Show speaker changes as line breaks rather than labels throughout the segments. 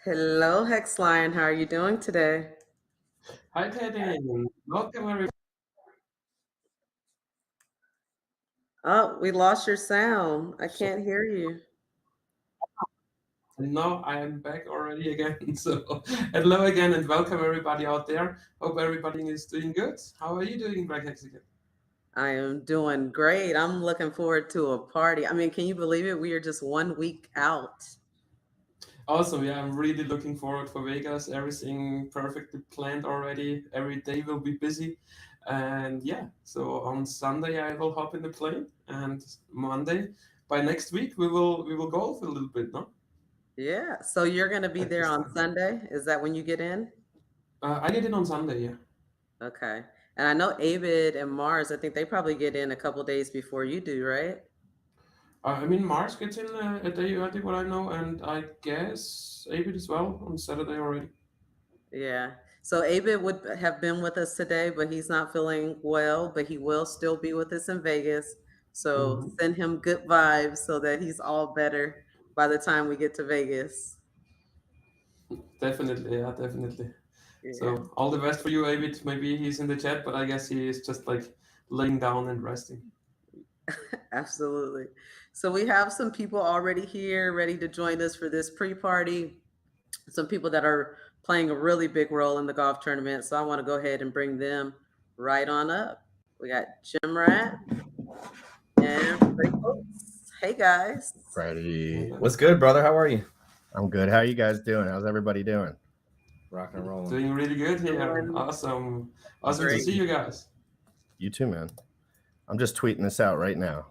Hello, Hex Lion. How are you doing today?
Hi, Teddy. Welcome, everybody.
Oh, we lost your sound. I can't hear you.
And now I am back already again. So, hello again and welcome everybody out there. Hope everybody is doing good. How are you doing, Black Hexican?
I am doing great. I'm looking forward to a party. I mean, can you believe it? We are just 1 week out.
Awesome. Yeah, I'm really looking forward for Vegas. Everything perfectly planned already. Every day will be busy. And yeah, so on Sunday I will hop in the plane, and Monday by next week we will golf a little bit, no?
Yeah. So you're going to be
At
there
this
on
time.
Sunday? Is that when you get in?
I get in on Sunday, yeah.
Okay. And I know Avid and Mars, I think they probably get in a couple days before you do, right?
I mean, Mars gets in a day early, what I know, and I guess Avid as well on Saturday already.
Yeah. So Avid would have been with us today, but he's not feeling well, but he will still be with us in Vegas. So
Hmm.
send him good vibes so that he's all better by the time we get to Vegas.
Definitely, yeah, definitely.
Yeah,
So all the best for you, Avid. Maybe he's in the chat, but I guess he is just like laying down and resting.
absolutely. So we have some people already here ready to join us for this pre-party. Some people that are playing a really big role in the golf tournament. So I want to go ahead and bring them right on up. We got Jim Rat and Raffles. Hey guys.
Freddie.
What's good, brother? How are you?
I'm good. How you guys doing? How's everybody doing?
Rocking and rolling.
Doing really good here.
Doing
Awesome. Awesome to
great.
see you guys.
You too, man. I'm just tweeting this out right now.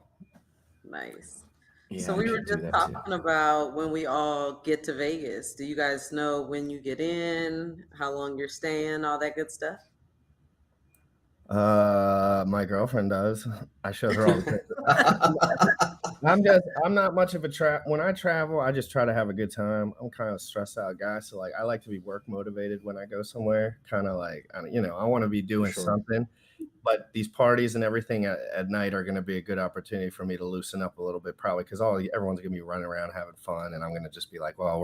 Nice.
Yeah,
So
I
we were
should do
just
that too.
talking about when we all get to Vegas. Do you guys know when you get in, how long you're staying, all that good stuff?
My girlfriend does. I showed her all the pictures. I'm not much of a when I travel, I just try to have a good time. I'm kind of a stressed out guy, so like I like to be work motivated when I go somewhere. Kind of like I want to be doing
Sure.
something. But these parties and everything at night are going to be a good opportunity for me to loosen up a little bit, probably because everyone's going to be running around having fun, and I'm going to just be like, well,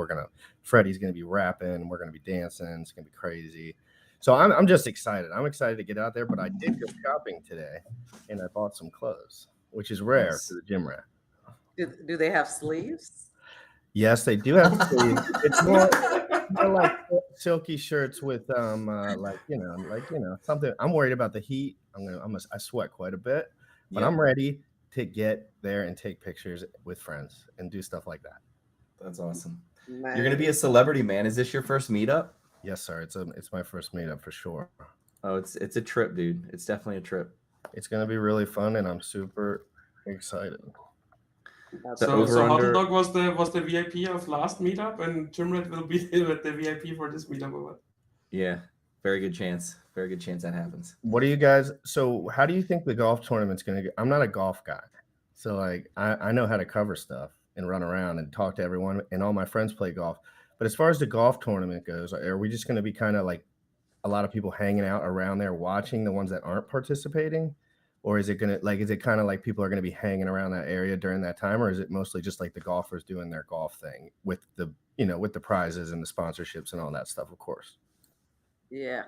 Freddie's going to be rapping, we're going to be dancing, it's going to be crazy. So I'm just excited. I'm excited to get out there, but I did go shopping today, and I bought some clothes, which is rare
Nice.
for the gym rat.
Do they have sleeves?
Yes, they do have sleeves. It's more like silky shirts with something. I'm worried about the heat. I sweat quite a bit, but
Yeah,
I'm ready to get there and take pictures with friends and do stuff like that.
that's awesome.
Nice.
You're gonna be a celebrity, man. Is this your first meetup?
Yes, sir. It's my first meetup for sure.
Oh, it's a trip, dude. It's definitely a trip.
It's gonna be really fun, and I'm super excited.
That's
The
So
over
Huddle
under.
Dog was the VIP of last meetup, and Jimred will be the VIP for this meetup or what?
Yeah, very good chance. Very good chance that happens.
What do you guys? So, how do you think the golf tournament's gonna go? I'm not a golf guy, so like I know how to cover stuff and run around and talk to everyone, and all my friends play golf. But as far as the golf tournament goes, are we just gonna be kind of like a lot of people hanging out around there watching the ones that aren't participating? Or is it kind of like people are gonna be hanging around that area during that time, or is it mostly just like the golfers doing their golf thing with the prizes and the sponsorships and all that stuff, of course?
Yeah,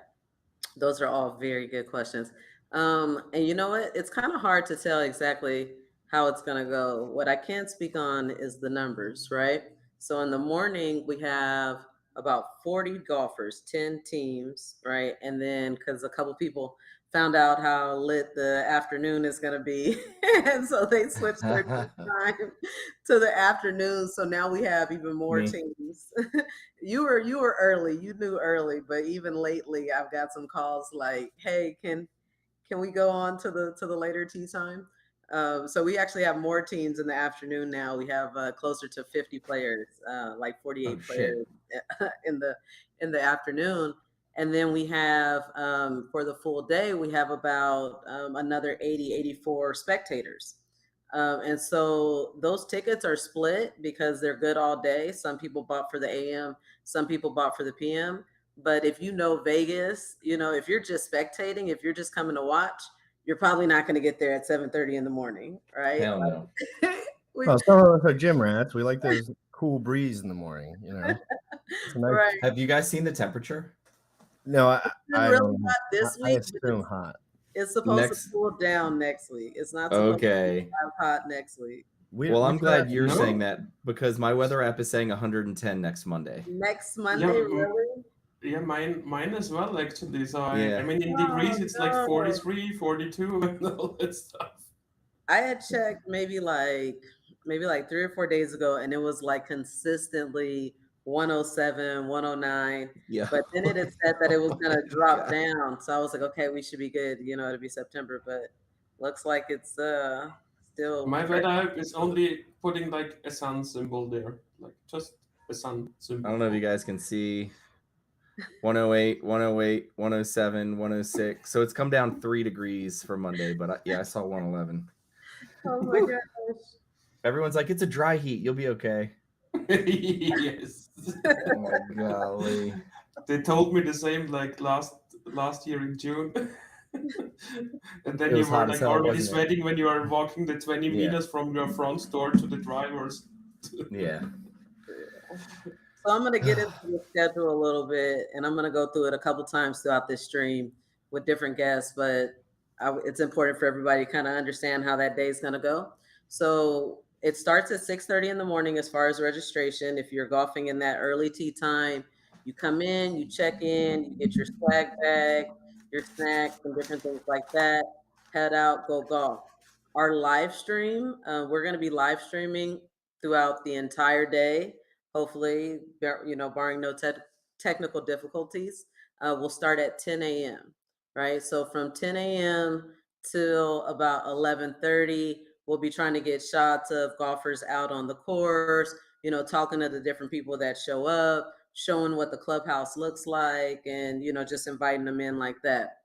those are all very good questions. And you know what? It's kind of hard to tell exactly how it's going to go. What I can speak on is the numbers, right? So in the morning, we have about 40 golfers, 10 teams, right? And then because a couple people found out how lit the afternoon is going to be, and so they switched their time to the afternoon. So now we have even more
Me.
teams. You were early. You knew early, but even lately, I've got some calls like, "Hey, can we go on to the later tea time?" So we actually have more teams in the afternoon now. We have closer to 50 players, like 48 players in the afternoon. And then we have for the full day, we have about another 80, 84 spectators. And so those tickets are split because they're good all day. Some people bought for the AM, some people bought for the PM. But if you know Vegas, if you're just spectating, if you're just coming to watch, you're probably not going to get there at 7:30 in the morning, right?
Hell no.
Well, some of us are gym rats. We like this cool breeze in the morning, It's nice.
Right.
Have you guys seen the temperature?
No,
It's been
I
really
don't.
hot this
I
week, but
assume hot.
it's supposed
Next-
to cool down next week. It's not supposed to
Okay.
be as hot next week.
Well, I'm glad you're
No.
saying that because my weather app is saying 110 next Monday.
Next Monday,
Yeah,
really?
Yeah, mine as well, actually. So
Yeah.
I mean, in
Oh,
degrees, it's like
no.
43, 42, and all that stuff.
I had checked maybe like 3 or 4 days ago, and it was like consistently 107, 109.
Yeah.
But then it had said that it was going to
Oh my
drop
God.
down. So I was like, okay, we should be good. It'll be September, but looks like it's still.
My weather app is only putting like a sun symbol there, like just a sun symbol.
I don't know if you guys can see 108, 108, 107, 106. So it's come down 3 degrees for Monday, but I saw 111.
Oh my gosh.
Everyone's like, it's a dry heat. You'll be okay.
Yes.
Oh my golly.
They told me the same like last year in June. And then
It
you
was
were
hot
like
as hell,
already
wasn't it?
sweating when you are walking the 20
Yeah.
meters from your front door to the drivers.
Yeah.
So I'm going to get into the schedule a little bit, and I'm going to go through it a couple times throughout this stream with different guests, but it's important for everybody to kind of understand how that day is going to go. So it starts at 6:30 in the morning as far as registration. If you're golfing in that early tee time, you come in, you check in, you get your swag bag, your snacks, and different things like that. Head out, go golf. Our live stream, we're going to be live streaming throughout the entire day. Hopefully, barring no technical difficulties, we'll start at 10 a.m. Right, so from 10 a.m. till about 11:30, we'll be trying to get shots of golfers out on the course. Talking to the different people that show up, showing what the clubhouse looks like, and just inviting them in like that.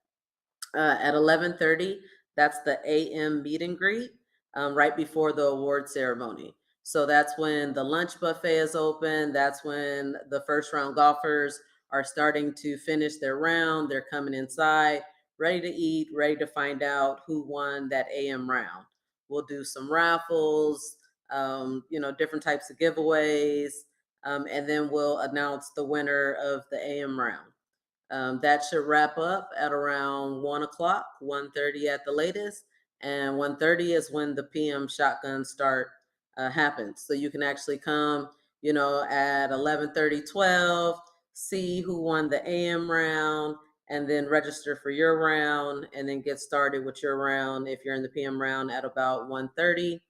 At 11:30, that's the AM meet and greet, right before the award ceremony. So that's when the lunch buffet is open. That's when the first round golfers are starting to finish their round. They're coming inside, ready to eat, ready to find out who won that AM round. We'll do some raffles, different types of giveaways, and then we'll announce the winner of the AM round. That should wrap up at around 1 o'clock, 1:30 at the latest. And 1:30 is when the PM shotgun start happens. So you can actually come, at 11:30, 12, see who won the AM round, and then register for your round, and then get started with your round if you're in the PM round at about 1:30.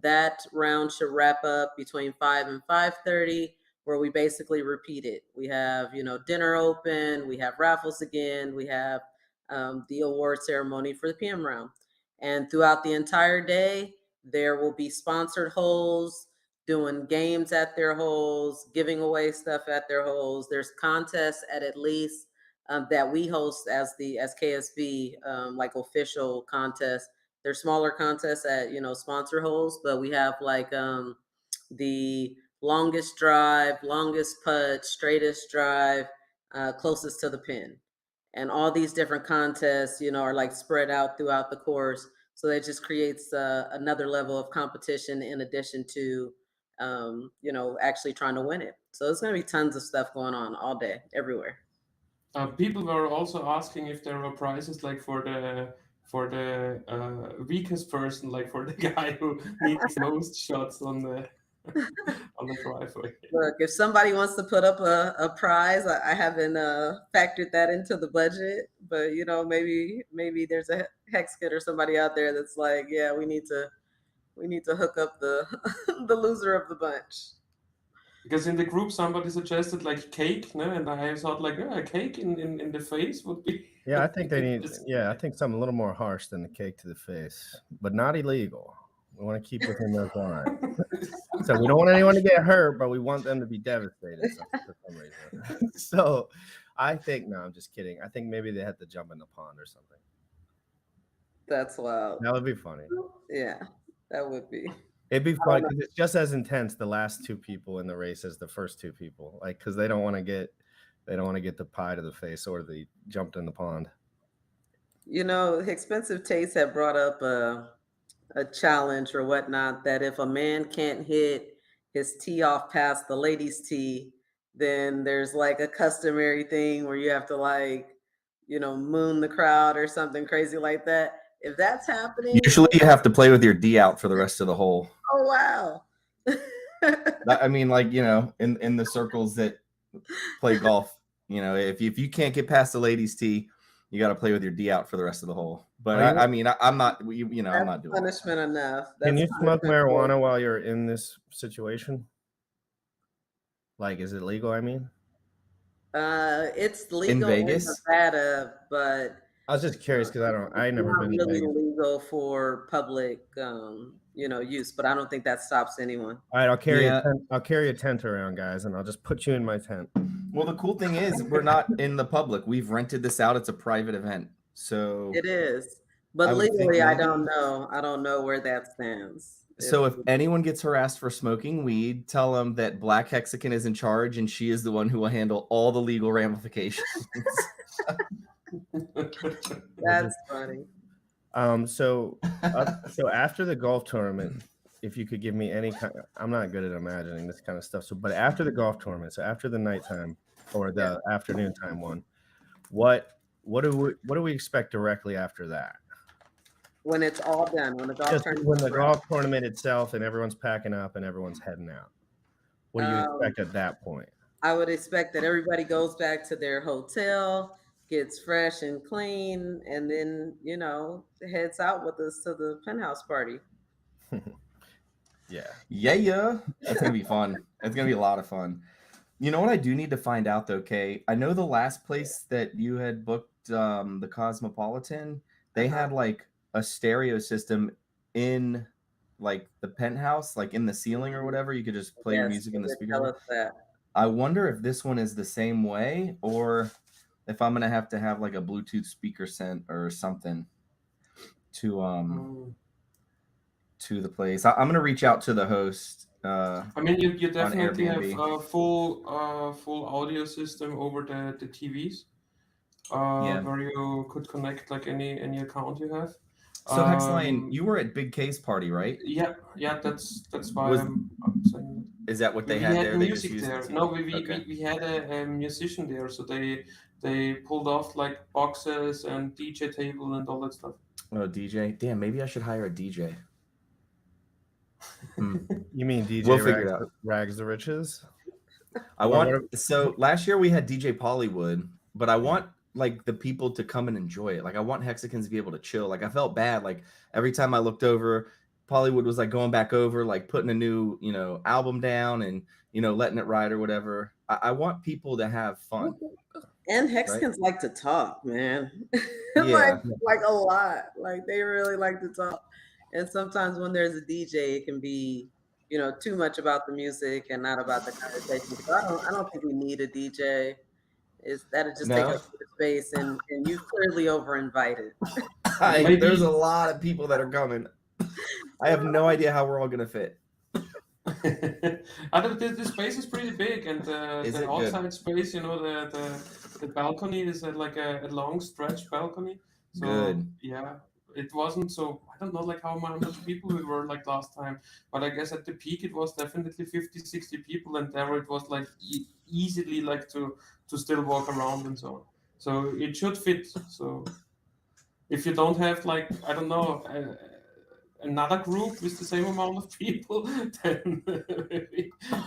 That round should wrap up between 5 and 5:30, where we basically repeat it. We have, dinner open, we have raffles again, we have the award ceremony for the PM round. And throughout the entire day, there will be sponsored holes, doing games at their holes, giving away stuff at their holes. There's contests at least that we host as KSB, like official contests. There's smaller contests at, sponsor holes, but we have like the longest drive, longest putt, straightest drive, closest to the pin. And all these different contests, are like spread out throughout the course. So that just creates another level of competition in addition to, actually trying to win it. So there's going to be tons of stuff going on all day, everywhere.
People were also asking if there were prizes like for the weakest person, like for the guy who needs most shots on the driveway.
Look, if somebody wants to put up a prize, I haven't factored that into the budget, but maybe there's a hex kid or somebody out there that's like, yeah, we need to hook up the the loser of the bunch.
Because in the group somebody suggested like cake, no? And I thought like, a cake in the face would be.
Yeah, I think they need. Yeah, I think something a little more harsh than the cake to the face, but not illegal. We want to keep within those lines. So we don't want anyone to get hurt, but we want them to be devastated for some reason. So I think, no, I'm just kidding. I think maybe they had to jump in the pond or something.
That's wild.
That would be funny.
Yeah, that would be.
It'd be fun because it's just as intense the last two people in the race as the first two people. Like, because they don't want to get the pie to the face or the jumped in the pond.
You know, Expensive Taste had brought up a challenge or whatnot that if a man can't hit his tee off past the ladies' tee, then there's like a customary thing where you have to like, moon the crowd or something crazy like that. If that's happening,
Usually you have to play with your D out for the rest of the hole.
oh wow.
I mean, like, in the circles that play golf, if you can't get past the ladies' tee, you got to play with your D out for the rest of the hole. But I'm not, I'm not doing
punishment enough.
Can you smoke marijuana while you're in this situation? Like, is it legal? I mean,
it's legal
in Vegas,
Nevada, but
I was just curious because I never been
really
to Vegas.
legal for public, use, but I don't think that stops anyone.
All right, I'll carry a tent around, guys, and I'll just put you in my tent.
Well, the cool thing is we're not in the public. We've rented this out. It's a private event. So
it is. But legally, I don't know. I don't know where that stands.
So if anyone gets harassed for smoking weed, tell them that Black Hexican is in charge and she is the one who will handle all the legal ramifications.
That's funny.
So after the golf tournament, if you could give me any kind I'm not good at imagining this kind of stuff. So, but after the golf tournament, so after the nighttime or the afternoon time one, what do we expect directly after that?
When it's all done, when the
golf tournament itself and everyone's packing up and everyone's heading out, what do you expect at that point?
I would expect that everybody goes back to their hotel, gets fresh and clean, and then heads out with us to the penthouse party.
Yeah, that's gonna be fun. It's gonna be a lot of fun. You know what I do need to find out though, Kay? I know the last place that you had booked, the Cosmopolitan, they had like a stereo system in like the penthouse, like in the ceiling or whatever. You could just play your music in the speaker.
Tell us that.
I wonder if this one is the same way or if I'm gonna have to have like a Bluetooth speaker sent or something to the place. I'm gonna reach out to the host.
I mean, you definitely have a full audio system over the TVs, where you could connect like any account you have.
So Hexline, you were at Big K's party, right?
Yeah, that's why I'm saying.
Is that what they had there?
They music there. No, we had a musician there, so they pulled off like boxes and DJ table and all that stuff.
Oh, DJ! Damn, maybe I should hire a DJ.
You mean DJ
we'll figure it out.
Rags the Riches?
So last year we had DJ Pollywood, but I want like the people to come and enjoy it. Like I want Hexicans to be able to chill. Like I felt bad. Like every time I looked over, Pollywood was like going back over, like putting a new, album down and, letting it ride or whatever. I want people to have fun.
And Hexicans like to talk, man.
Yeah.
like a lot. Like they really like to talk. And sometimes when there's a DJ, it can be, too much about the music and not about the conversation. So I don't think we need a DJ. That'll just take up space, and you clearly over invited.
There's a lot of people that are coming. I have no idea how we're all gonna fit.
The space is pretty big, and the outside space, the balcony is like a long stretch balcony. So
good.
Yeah, it wasn't so. I don't know like how much people we were like last time, but I guess at the peak it was definitely 50-60 people, and there it was like easily like to still walk around and so on. So it should fit. So if you don't have like, I don't know, another group with the same amount of people, then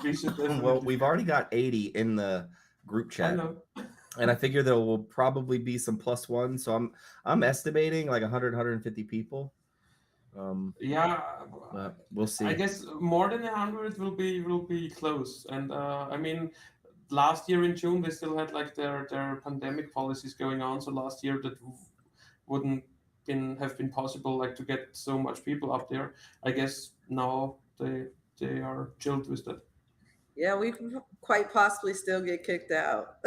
we should definitely.
Well, we've already got 80 in the group chat. And I figure there will probably be some plus one. So I'm estimating like 100, 150 people.
Yeah,
But we'll see.
I guess more than 100 will be close. And I mean, last year in June they still had like their pandemic policies going on. So last year that wouldn't have been possible like to get so much people up there. I guess now they are chilled with that.
Yeah, we could quite possibly still get kicked out.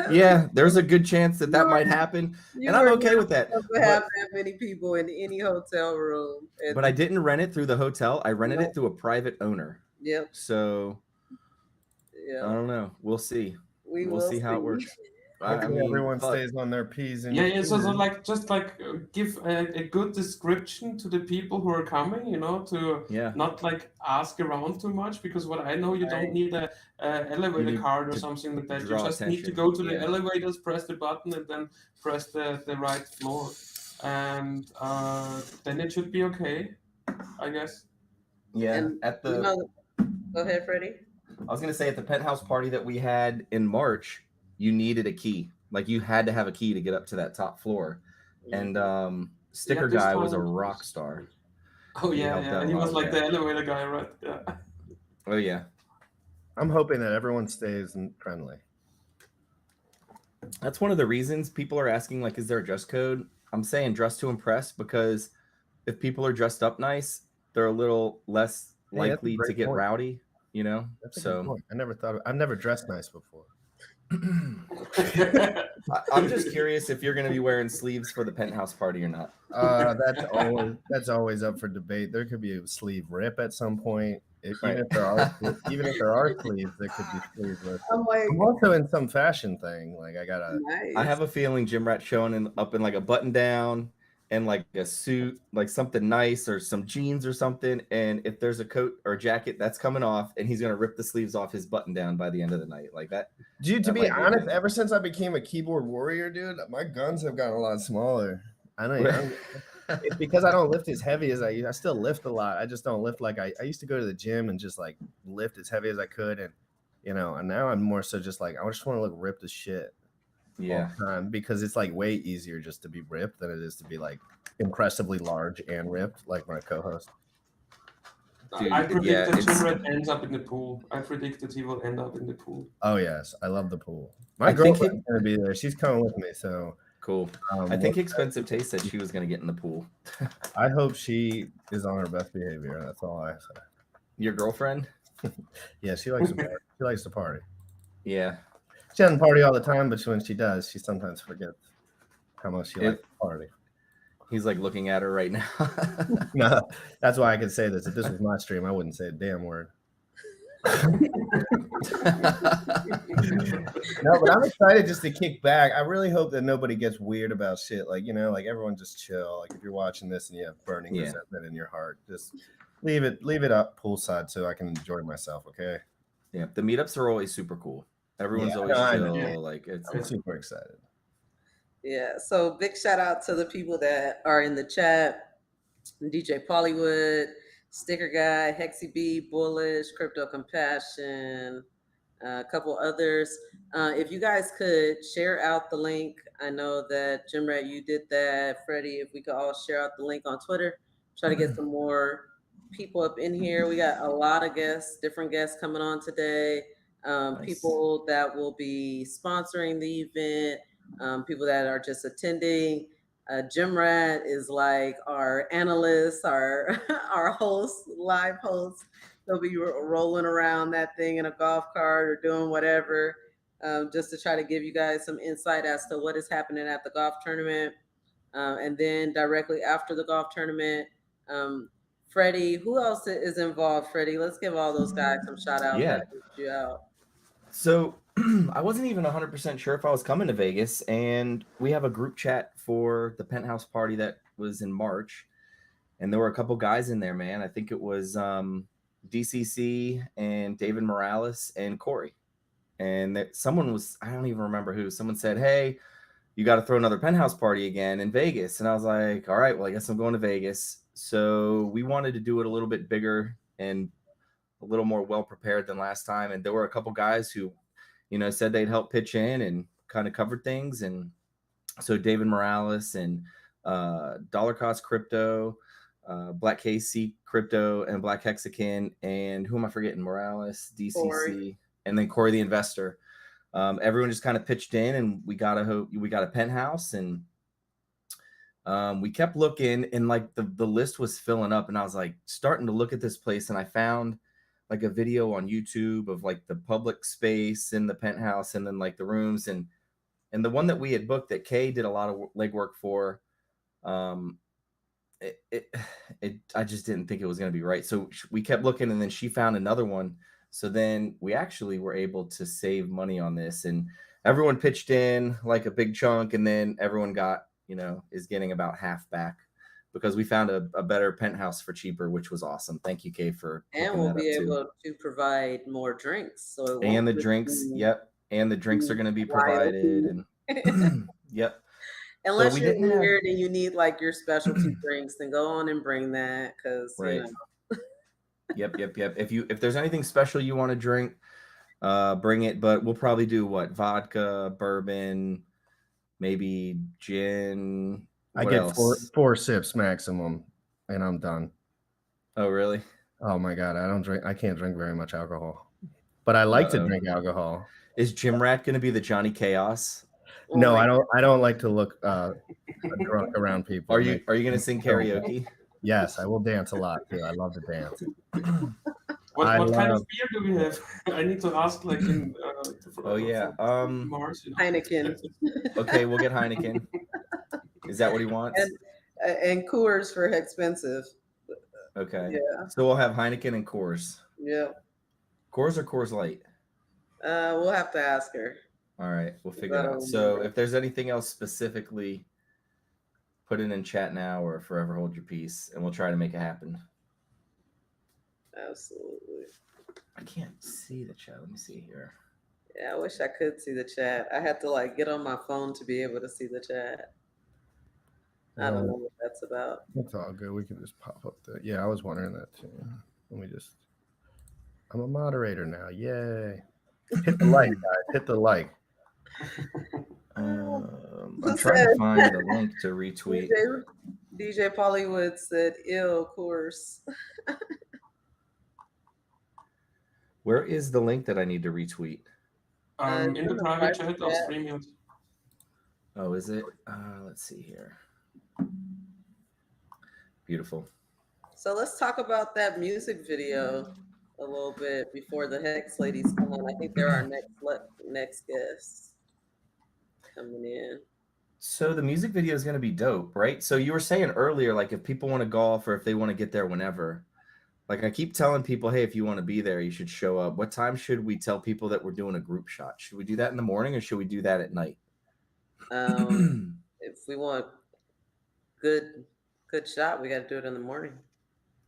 Yeah, there's a good chance that
You
might
are-
happen,
You
and I'm
were
okay
not
with that.
supposed to have that many people in any hotel room.
But I didn't rent it through the hotel. I rented it through a private owner.
Yep.
So
Yeah.
I don't know. We'll see.
We'll
see how it works.
Hopefully everyone stays on their P's and
yeah. So like just like give a good description to the people who are coming, you know, to not like ask around too much, because what I know, you don't need a elevator card or something like that. You just need to go to the elevators, press the button, and then press the right floor, and then it should be okay, I guess.
Yeah.
And,
at the
go ahead, Freddie.
I was gonna say, at the penthouse party that we had in March, you needed a key. Like you had to have a key to get up to that top floor. And Sticker Guy was a rock star.
Oh yeah. He was like the elevator guy, right? Yeah.
Oh yeah.
I'm hoping that everyone stays friendly.
That's one of the reasons people are asking, like, is there a dress code? I'm saying dress to impress, because if people are dressed up nice, they're a little less likely to get rowdy, you know? So
I've never dressed nice before.
I'm just curious if you're going to be wearing sleeves for the penthouse party or not.
That's always up for debate. There could be a sleeve rip at some point. Even if there are sleeves, there could be sleeves. I'm also in some fashion thing. Like
I have a feeling Jim Rat's showing up in like a button down and like a suit, like something nice, or some jeans or something. And if there's a coat or a jacket, that's coming off, and he's gonna rip the sleeves off his button down by the end of the night, like that.
Dude, to be honest, ever since I became a keyboard warrior, dude, my guns have gotten a lot smaller. I don't. It's because I don't lift as heavy as I used. I still lift a lot. I just don't lift like I used to go to the gym and just like lift as heavy as I could, and and now I'm more so just like I just want to look ripped as shit.
Yeah,
all the time, because it's like way easier just to be ripped than it is to be like impressively large and ripped like my co-host.
Dude, I predict that Jim Rat ends up in the pool. I predict that he will end up in the pool.
Oh yes, I love the pool. My girlfriend's gonna be there. She's coming with me, so
cool. I think Expensive Taste said she was gonna get in the pool.
I hope she is on her best behavior. That's all I say.
Your girlfriend?
Yeah, she likes to party. She likes to party.
Yeah.
She doesn't party all the time, but when she does, she sometimes forgets how much she likes to party.
He's like looking at her right now.
No, that's why I can say this. If this was my stream, I wouldn't say a damn word. No, but I'm excited just to kick back. I really hope that nobody gets weird about shit. Like, like everyone just chill. Like if you're watching this and you have burning resentment in your heart, just leave it up poolside so I can enjoy myself. Okay.
Yeah. The meetups are always super cool. Everyone's always chill. Like I'm
super excited.
Yeah. So big shout out to the people that are in the chat: DJ Pollywood, Sticker Guy, Hexy B, Bullish, Crypto Compassion, a couple others. If you guys could share out the link, I know that Jim Rat, you did that. Freddie, if we could all share out the link on Twitter, try to get some more people up in here. We got a lot of different guests coming on today. Nice. People that will be sponsoring the event, people that are just attending. Jim Rat is like our analyst, our host, live host. They'll be rolling around that thing in a golf cart or doing whatever, just to try to give you guys some insight as to what is happening at the golf tournament. And then directly after the golf tournament, Freddie, who else is involved? Freddie, let's give all those guys some shout outs.
Yeah. So I wasn't even 100% sure if I was coming to Vegas, and we have a group chat for the penthouse party that was in March, and there were a couple guys in there, man. I think it was DCC and David Morales and Corey, and someone was, I don't even remember who, someone said, hey, you got to throw another penthouse party again in Vegas. And I was like, all right, well, I guess I'm going to Vegas. So we wanted to do it a little bit bigger and a little more well prepared than last time. And there were a couple guys who, said they'd help pitch in and kind of cover things. And so David Morales and Dollar Cost Crypto, Black KC Crypto and Black Hexican, and who am I forgetting? Morales, DCC,
Corey.
and then Corey the investor. Everyone just kind of pitched in, and we got a penthouse, and we kept looking, and like the list was filling up, and I was like starting to look at this place, and I found like a video on YouTube of like the public space in the penthouse, and then like the rooms, and the one that we had booked that Kay did a lot of legwork for. I just didn't think it was going to be right. So we kept looking, and then she found another one. So then we actually were able to save money on this, and everyone pitched in like a big chunk, and then everyone got, is getting about half back because we found a better penthouse for cheaper, which was awesome. Thank you, Kay, for
And we'll be able to provide more drinks. So
and the drinks, yep. And the drinks are going to be provided. And yep.
Unless you're weird and you need like your specialty drinks, then go on and bring that, because
right. Yep. If there's anything special you want to drink, bring it. But we'll probably do vodka, bourbon, maybe gin.
I get four sips maximum, and I'm done.
Oh, really?
Oh my God, I can't drink very much alcohol, but I like to drink alcohol.
Is Jim Rat going to be the Johnny Chaos?
No, I don't like to look drunk around people.
Are you going to sing karaoke?
Yes, I will dance a lot too. I love to dance.
What kind of beer do we have? I need to ask, like in.
Mars,
Heineken.
Okay, we'll get Heineken. Is that what he wants?
And Coors for expensive.
Okay.
Yeah.
So we'll have Heineken and Coors.
Yeah.
Coors or Coors Light?
We'll have to ask her.
All right, we'll figure it out. So if there's anything else specifically, put it in chat now or forever hold your peace, and we'll try to make it happen.
Absolutely.
I can't see the chat. Let me see here.
Yeah, I wish I could see the chat. I had to like get on my phone to be able to see the chat. I don't know what that's about.
It's all good. We can just pop up there. Yeah, I was wondering that too. I'm a moderator now. Yay. Hit the like, guys. Hit the like.
I'm trying to find the link to retweet.
DJ Pollywood said, "Ill course."
Where is the link that I need to retweet?
In the private chat of StreamYard.
Oh, is it? Let's see here. Beautiful.
So let's talk about that music video a little bit before the Hex ladies come on. I think they're our next guests coming in.
So the music video is going to be dope, right? So you were saying earlier, like if people want to golf or if they want to get there whenever, like I keep telling people, hey, if you want to be there, you should show up. What time should we tell people that we're doing a group shot? Should we do that in the morning or should we do that at night?
If we want good shot, we got to do it in the morning.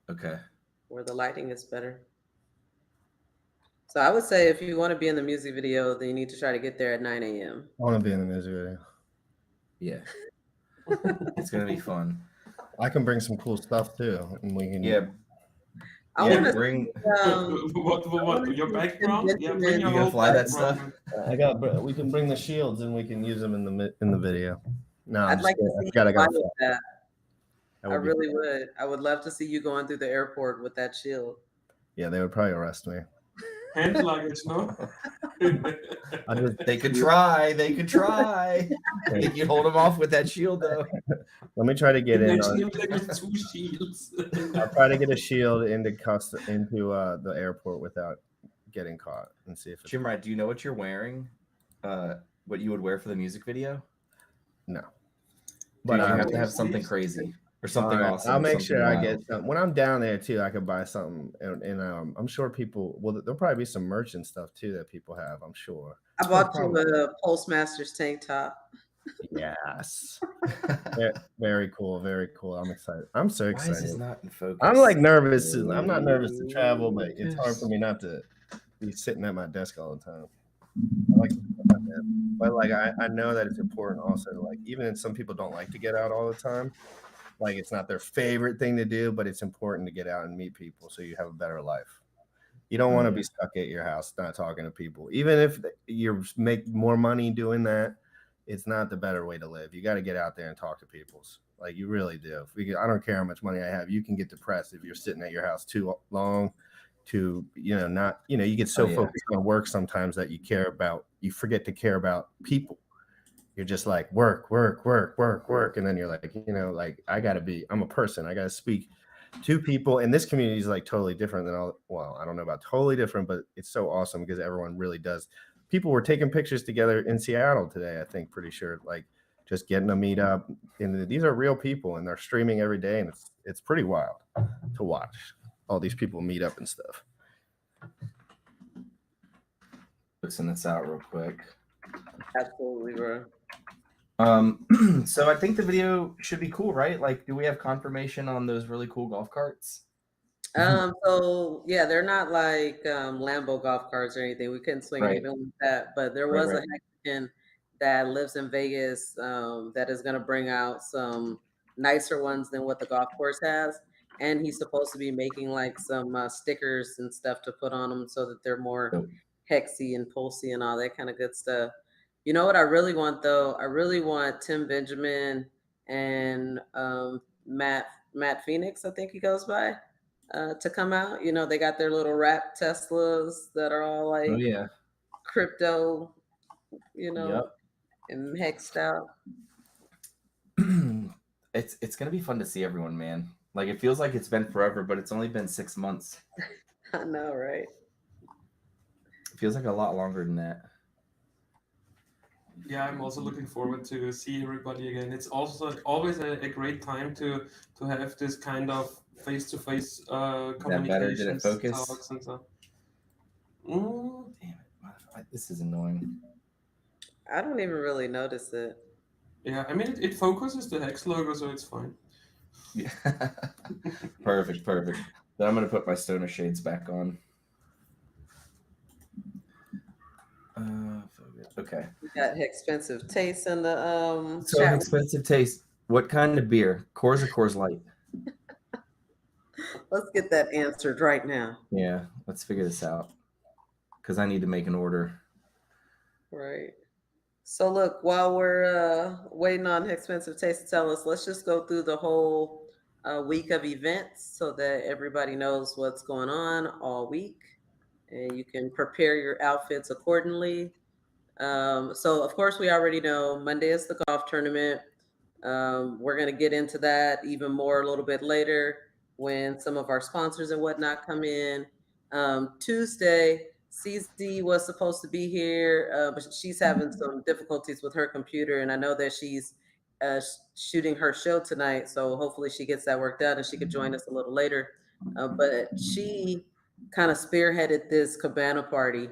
Okay.
Where the lighting is better. So I would say if you want to be in the music video, then you need to try to get there at 9 a.m.
I want to be in the music video.
Yeah. It's going to be fun.
I can bring some cool stuff too. And we can.
Yeah.
I want to
bring
what your background? Yeah, bring your
you gonna fly that stuff?
We can bring the shields and we can use them in the video. No,
I'd like to see you with that. I really would. I would love to see you going through the airport with that shield.
Yeah, they would probably arrest me.
Hand luggage, no?
They could try. You hold them off with that shield, though.
Let me try to get in.
Two shields.
I'll try to get a shield into the airport without getting caught and see if.
Jim, do you know what you're wearing? What you would wear for the music video?
No,
but I have to have something crazy. Or something awesome.
I'll make sure I get something. When I'm down there too, I can buy something, and I'm sure people. Well, there'll probably be some merch and stuff too that people have. I'm sure.
I bought you a Postmasters tank top.
Yes. Very cool. Very cool. I'm excited. I'm so excited.
Why is this not in focus?
I'm like nervous. I'm not nervous to travel, but it's hard for me not to be sitting at my desk all the time. But like I know that it's important also. Like even if some people don't like to get out all the time. Like it's not their favorite thing to do, but it's important to get out and meet people so you have a better life. You don't want to be stuck at your house not talking to people. Even if you make more money doing that, it's not the better way to live. You got to get out there and talk to people. Like you really do. I don't care how much money I have. You can get depressed if you're sitting at your house too long. Not you get so focused on work sometimes that you forget to care about people. You're just like work, and then you're like, I'm a person. I gotta speak to people, and this community is like totally different than all. Well, I don't know about totally different, but it's so awesome because everyone really does. People were taking pictures together in Seattle today. I think pretty sure, like just getting a meetup, and these are real people, and they're streaming every day, and it's pretty wild to watch all these people meet up and stuff.
Listen this out real quick.
Absolutely, bro.
So I think the video should be cool, right? Like, do we have confirmation on those really cool golf carts?
So yeah, they're not like Lambo golf carts or anything. We couldn't swing anything like that, but there was a Hexican that lives in Vegas that is going to bring out some nicer ones than what the golf course has, and he's supposed to be making like some stickers and stuff to put on them so that they're more hexy and pulsy and all that kind of good stuff. You know what I really want though? I really want Tim Benjamin and Matt Phoenix, I think he goes by, to come out. They got their little wrap Teslas that are all like crypto, and hexed out.
It's gonna be fun to see everyone, man. Like it feels like it's been forever, but it's only been 6 months.
I know, right?
It feels like a lot longer than that.
Yeah, I'm also looking forward to see everybody again. It's also always a great time to have this kind of face-to-face communication talks and stuff.
Damn it, this is annoying.
I don't even really notice it.
Yeah, I mean it focuses the Hex logo, so it's fine.
Yeah. Perfect. Then I'm gonna put my stoner shades back on. Okay.
We got expensive taste in the
So expensive taste. What kind of beer? Coors or Coors Light?
Let's get that answered right now.
Yeah, let's figure this out. Because I need to make an order.
Right. So look, while we're waiting on expensive taste to tell us, let's just go through the whole week of events so that everybody knows what's going on all week, and you can prepare your outfits accordingly. So of course we already know Monday is the golf tournament. We're going to get into that even more a little bit later when some of our sponsors and whatnot come in. Tuesday, CZ was supposed to be here, but she's having some difficulties with her computer, and I know that she's shooting her show tonight, so hopefully she gets that worked out and she could join us a little later. But she kind of spearheaded this cabana party.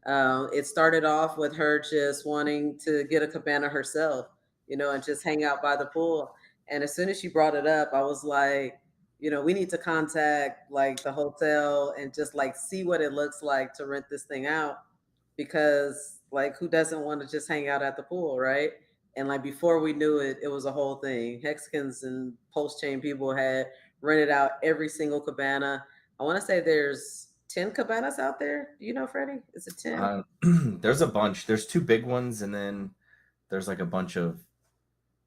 It started off with her just wanting to get a cabana herself, and just hang out by the pool. And as soon as she brought it up, I was like, we need to contact like the hotel and just like see what it looks like to rent this thing out, because like who doesn't want to just hang out at the pool, right? And like before we knew it, it was a whole thing. Hexicans and Post Chain people had rented out every single cabana. I want to say there's 10 cabanas out there. Do you know, Freddie? Is it 10?
There's a bunch. There's 2 big ones, and then there's like a bunch of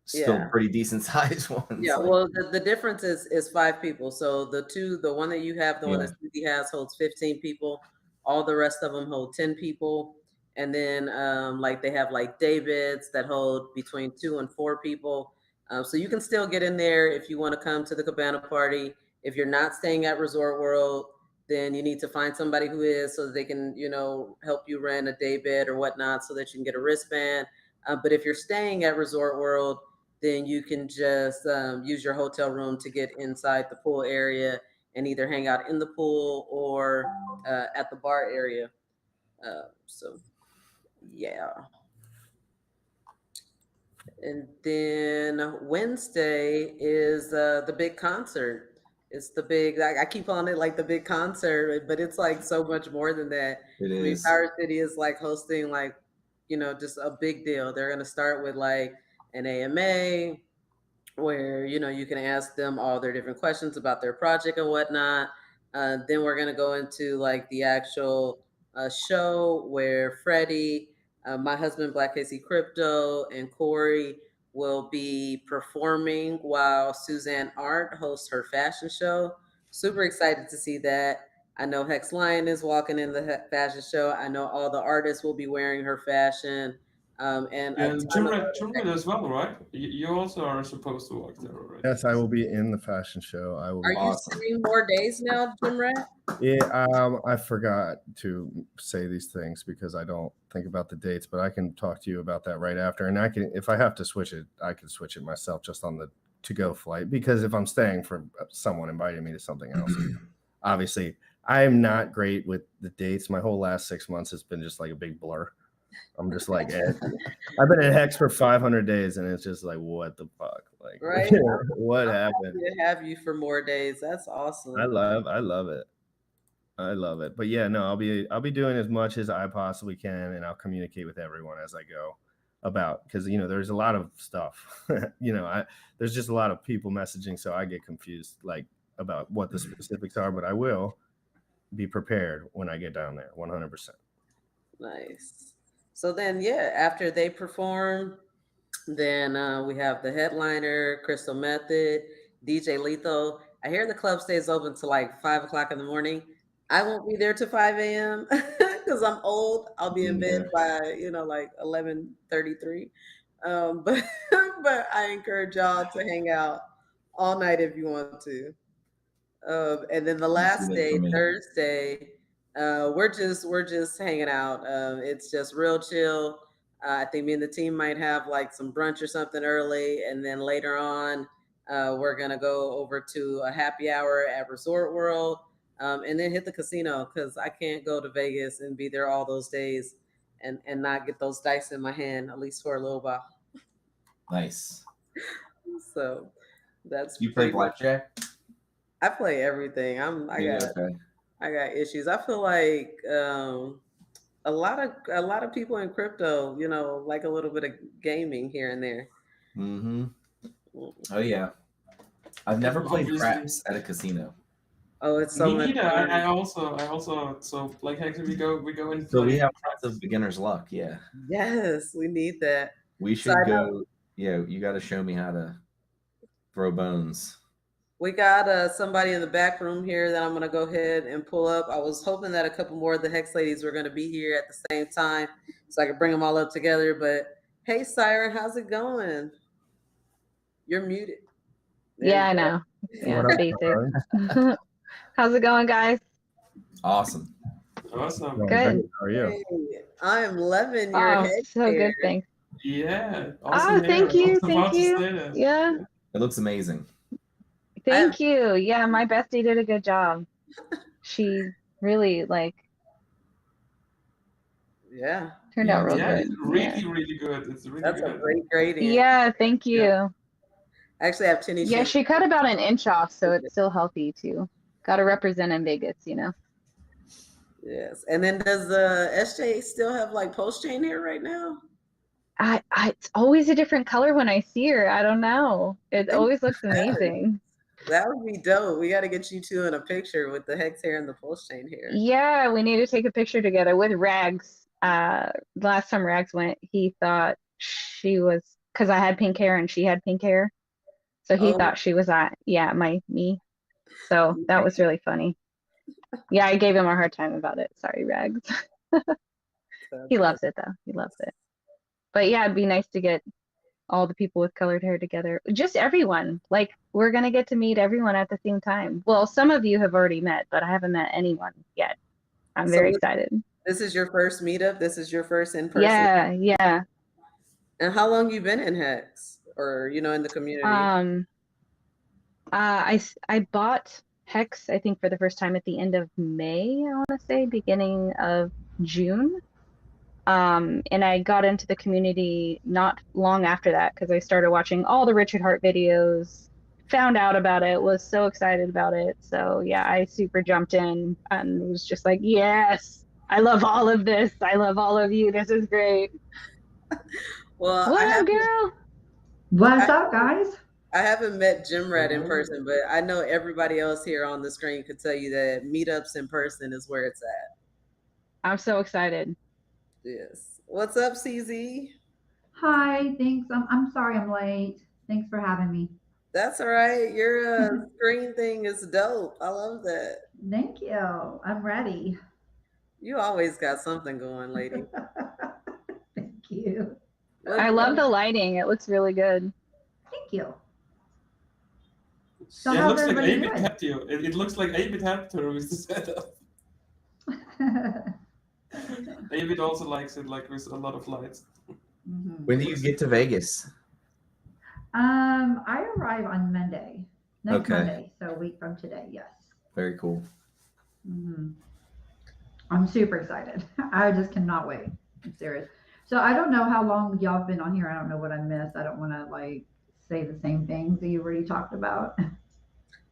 still pretty decent sized ones.
Yeah, well, the difference is 5 people. So the one that you have, the one that CZ has holds 15 people. All the rest of them hold 10 people. And then like they have like day beds that hold between 2 and 4 people. So you can still get in there if you want to come to the cabana party. If you're not staying at Resort World, then you need to find somebody who is, so that they can, help you rent a day bed or whatnot so that you can get a wristband. But if you're staying at Resort World, then you can just use your hotel room to get inside the pool area and either hang out in the pool or at the bar area. So, yeah. And then Wednesday is the big concert. It's the big, I keep calling it like the big concert, but it's like so much more than that.
It is.
I mean, Power City is like hosting like, just a big deal. They're going to start with like an AMA where, you can ask them all their different questions about their project and whatnot. Then we're going to go into like the actual show where Freddie, my husband, Black Casey Crypto, and Corey will be performing while Suzanne Art hosts her fashion show. Super excited to see that. I know Hex Lion is walking in the fashion show. I know all the artists will be wearing her fashion. And a
And
ton of
Jimred as well, right? You also are supposed to work there already.
Yes, I will be in the fashion show. I will.
Are
Be
you
Awesome.
setting more days now, Jim Rat?
Yeah, I forgot to say these things because I don't think about the dates, but I can talk to you about that right after. And I can, if I have to switch it, I can switch it myself just on the to-go flight, because if I'm staying for someone inviting me to something else, obviously I am not great with the dates. My whole last 6 months has been just like a big blur. I'm just like, I've been at Hex for 500 days, and it's just like, what the fuck? Like,
Right?
what
I'm
happened?
happy to have you for more days. That's awesome.
I love it. I love it. But yeah, no, I'll be doing as much as I possibly can, and I'll communicate with everyone as I go about, because there's a lot of stuff. There's just a lot of people messaging, so I get confused like about what the specifics are, but I will be prepared when I get down there 100%.
Nice. So then, yeah, after they perform, then we have the headliner, Crystal Method, DJ Lethal. I hear the club stays open till like 5 o'clock in the morning. I won't be there till 5 a.m. because I'm old. I'll be in bed by like 11:33. But but I encourage y'all to hang out all night if you want to. And then the last day, Thursday, we're just hanging out. It's just real chill. I think me and the team might have like some brunch or something early, and then later on, we're gonna go over to a happy hour at Resort World, and then hit the casino because I can't go to Vegas and be there all those days and not get those dice in my hand at least for a little while.
Nice.
So that's
You play
pretty much.
blackjack?
I play everything. I got issues. I feel like a lot of people in crypto, like a little bit of gaming here and there.
Mm-hmm. Oh yeah. I've never played
Obviously.
craps at a casino.
Oh, it's so
Me
much
neither.
fun.
I also so like actually we go and play.
So we have lots of beginner's luck. Yeah.
Yes, we need that.
We
So
should
I
go.
know
Yeah, you got to show me how to throw bones.
we got somebody in the back room here that I'm gonna go ahead and pull up. I was hoping that a couple more of the Hex ladies were gonna be here at the same time, so I could bring them all up together. But hey, Siren, how's it going? You're muted. There
Yeah,
you
I
go.
know. Yeah,
What up,
basic.
Lauren?
How's it going, guys?
Awesome.
Awesome.
Going
Good.
great. How are you?
Hey, I am loving your
Oh,
head
so
hair.
good, thanks.
Yeah.
Oh,
Awesome
thank
hair. I
you,
was
thank
about to
you.
say that.
Yeah,
It looks amazing.
thank you. Yeah, my bestie did a good job. She really
Yeah,
turned out real
Yeah,
good.
it's really good. It's really
that's a
good.
great gradient.
Yeah, thank you.
Yeah.
I actually have Tinny
Yeah,
Shake.
she cut about an inch off, so it's still healthy too. Got to represent in Vegas,
Yes. And then does SJ still have like post chain hair right now?
It's always a different color when I see her. I don't know. It
Think
always looks amazing.
That would be dope. We got to get you two in a picture with the hex hair and the post chain hair.
Yeah, we need to take a picture together with Rags. Last time Rags went, he thought she was, because I had pink hair and she had pink hair. So he thought she was me. So that was really funny. Yeah, I gave him a hard time about it. Sorry, Rags. He loves it though. He loves it. But yeah, it'd be nice to get all the people with colored hair together. Just everyone. Like, we're gonna get to meet everyone at the same time. Well, some of you have already met, but I haven't met anyone yet. I'm very excited.
This is your first meetup? This is your first in person?
Yeah.
And how long you been in Hex? Or, in the community?
I bought Hex, I think, for the first time at the end of May, I want to say, beginning of June. And I got into the community not long after that because I started watching all the Richard Hart videos, found out about it, was so excited about it. So yeah, I super jumped in and was just like, yes, I love all of this. I love all of you. This is great.
Well,
what up, girl?
What's up, guys?
I haven't met Jim Rat in person, but I know everybody else here on the screen could tell you that meetups in person is where it's at.
I'm so excited.
Yes. What's up, CZ?
Hi, thanks. I'm sorry I'm late. Thanks for having me.
That's all right. Your screen thing is dope. I love that.
Thank you. I'm ready.
You always got something going, lady.
Thank you.
I
What,
love the lighting. It looks really good.
Thank you. So
Yeah, it
how's
looks like
everybody
Abit
doing?
helped you. It looks like Abit helped her with the setup. Abit also likes it, like with a lot of lights.
When do you get to Vegas?
I arrive on Monday. Next
Okay.
Monday, so a week from today. Yes.
Very cool.
I'm super excited. I just cannot wait. I'm serious. So I don't know how long y'all have been on here. I don't know what I missed. I don't want to like say the same things that you already talked about.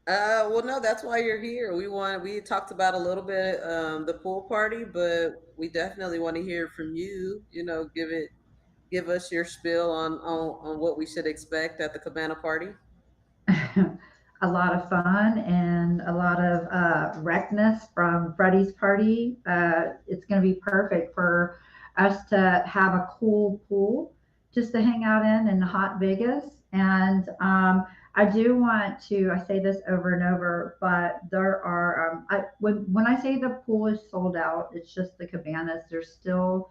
well, no, that's why you're here. We talked about a little bit the pool party, but we definitely want to hear from you. You know, give us your spiel on what we should expect at the cabana party.
A lot of fun and a lot of wreckness from Freddie's party. It's going to be perfect for us to have a cool pool just to hang out in hot Vegas. And I do want to, I say this over and over, but there are, when I say the pool is sold out, it's just the cabanas. There's still,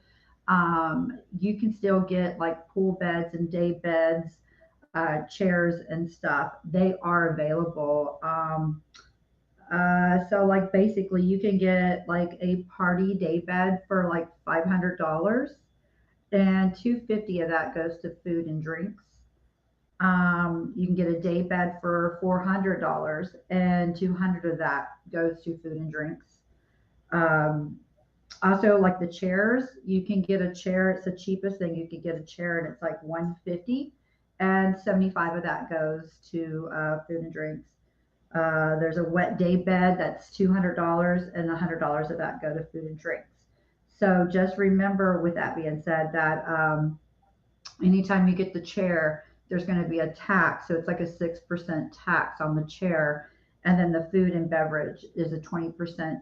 you can still get like pool beds and day beds, chairs and stuff. They are available. So like basically you can get like a party day bed for like $500 and $250 of that goes to food and drinks. You can get a day bed for $400 and 200 of that goes to food and drinks. Also like the chairs, you can get a chair. It's the cheapest thing. You can get a chair and it's like $150 and 75 of that goes to food and drinks. There's a wet day bed that's $200 and $100 of that go to food and drinks. So just remember, with that being said, that anytime you get the chair, there's going to be a tax. So it's like a 6% tax on the chair. And then the food and beverage is a 20%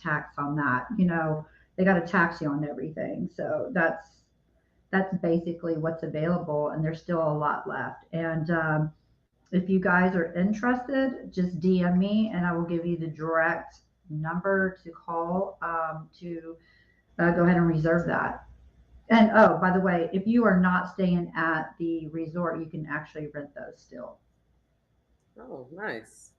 tax on that. You know, they got to tax you on everything. So that's basically what's available, and there's still a lot left. And if you guys are interested, just DM me and I will give you the direct number to call to go ahead and reserve that. And oh, by the way, if you are not staying at the resort, you can actually rent those still.
Oh, nice.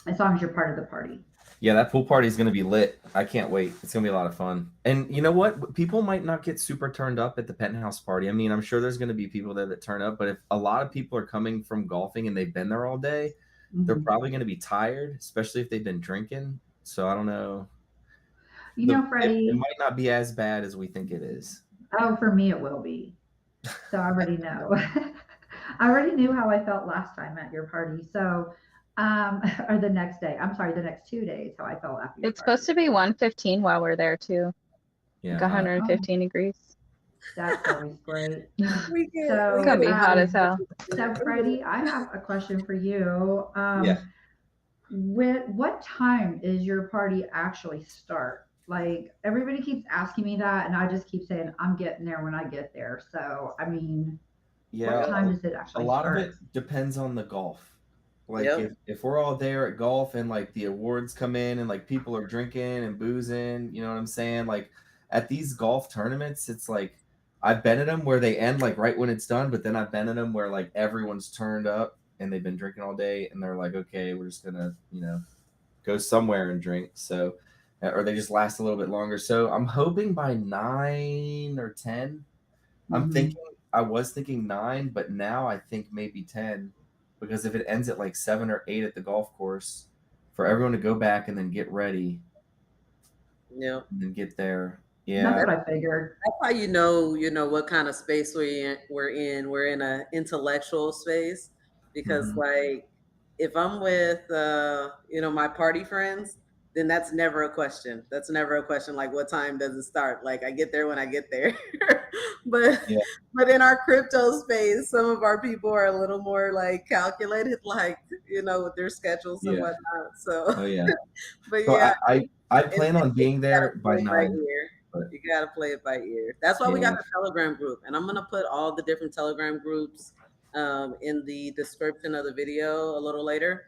As long as you're part of the party.
Yeah, that pool party is going to be lit. I can't wait. It's going to be a lot of fun. And you know what? People might not get super turned up at the penthouse party. I mean, I'm sure there's going to be people there that turn up, but if a lot of people are coming from golfing and they've been there all day, they're probably going to be tired, especially if they've been drinking. So I don't know.
You know, Freddie,
it might not be as bad as we think it is.
Oh, for me, it will be. So I already know. I already knew how I felt last time at your party. So, or the next day. I'm sorry, the next 2 days, how I felt after your
It's supposed to be 115 while we're there too.
Yeah,
like 115 degrees.
That's always great.
It's gonna be hot as hell.
So, Freddie, I have a question for you.
Yeah.
What time is your party actually start? Like, everybody keeps asking me that, and I just keep saying I'm getting there when I get there. So, I mean,
yeah,
what time does it actually
start? A lot
start?
of it depends on the golf. Like
Yep.
if we're all there at golf and like the awards come in and like people are drinking and boozing, you know what I'm saying? Like at these golf tournaments, it's like I've been at them where they end like right when it's done, but then I've been at them where like everyone's turned up and they've been drinking all day and they're like, okay, we're just gonna, you know, go somewhere and drink. So, or they just last a little bit longer. So I'm hoping by 9 or 10. I was thinking 9, but now I think maybe 10. Because if it ends at like 7 or 8 at the golf course, for everyone to go back and then get ready,
Yeah,
and then get there,
That's what I figured.
that's how you know what kind of space we're in. We're in an intellectual space because, like, if I'm with my party friends, then that's never a question. That's never a question. Like, what time does it start? Like, I get there when I get there. But in our crypto space, some of our people are a little more like calculated, like with their schedules and whatnot. So,
oh yeah.
but
So
yeah,
I plan on being there by 9.
right here.
But
You gotta play it by ear. That's why we got
yeah,
the Telegram group, and I'm gonna put all the different Telegram groups in the description of the video a little later,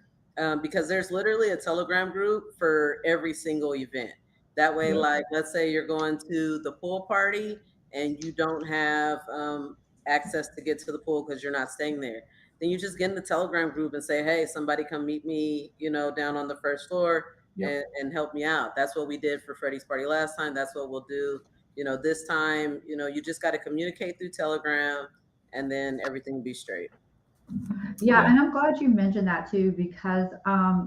because there's literally a Telegram group for every single event. That way,
yeah,
like, let's say you're going to the pool party and you don't have access to get to the pool because you're not staying there. Then you just get in the Telegram group and say, "Hey, somebody come meet me, down on the first floor
yep.
and help me out." That's what we did for Freddie's party last time. That's what we'll do, this time. You just got to communicate through Telegram, and then everything will be straight.
Yeah,
Yeah.
and I'm glad you mentioned that too, because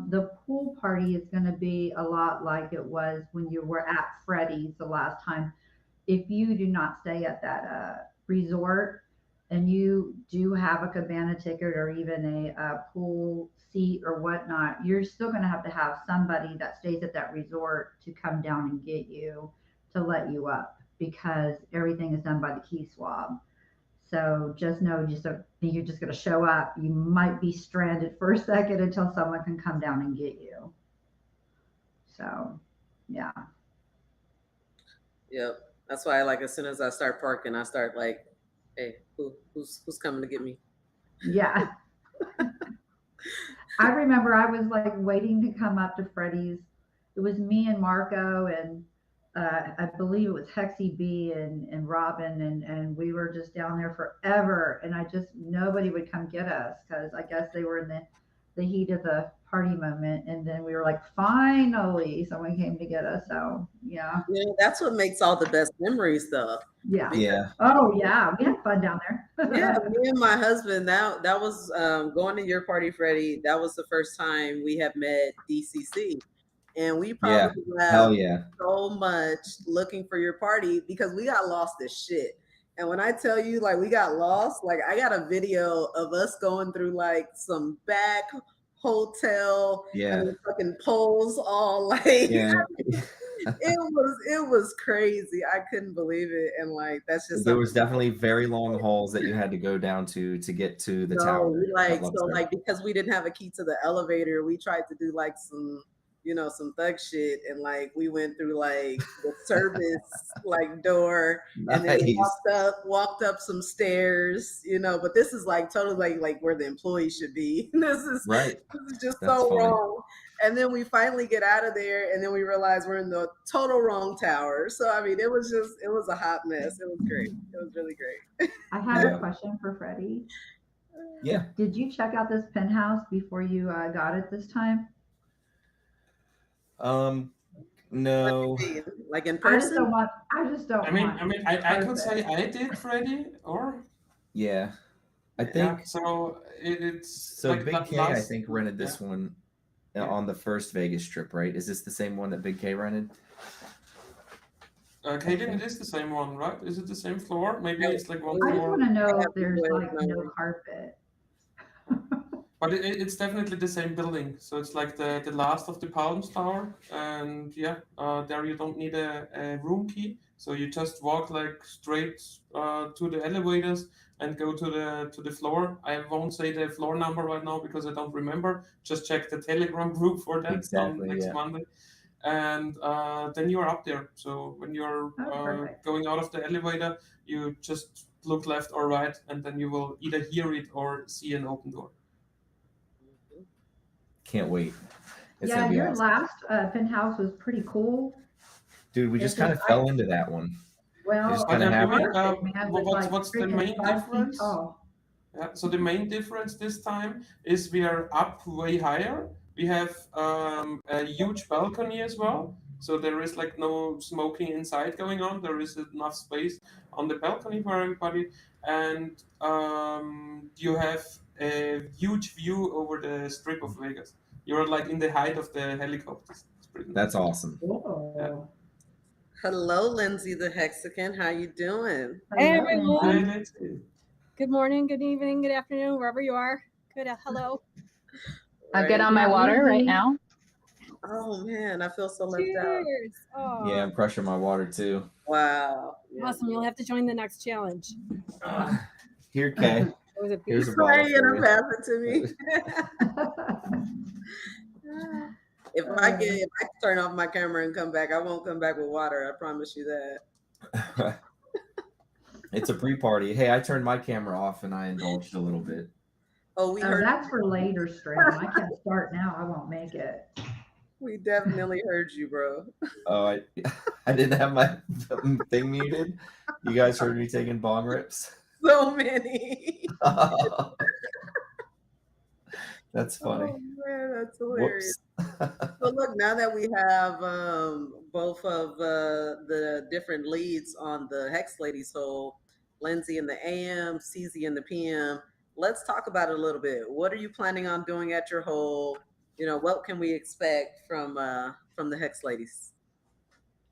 the pool party is going to be a lot like it was when you were at Freddie's the last time. If you do not stay at that resort and you do have a cabana ticket or even a pool seat or whatnot, you're still going to have somebody that stays at that resort to come down and get you to let you up, because everything is done by the key swab. So just know, you're just going to show up. You might be stranded for a second until someone can come down and get you. So, yeah.
Yep. That's why, like, as soon as I start parking, I start like, "Hey, who's coming to get me?"
Yeah. I remember I was like waiting to come up to Freddie's. It was me and Marco and I believe it was Hexy B and Robin, and we were just down there forever, and nobody would come get us because I guess they were in the heat of the party moment, and then we were like, finally someone came to get us. So yeah.
That's what makes all the best memories, though.
Yeah.
Yeah.
Oh yeah, we had fun down there.
Yeah, me and my husband, that was going to your party, Freddie. That was the first time we have met DCC. And we
Yeah.
probably
Hell
laughed
yeah.
so much looking for your party because we got lost as shit. And when I tell you, like, we got lost, like, I got a video of us going through like some back hotel
Yeah.
and fucking poles all like
Yeah.
it was crazy. I couldn't believe it. And like, that's just
There was definitely very long halls that you had to go down to get to the tower.
Like because we didn't have a key to the elevator, we tried to do like some some thug shit, and like we went through like the service like door, and then we walked up some stairs, but this is like totally like where the employees should be. This is just
That's
so
funny.
wrong. And then we finally get out of there, and then we realize we're in the total wrong tower. So I mean, it was a hot mess. It was great. It was really great.
I have a question for Freddie.
Yeah.
Did you check out this penthouse before you got it this time?
No.
Like in person?
I just don't want.
I could say I did, Freddie, or
yeah, I think
so. It's
so.
like
Big K, I think, rented this one on the first Vegas trip, right? Is this the same one that Big K rented?
Kaden, it is the same one, right? Is it the same floor? Maybe it's like one floor.
I just want to know if there's like no carpet.
But it's definitely the same building. So it's like the last of the Palms Tower. And there you don't need a room key. So you just walk like straight to the elevators and go to the floor. I won't say the floor number right now because I don't remember. Just check the Telegram group for that next Monday. And then you're up there. So when you're going out of the elevator, you just look left or right, and then you will either hear it or see an open door.
Can't wait.
Your last penthouse was pretty cool.
Dude,
we just kind of fell into that one.
Well,
just kind of happened.
What's the main difference? Yeah, so the main difference this time is we are up way higher. We have a huge balcony as well. So there is like no smoking inside going on. There is enough space on the balcony for everybody. And you have a huge view over the Strip of Vegas. You're like in the height of the helicopters.
That's awesome.
Yeah. Hello, Lindsay the Hexican. How you doing?
Hey, everyone. Hi, good morning, good evening, good afternoon, wherever you are. Good. Hello.
I'll get on my water right now.
Oh man, I feel so left out.
Oh.
Yeah, I'm crushing my water too.
Wow.
Awesome. You'll have to join the next challenge.
Here, Kay. Here's a
bottle. And pass it to me. If I turn off my camera and come back, I won't come back with water. I promise you that.
It's a pre-party. Hey, I turned my camera off and I indulged a little bit.
Oh, we heard.
That's for later stream. I can't start now. I won't make it.
We definitely heard you, bro.
Oh, I didn't have my thing muted. You guys heard me taking bong rips.
So many.
That's funny.
Oh man, that's hilarious. So look, now that we have both of the different leads on the Hex Ladies Hole, Lindsay in the AM, CZ in the PM, let's talk about it a little bit. What are you planning on doing at your hole? You know, what can we expect from the Hex Ladies?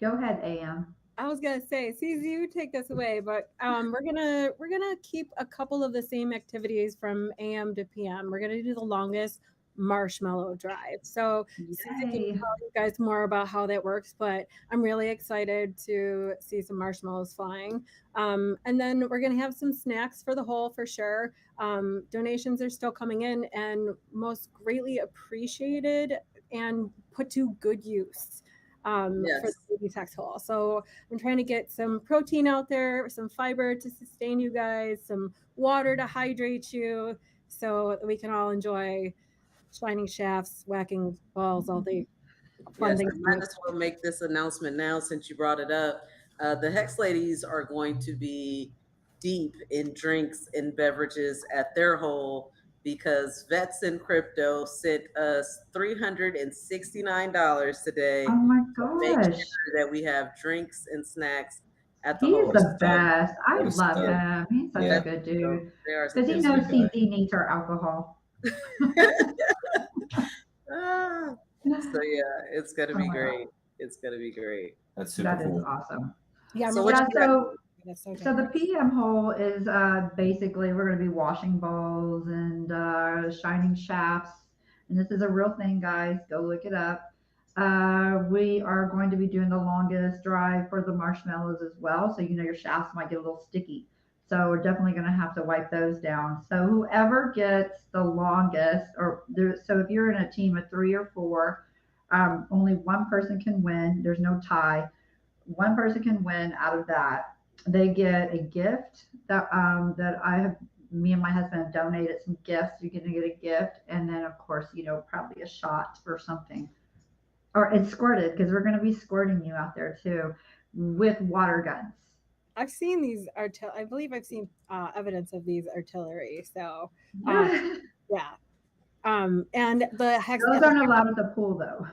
Go ahead, AM.
I was gonna say, CZ, you take this away, but we're gonna keep a couple of the same activities from AM to PM. We're gonna do the longest marshmallow drive. So CZ can tell you guys more about how that works, but I'm really excited to see some marshmallows flying. And then we're gonna have some snacks for the hole for sure. Donations are still coming in and most greatly appreciated and put to good use. For the baby's Hex hole. So I'm trying to get some protein out there, some fiber to sustain you guys, some water to hydrate you, so that we can all enjoy shining shafts, whacking balls, all the fun things.
I might as well make this announcement now since you brought it up. The Hex Ladies are going to be deep in drinks and beverages at their hole, because Vets in Crypto sent us $369 today.
Oh my
to make
gosh.
sure that we have drinks and snacks at the
He's
hole.
the best. I love him. He's such a good dude. Because he knows CZ needs our alcohol.
So yeah, it's gonna be great. It's gonna be great.
That's super cool.
That is awesome.
Yeah.
So the PM hole is basically we're going to be washing balls and shining shafts. And this is a real thing, guys. Go look it up. We are going to be doing the longest drive for the marshmallows as well. So, you know, your shafts might get a little sticky. So we're definitely going to have to wipe those down. So whoever gets the longest, so if you're in a team of 3 or 4, only one person can win. There's no tie. One person can win out of that. They get a gift that me and my husband have donated some gifts. You're going to get a gift. And then, of course, you know, probably a shot or something. Or it's squirted, because we're going to be squirting you out there, too, with water guns.
I've seen these I believe I've seen evidence of these artillery. So, yeah. And the Hex.
Those aren't allowed at the pool, though.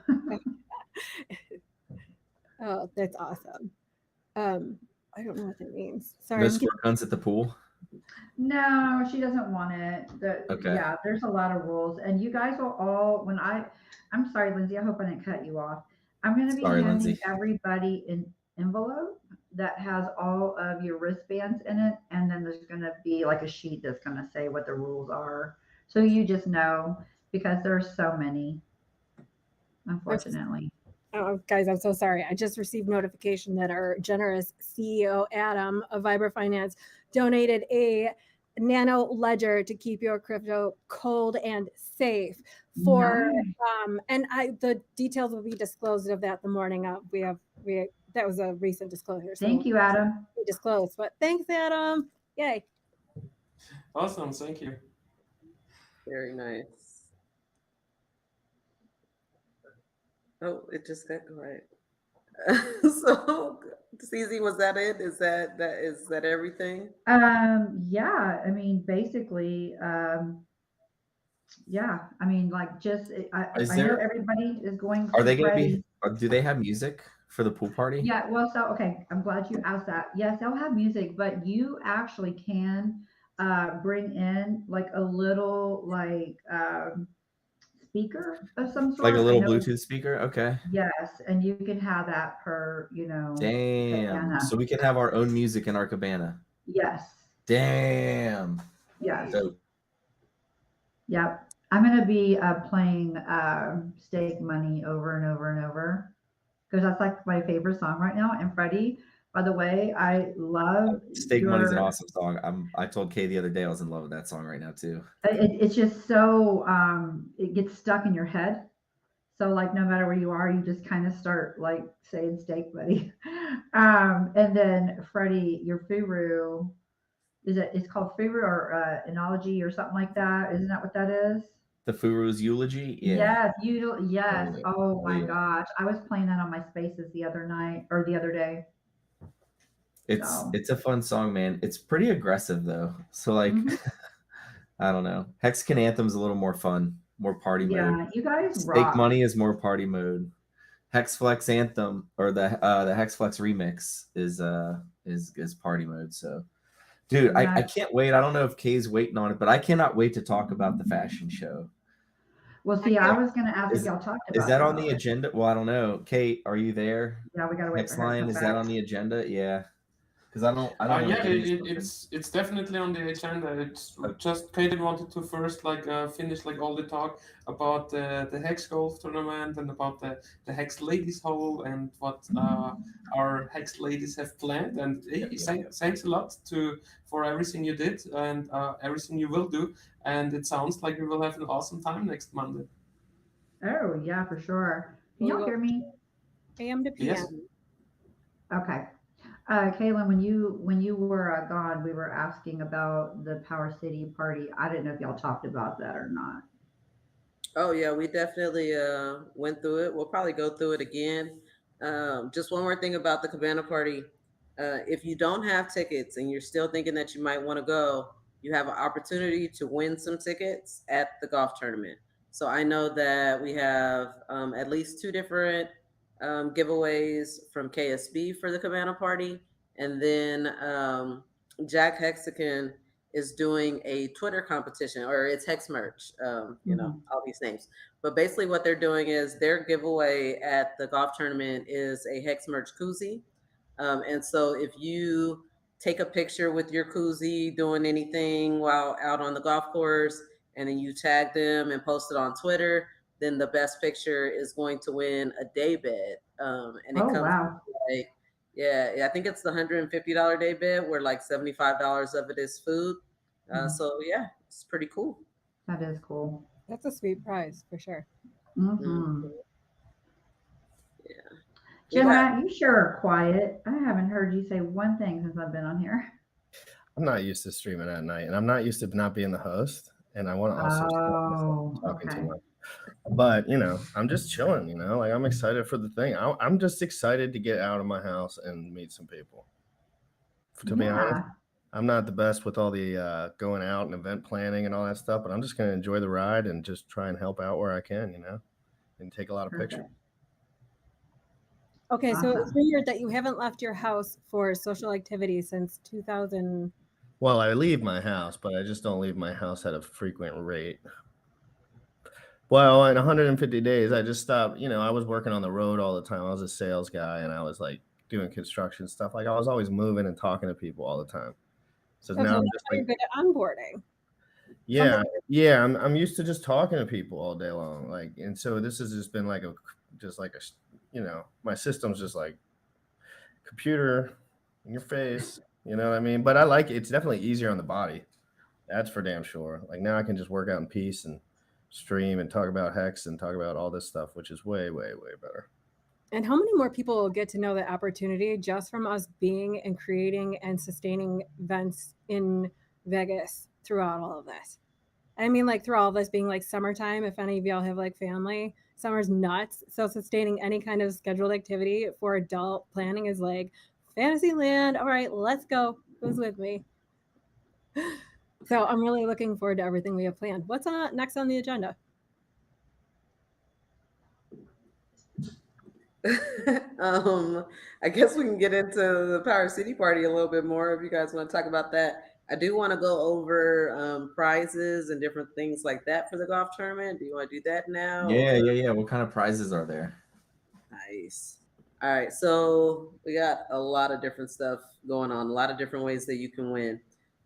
Oh, that's awesome. I don't know what that means. Sorry.
No squirt guns at the pool?
No, she doesn't want it.
Okay.
Yeah, there's a lot of rules. And you guys will all, I'm sorry, Lindsay, I hope I didn't cut you off. I'm going to be handing everybody an envelope that has all of your wristbands in it. And then there's going to be like a sheet that's going to say what the rules are. So you just know, because there's so many, unfortunately.
Oh, guys, I'm so sorry. I just received notification that our generous CEO, Adam of Vibra Finance, donated a nano ledger to keep your crypto cold and safe for, and the details will be disclosed of that the morning of. That was a recent disclosure. So
thank you, Adam.
We disclosed, but thanks, Adam. Yay.
Awesome. Thank you.
Very nice. Oh, it just got quiet. So, CZ, was that it? Is that everything?
Yeah. I mean, basically, yeah. I mean, like, just I know everybody is going.
Are they going to be? Do they have music for the pool party?
Yeah. Well, so okay. I'm glad you asked that. Yes, they'll have music, but you actually can bring in like a little speaker of some sort,
like a little Bluetooth speaker. Okay.
Yes, and you can have that per, you know.
Damn. Cabana. So we can have our own music in our cabana.
Yes.
Damn.
Yes.
Dope.
Yep. I'm gonna be playing Stake Money over and over and over, because that's like my favorite song right now. And Freddie, by the way, I love
Stake Money is an awesome song. I told Kay the other day I was in love with that song right now too.
It's just so it gets stuck in your head. So like no matter where you are, you just kind of start like saying steak buddy. And then Freddie, your Furu, it's called Furu or Enology or something like that. Isn't that what that is?
The Furu's eulogy. Yeah.
Yes, yes.
yeah.
Oh
Oh,
my
yeah.
gosh. I was playing that on my spaces the other night or the other day. So.
It's a fun song, man. It's pretty aggressive though. So like I don't know. Hexican Anthem's a little more fun, more party mode.
Yeah, you guys
Stake
rock.
Money is more party mode. Hexflex Anthem or the Hexflex remix is party mode. So dude, I
Nice.
can't wait. I don't know if Kay's waiting on it, but I cannot wait to talk about the fashion show.
Well, see, I was gonna ask if y'all talked about
Is that on the
it.
agenda? Well, I don't know. Kate, are you there?
Yeah, we gotta wait
Next
for her to
line,
come
is
back.
that on the agenda? Yeah. Because I don't know.
Yeah, it's definitely on the agenda. It's just Kaden wanted to first like finish like all the talk about the Hex Golf tournament and about the Hex Ladies Hole and what our Hex ladies have planned. And thanks a lot for everything you did and everything you will do. And it sounds like we will have an awesome time next Monday.
Oh yeah, for sure. Can y'all hear me?
AM to PM.
Yes.
Okay. Kaylin, when you were gone, we were asking about the Power City party. I didn't know if y'all talked about that or not.
Oh yeah, we definitely went through it. We'll probably go through it again. Just one more thing about the Cabana party. If you don't have tickets and you're still thinking that you might want to go, you have an opportunity to win some tickets at the golf tournament. So I know that we have at least 2 different giveaways from KSB for the Cabana party. And then Jack Hexican is doing a Twitter competition, or it's Hex merch, you know, all these names. But basically what they're doing is their giveaway at the golf tournament is a Hex merch koozie. And so if you take a picture with your koozie doing anything while out on the golf course, and then you tag them and post it on Twitter, then the best picture is going to win a day bed. And it comes like, I think it's the $150 day bed where like $75 of it is food. So yeah, it's pretty cool.
That is cool.
That's a sweet prize for sure.
Yeah.
Gemma, you sure are quiet. I haven't heard you say one thing since I've been on here.
I'm not used to streaming at night, and I'm not used to not being the host. And I want to also stop talking too much. But you know, I'm just chilling. You know, like I'm excited for the thing. I'm just excited to get out of my house and meet some people. To be honest, I'm not the best with all the going out and event planning and all that stuff, but I'm just going to enjoy the ride and just try and help out where I can. You know, and take a lot of pictures.
Okay, so it's weird that you haven't left your house for social activities since 2000.
Well, I leave my house, but I just don't leave my house at a frequent rate. Well, in 150 days, I just stopped. You know, I was working on the road all the time. I was a sales guy, and I was like doing construction stuff. Like I was always moving and talking to people all the time. So now I'm just
like good at onboarding.
Yeah, yeah. I'm used to just talking to people all day long. Like, and so this has just been like you know, my system's just like computer in your face. You know what I mean? But I like it. It's definitely easier on the body. That's for damn sure. Like now I can just work out in peace and stream and talk about Hex and talk about all this stuff, which is way, way, way better.
And how many more people will get to know the opportunity just from us being and creating and sustaining events in Vegas throughout all of this? I mean, like through all of this being like summertime, if any of y'all have like family, summer's nuts. So sustaining any kind of scheduled activity for adult planning is like fantasy land. All right, let's go. Who's with me? So I'm really looking forward to everything we have planned. What's next on the agenda?
I guess we can get into the Power City party a little bit more if you guys want to talk about that. I do want to go over prizes and different things like that for the golf tournament. Do you want to do that now?
Yeah. What kind of prizes are there?
Nice. All right, so we got a lot of different stuff going on, a lot of different ways that you can win.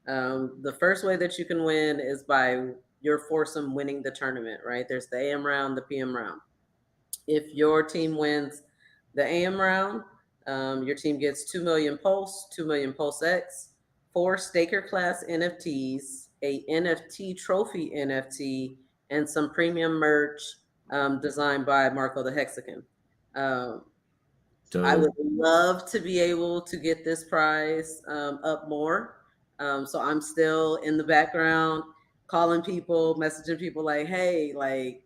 The first way that you can win is by your foursome winning the tournament, right? There's the AM round, the PM round. If your team wins the AM round, your team gets 2 million pulse, 2 million pulse X, 4 staker class NFTs, a NFT trophy NFT, and some premium merch designed by Marco the Hexican. I would love to be able to get this prize up more. So I'm still in the background calling people, messaging people like, hey, like,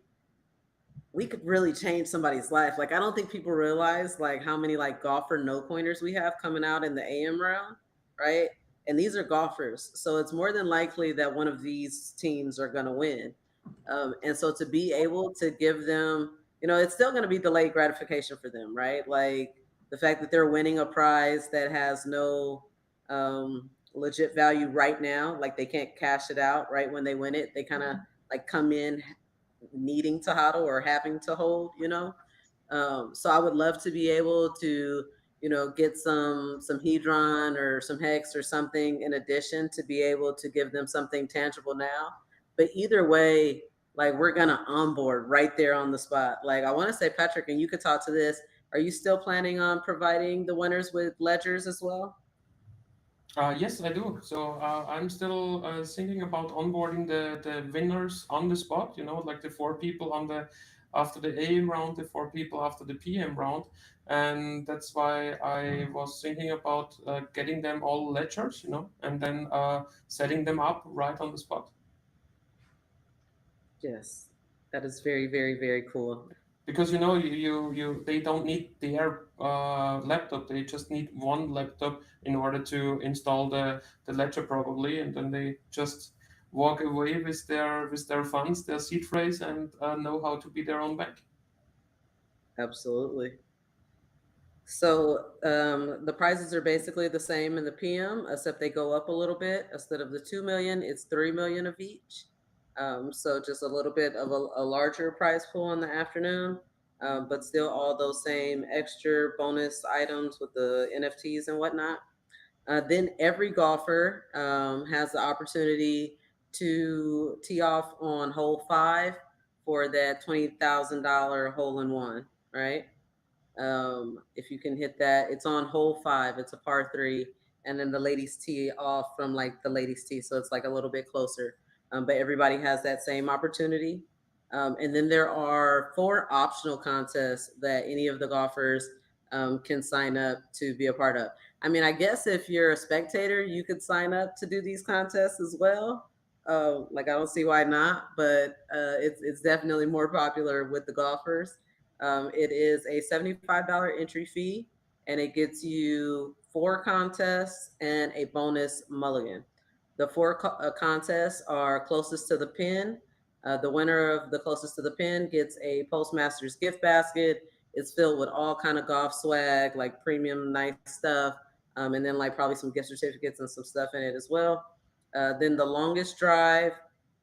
we could really change somebody's life. Like, I don't think people realize like how many like golfer no pointers we have coming out in the AM round, right? And these are golfers, so it's more than likely that one of these teams are going to win. And so to be able to give them, it's still going to be delayed gratification for them, right? Like the fact that they're winning a prize that has no legit value right now, like they can't cash it out right when they win it. They kind of like come in needing to hodl or having to hold, so I would love to be able to, get some hedron or some hex or something in addition to be able to give them something tangible now. But either way, like we're gonna onboard right there on the spot. Like I want to say, Patrick, and you could talk to this. Are you still planning on providing the winners with ledgers as well?
Yes, I do. So I'm still thinking about onboarding the winners on the spot. Like the 4 people after the AM round, the 4 people after the PM round, and that's why I was thinking about getting them all ledgers, and then setting them up right on the spot.
Yes, that is very, very, very cool.
Because they don't need their laptop, they just need one laptop in order to install the ledger probably, and then they just walk away with their funds, their seed phrase, and know how to be their own bank.
Absolutely. So the prizes are basically the same in the PM, except they go up a little bit. Instead of the 2 million, it's 3 million of each. So just a little bit of a larger prize pool in the afternoon, but still all those same extra bonus items with the NFTs and whatnot. Then every golfer has the opportunity to tee off on hole 5 for that $20,000 hole in one, right? If you can hit that, it's on hole 5. It's a par 3, and then the ladies tee off from like the ladies tee, so it's like a little bit closer. But everybody has that same opportunity. And then there are 4 optional contests that any of the golfers can sign up to be a part of. I mean, I guess if you're a spectator, you could sign up to do these contests as well. Like I don't see why not, but it's definitely more popular with the golfers. It is a $75 entry fee, and it gets you 4 contests and a bonus mulligan. The 4 contests are closest to the pin. The winner of the closest to the pin gets a Postmasters gift basket. It's filled with all kind of golf swag, like premium nice stuff, and then like probably some gift certificates and some stuff in it as well. Then the longest drive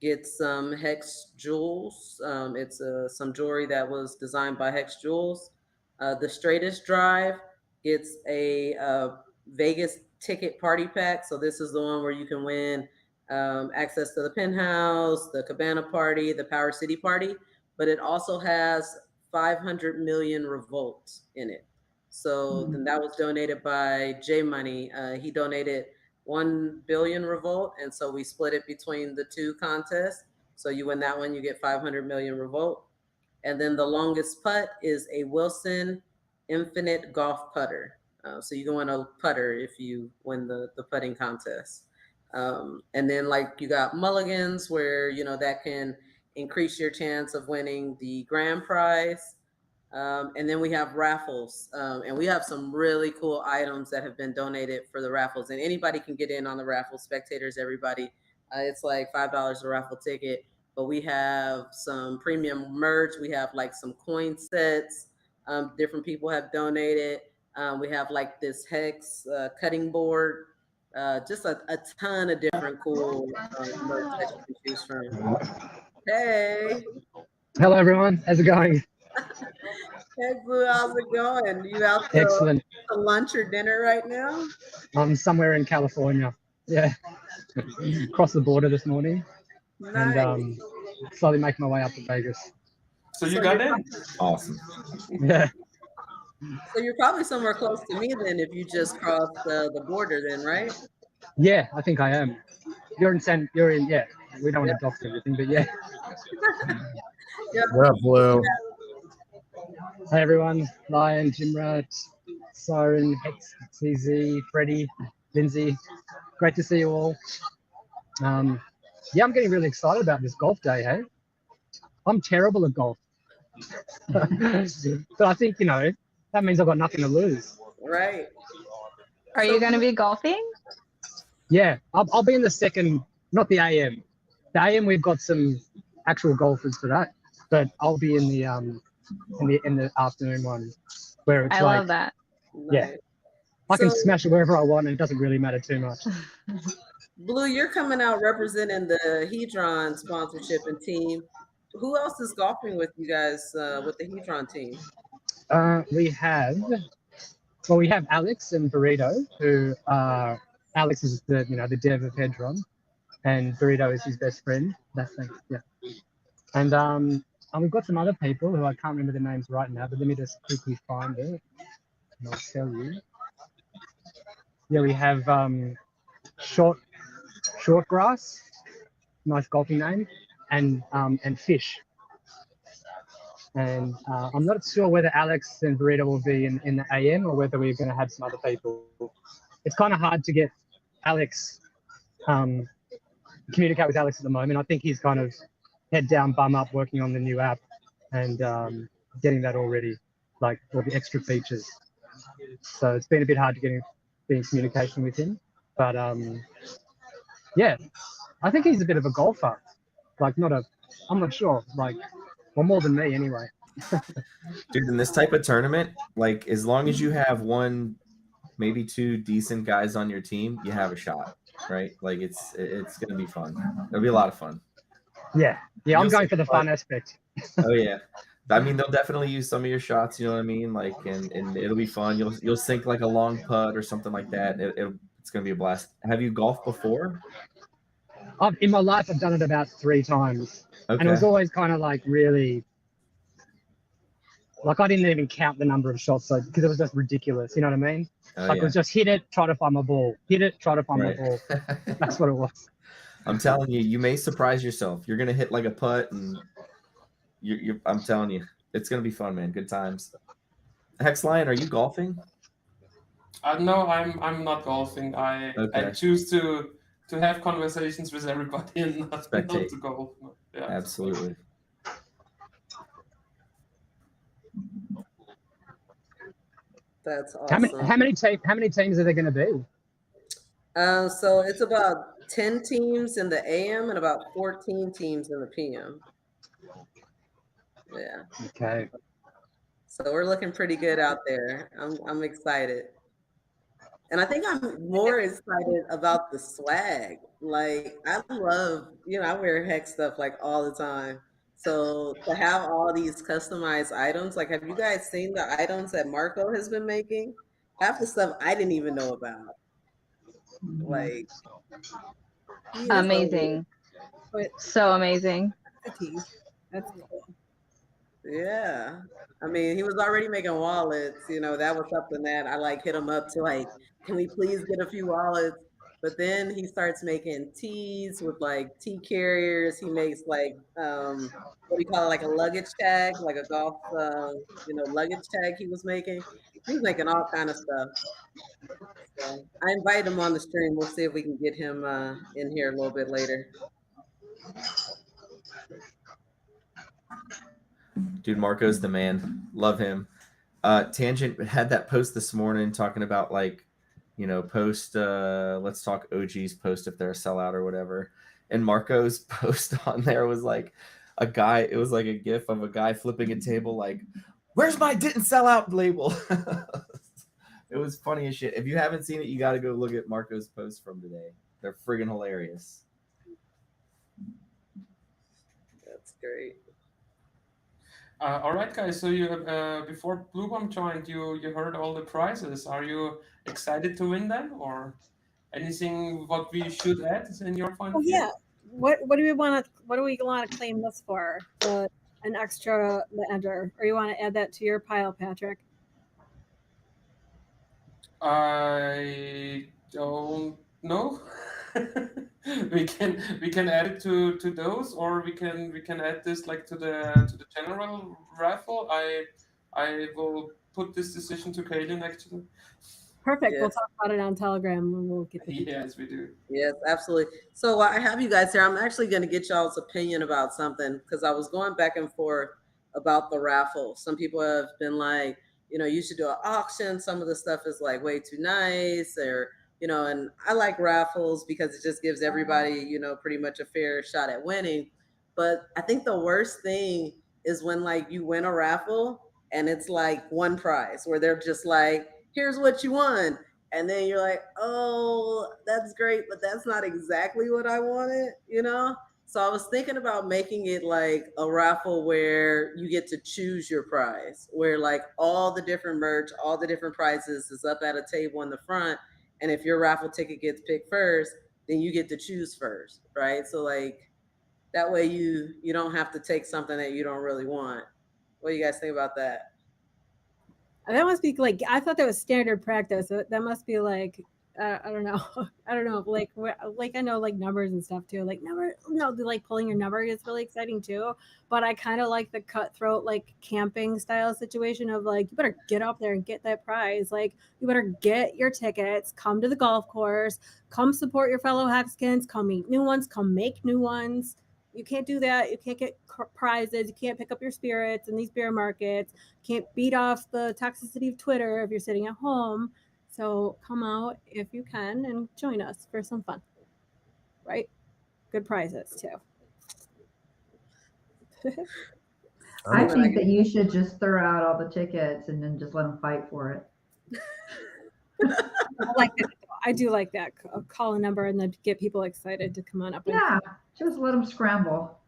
gets some Hex jewels. It's some jewelry that was designed by Hex Jewels. The straightest drive gets a Vegas ticket party pack. So this is the one where you can win access to the penthouse, the Cabana party, the Power City party, but it also has 500 million revolts in it. So then that was donated by J Money. He donated 1 billion revolt, and so we split it between the 2 contests. So you win that one, you get 500 million revolt. And then the longest putt is a Wilson Infinite Golf Putter. So you can win a putter if you win the putting contest. And then like you got mulligans where, that can increase your chance of winning the grand prize. And then we have raffles, and we have some really cool items that have been donated for the raffles, and anybody can get in on the raffle, spectators, everybody. It's like $5 a raffle ticket, but we have some premium merch. We have like some coin sets. Different people have donated. We have like this Hex cutting board, just a ton of different cool merch that you can choose from. Hey.
Hello, everyone. How's it going?
Hey, Blue, how's it going? You out
Excellent.
to lunch or dinner right now?
I'm somewhere in California. Yeah. Across the border this morning.
Nice.
And slowly making my way up to Vegas.
So you got in?
Awesome.
Yeah.
So you're probably somewhere close to me then if you just crossed the border then, right?
Yeah, I think I am. Yeah. We don't want to dox everything, but yeah.
Yeah,
What up, Blue?
Hey everyone, Lion, Jimrat, Siren, Hex, CZ, Freddie, Lindsay. Great to see you all. Yeah, I'm getting really excited about this golf day, hey? I'm terrible at golf. But I think, that means I've got nothing to lose.
right.
Are you going to be golfing?
Yeah, I'll be in the second, not the AM. The AM, we've got some actual golfers for that, but I'll be in the afternoon one where it's
I
like,
love that.
yeah,
Nice.
I can
So,
smash it wherever I want and it doesn't really matter too much.
Blue, you're coming out representing the Hedron sponsorship and team. Who else is golfing with you guys with the Hedron team?
We have Alex and Burrito, who Alex is the dev of Hedron, and Burrito is his best friend. That's thanks, yeah. And we've got some other people who I can't remember the names right now, but let me just quickly find it, and I'll tell you. Yeah, we have Shortgrass, nice golfing name, and Fish. And I'm not sure whether Alex and Burrito will be in the AM or whether we're going to have some other people. It's kind of hard to get Alex, communicate with Alex at the moment. I think he's kind of head down, bum up, working on the new app and getting that all ready, like all the extra features. So it's been a bit hard to be in communication with him. But yeah, I think he's a bit of a golfer. Like I'm not sure, like, well, more than me anyway.
Dude, in this type of tournament, like as long as you have one, maybe two decent guys on your team, you have a shot, right? Like it's gonna be fun. It'll be a lot of fun.
Yeah, I'm going for the fun aspect.
Oh yeah, I mean they'll definitely use some of your shots. You know what I mean? Like and it'll be fun. You'll sink like a long putt or something like that. It's gonna be a blast. Have you golfed before?
In my life, I've done it about 3 times,
Okay.
and it was always kind of like really. Like I didn't even count the number of shots, because it was just ridiculous. You know what I mean?
Oh,
Like
yeah.
it was just hit it, try to find my ball. Hit it, try to find my ball. That's what it was.
I'm telling you, you may surprise yourself. You're gonna hit like a putt, and I'm telling you, it's gonna be fun, man. Good times. Hex Lion, are you golfing?
No, I'm not golfing. I choose to have conversations with everybody and not to golf. Yeah.
Absolutely.
That's awesome.
How many teams are there going to be?
So it's about 10 teams in the AM and about 14 teams in the PM. Yeah.
Okay.
So we're looking pretty good out there. I'm excited. And I think I'm more excited about the swag. Like I love, I wear Hex stuff like all the time. So to have all these customized items, like have you guys seen the items that Marco has been making? Half the stuff I didn't even know about. Like
amazing. So amazing.
That's cool.
Yeah. I mean, he was already making wallets, that was something that I hit him up to can we please get a few wallets? But then he starts making tees with tea carriers. He makes what do you call it, like a luggage tag, like a golf luggage tag he was making. He was making all kind of stuff. So I invited him on the stream. We'll see if we can get him in here a little bit later.
Dude, Marco's the man. Love him. Tangent had that post this morning talking about post let's talk OGs post if they're a sellout or whatever. And Marco's post on there was like a guy, it was like a gif of a guy flipping a table like, where's my didn't sell out label? It was funny as shit. If you haven't seen it, you got to go look at Marco's posts from today. They're friggin' hilarious.
That's great.
All right, guys. So you before Blue Bomb joined, you heard all the prizes. Are you excited to win them, or anything what we should add in your point?
Oh yeah. What do we want to claim this for? An extra ledger, or you want to add that to your pile, Patrick?
I don't know. we can add it to those, or we can add this like to the general raffle. I will put this decision to Kaylin actually.
Perfect. We'll
Yes.
talk about it on Telegram and we'll get the details.
Yes, we do.
Yes, absolutely. So while I have you guys here, I'm actually going to get y'all's opinion about something because I was going back and forth about the raffle. Some people have been like, you should do an auction. Some of the stuff is like way too nice, or and I like raffles because it just gives everybody, pretty much a fair shot at winning. But I think the worst thing is when like you win a raffle and it's like one prize where they're just like, here's what you won. And then you're like, oh, that's great, but that's not exactly what I wanted. So I was thinking about making it like a raffle where you get to choose your prize, where like all the different merch, all the different prizes is up at a table in the front. And if your raffle ticket gets picked first, then you get to choose first, right? So like that way you don't have to take something that you don't really want. What do you guys think about that?
That must be like, I thought that was standard practice. That must be like, I don't know. I don't know. Like I know like numbers and stuff too. Like like pulling your number is really exciting too. But I kind of like the cutthroat, like camping style situation of like, you better get up there and get that prize. Like you better get your tickets, come to the golf course, come support your fellow Hexicans, come meet new ones, come make new ones. You can't do that. You can't get prizes. You can't pick up your spirits in these beer markets. You can't beat off the toxicity of Twitter if you're sitting at home. So come out if you can and join us for some fun. Right? Good prizes too.
I think that you should just throw out all the tickets and then just let them fight for it.
I like that. I do like that. Call a number and then get people excited to come on up.
Yeah, just let them scramble.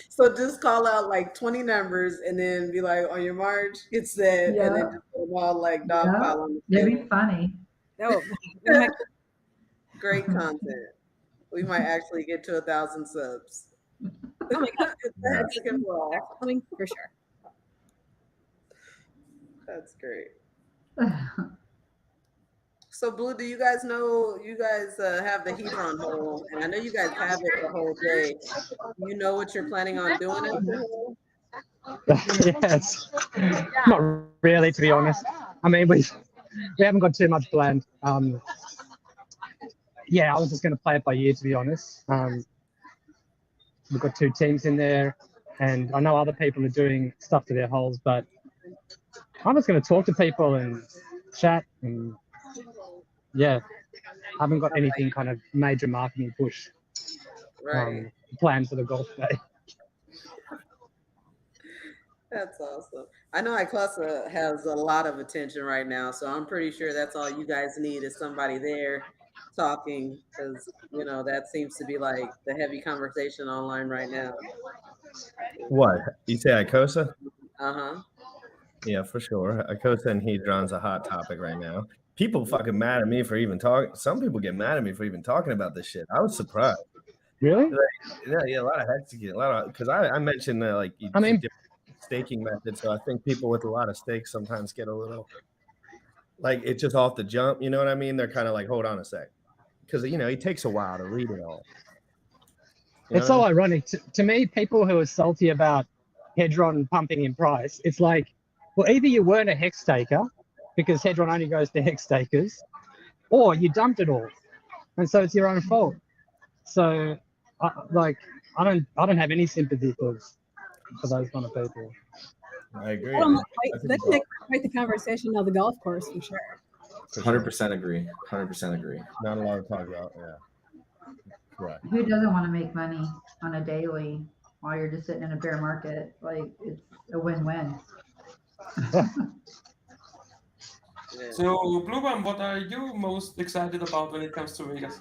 So just call out like 20 numbers and then be like, on your march, get set, and then just put them all like dog pile on the
It'd
table.
be funny.
Oh,
great content. We might actually get to 1,000 subs.
Oh my god,
That's
coming for sure.
That's great. So Blue, do you guys know have the heater on hold? And I know you guys have it the whole day. Do you know what you're planning on doing at the hole?
Yes, not really, to be honest. I mean, we haven't got too much planned. Yeah, I was just going to play it by ear, to be honest. We've got 2 teams in there, and I know other people are doing stuff to their holes, but I'm just going to talk to people and chat, and yeah, I haven't got anything kind of major marketing push planned for the golf day.
That's awesome. I know Iclasa has a lot of attention right now, so I'm pretty sure that's all you guys need is somebody there talking, because that seems to be like the heavy conversation online right now.
What you say, Icosa?
Uh-huh.
Yeah, for sure. Icosa and Hedron's a hot topic right now. People fucking mad at me for even talking. Some people get mad at me for even talking about this shit. I was surprised.
Really?
Yeah, a lot of Hexicans, because I mentioned like different staking methods. So I think people with a lot of stakes sometimes get a little like it's just off the jump. You know what I mean? They're kind of like, hold on a sec, because it takes a while to read it all.
It's so ironic to me. People who are salty about Hedron pumping in price, it's like, well, either you weren't a hex staker because Hedron only goes to hex stakers, or you dumped it all, and so it's your own fault. So, I don't have any sympathy for those kind of people.
I agree.
That's quite the conversation of the golf course for sure.
100% agree. 100% agree.
Not a lot to talk about. Yeah. Right.
Who doesn't want to make money on a daily while you're just sitting in a bear market? Like, it's a win-win.
So, Bluebum, what are you most excited about when it comes to Vegas?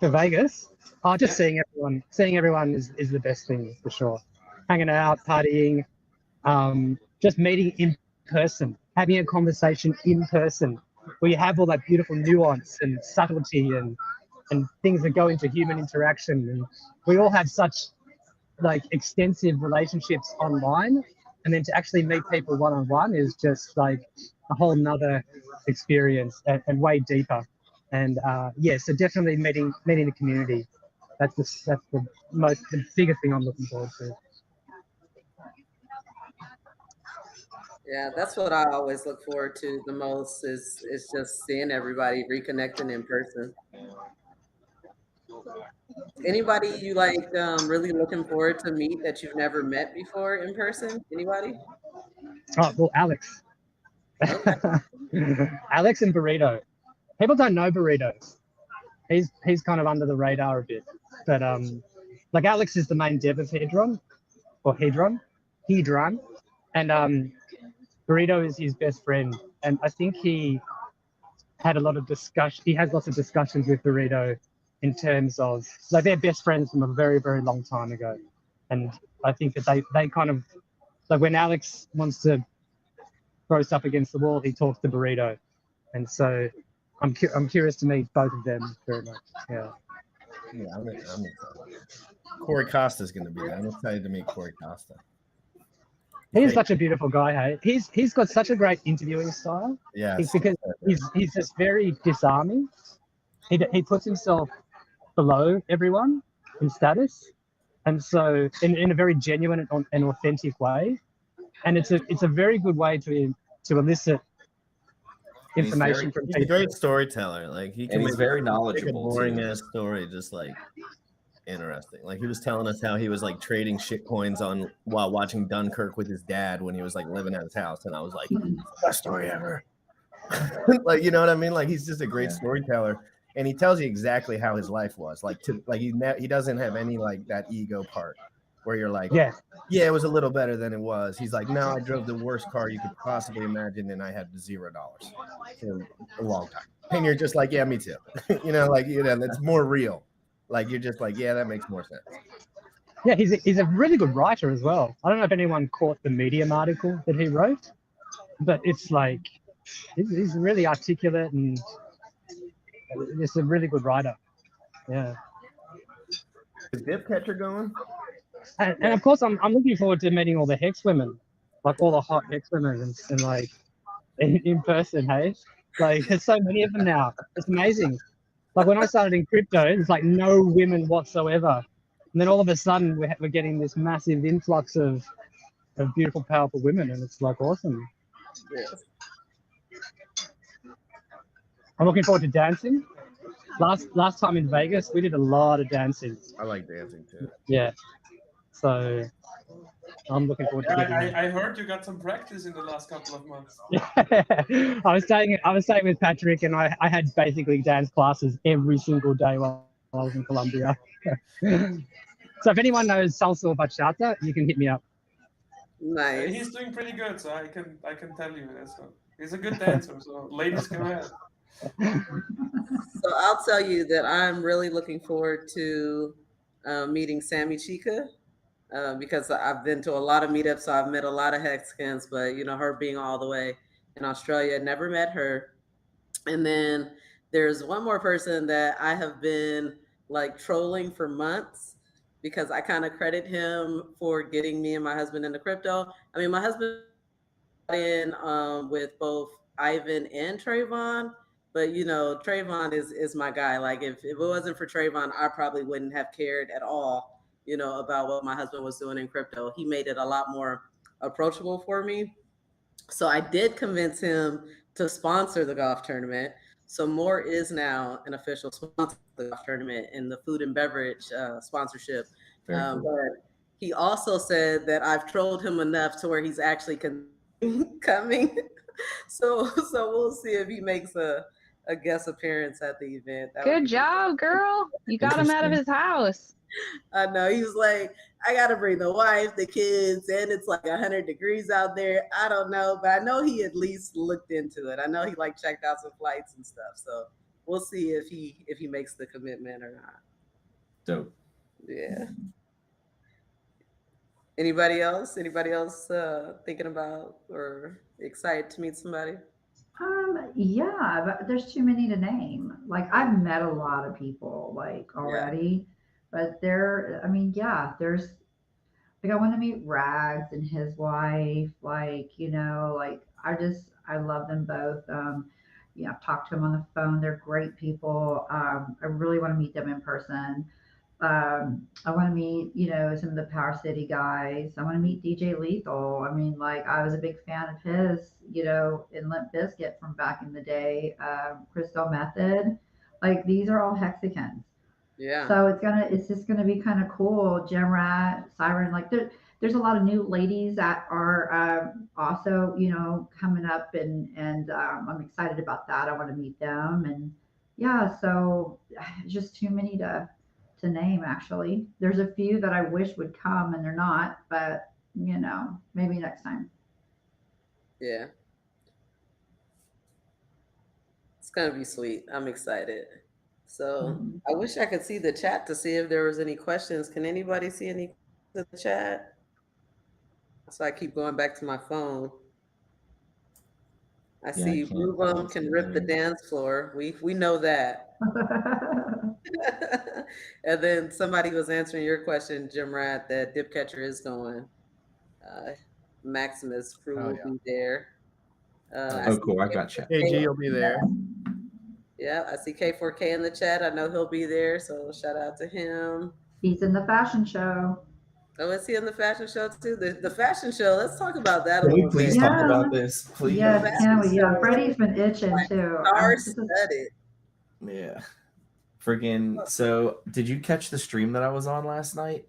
For Vegas, just seeing everyone. Seeing everyone is the best thing for sure. Hanging out, partying, just meeting in person, having a conversation in person, where you have all that beautiful nuance and subtlety and things that go into human interaction. And we all have such like extensive relationships online, and then to actually meet people one-on-one is just like a whole nother experience and way deeper. And yeah, so definitely meeting the community. That's the biggest thing I'm looking forward to.
Yeah, that's what I always look forward to the most is just seeing everybody, reconnecting in person. Anybody you like really looking forward to meet that you've never met before in person? Anybody?
Oh, well, Alex.
Okay.
Alex and Burrito. People don't know Burrito. He's kind of under the radar a bit. But like Alex is the main dev of Hedron or Hedron. And Burrito is his best friend. And I think he had a lot of discussion. He has lots of discussions with Burrito in terms of like they're best friends from a very, very long time ago. And I think that they kind of like when Alex wants to throw stuff against the wall, he talks to Burrito. And so I'm curious to meet both of them very much. Yeah.
Yeah, I'm excited. Corey Costa's going to be there. I'm excited to meet Corey Costa.
He's such a beautiful guy, hey. He's got such a great interviewing style.
Yeah,
because he's just very disarming. He puts himself below everyone in status, and so in a very genuine and authentic way. And it's a very good way to elicit information from people.
He's a great storyteller. Like he can
he's very knowledgeable.
Make a boring ass story just like interesting. Like he was telling us how he was like trading shit coins on while watching Dunkirk with his dad when he was like living at his house, and I was like, best story ever. Like, you know what I mean? Like he's just a great storyteller, and he tells you exactly how his life was. Like he doesn't have any like that ego part where you're like, yeah, it was a little better than it was. He's like, no, I drove the worst car you could possibly imagine, and I had $0 for a long time. And you're just like, yeah, me too. That's more real. Like you're just like, yeah, that makes more sense.
Yeah, he's a really good writer as well. I don't know if anyone caught the Medium article that he wrote, but it's like he's really articulate and just a really good writer. Yeah.
Is Dip Catcher going?
And of course, I'm looking forward to meeting all the Hex women, like all the hot Hex women, and like in person. Hey, like there's so many of them now. It's amazing. Like when I started in crypto, there's like no women whatsoever, and then all of a sudden we're getting this massive influx of beautiful, powerful women, and it's like awesome.
Yes.
I'm looking forward to dancing. Last time in Vegas, we did a lot of dancing.
I like dancing too.
Yeah. So I'm looking forward to getting
I heard you got some practice in the last couple of months.
Yeah. I was staying with Patrick, and I had basically dance classes every single day while I was in Colombia. So if anyone knows salsa or bachata, you can hit me up.
Nice.
He's doing pretty good, so I can tell you that. So he's a good dancer. So ladies, go ahead.
So I'll tell you that I'm really looking forward to meeting Sammy Chica. Because I've been to a lot of meetups, so I've met a lot of Hexicans, but her being all the way in Australia, never met her. And then there's one more person that I have been like trolling for months because I kind of credit him for getting me and my husband into crypto. I mean, my husband in with both Ivan and Trayvon, but Trayvon is my guy. Like if it wasn't for Trayvon, I probably wouldn't have cared at all about what my husband was doing in crypto. He made it a lot more approachable for me. So I did convince him to sponsor the golf tournament. So Moore is now an official sponsor of the golf tournament in the food and beverage sponsorship. Cool. But he also said that I've trolled him enough to where he's actually coming. So we'll see if he makes a guest appearance at the event.
Good job, girl. You got him out of his house.
I know. He was like, I got to bring the wife, the kids, and it's like 100 degrees out there. I don't know, but I know he at least looked into it. I know he like checked out some flights and stuff. So we'll see if he makes the commitment or not.
Dope.
Yeah. Anybody else? Thinking about or excited to meet somebody?
Yeah, but there's too many to name. Like I've met a lot of people like already. Yeah. But there's like I want to meet Rags and his wife, like I love them both. I've talked to them on the phone. They're great people. I really want to meet them in person. I want to meet, some of the Power City guys. I want to meet DJ Lethal. I mean, like, I was a big fan of his, in Limp Bizkit from back in the day. Crystal Method, like, these are all Hexicans.
Yeah.
So it's just gonna be kind of cool. Gem Rat, Siren, like there's a lot of new ladies that are also, coming up, and I'm excited about that. I want to meet them, and yeah, so just too many to name. Actually, there's a few that I wish would come, and they're not, but maybe next time.
Yeah. It's gonna be sweet. I'm excited. So
Mhm.
I wish I could see the chat to see if there was any questions. Can anybody see any in the chat? So I keep going back to my phone. I
Yeah, I
see
can't
Rubum
see
can rip the
any.
dance floor. We know that. And then somebody was answering your question, Jim Rat, that Dip Catcher is going. Maximus crew will be there. I
Oh,
see
cool. I gotcha.
AG will be there.
Yeah, I see K4K in the chat. I know he'll be there, so shout out to him.
He's in the fashion show.
Oh, is he in the fashion show too? The fashion show, let's talk about that a
Can we
little bit.
please talk about this, please?
Yes, can we? Yeah,
show,
Freddie's been itching too.
star-studded.
Yeah. Friggin', so did you catch the stream that I was on last night?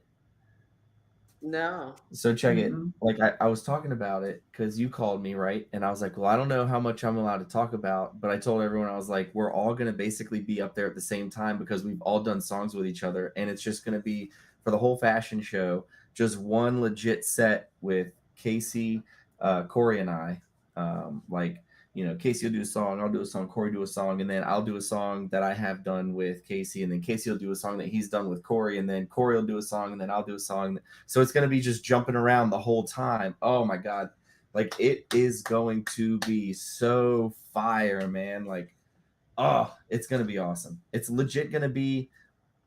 No.
So check it.
Mhm.
Like I was talking about it because you called me, right? And I was like, well, I don't know how much I'm allowed to talk about, but I told everyone, I was like, we're all gonna basically be up there at the same time because we've all done songs with each other, and it's just gonna be for the whole fashion show, just one legit set with Casey, Corey, and I. Casey will do a song, I'll do a song, Corey do a song, and then I'll do a song that I have done with Casey, and then Casey will do a song that he's done with Corey, and then Corey will do a song, and then I'll do a song. So it's going to be just jumping around the whole time. Oh my God. Like, it is going to be so fire, man. Like, oh, it's going to be awesome. It's legit going to be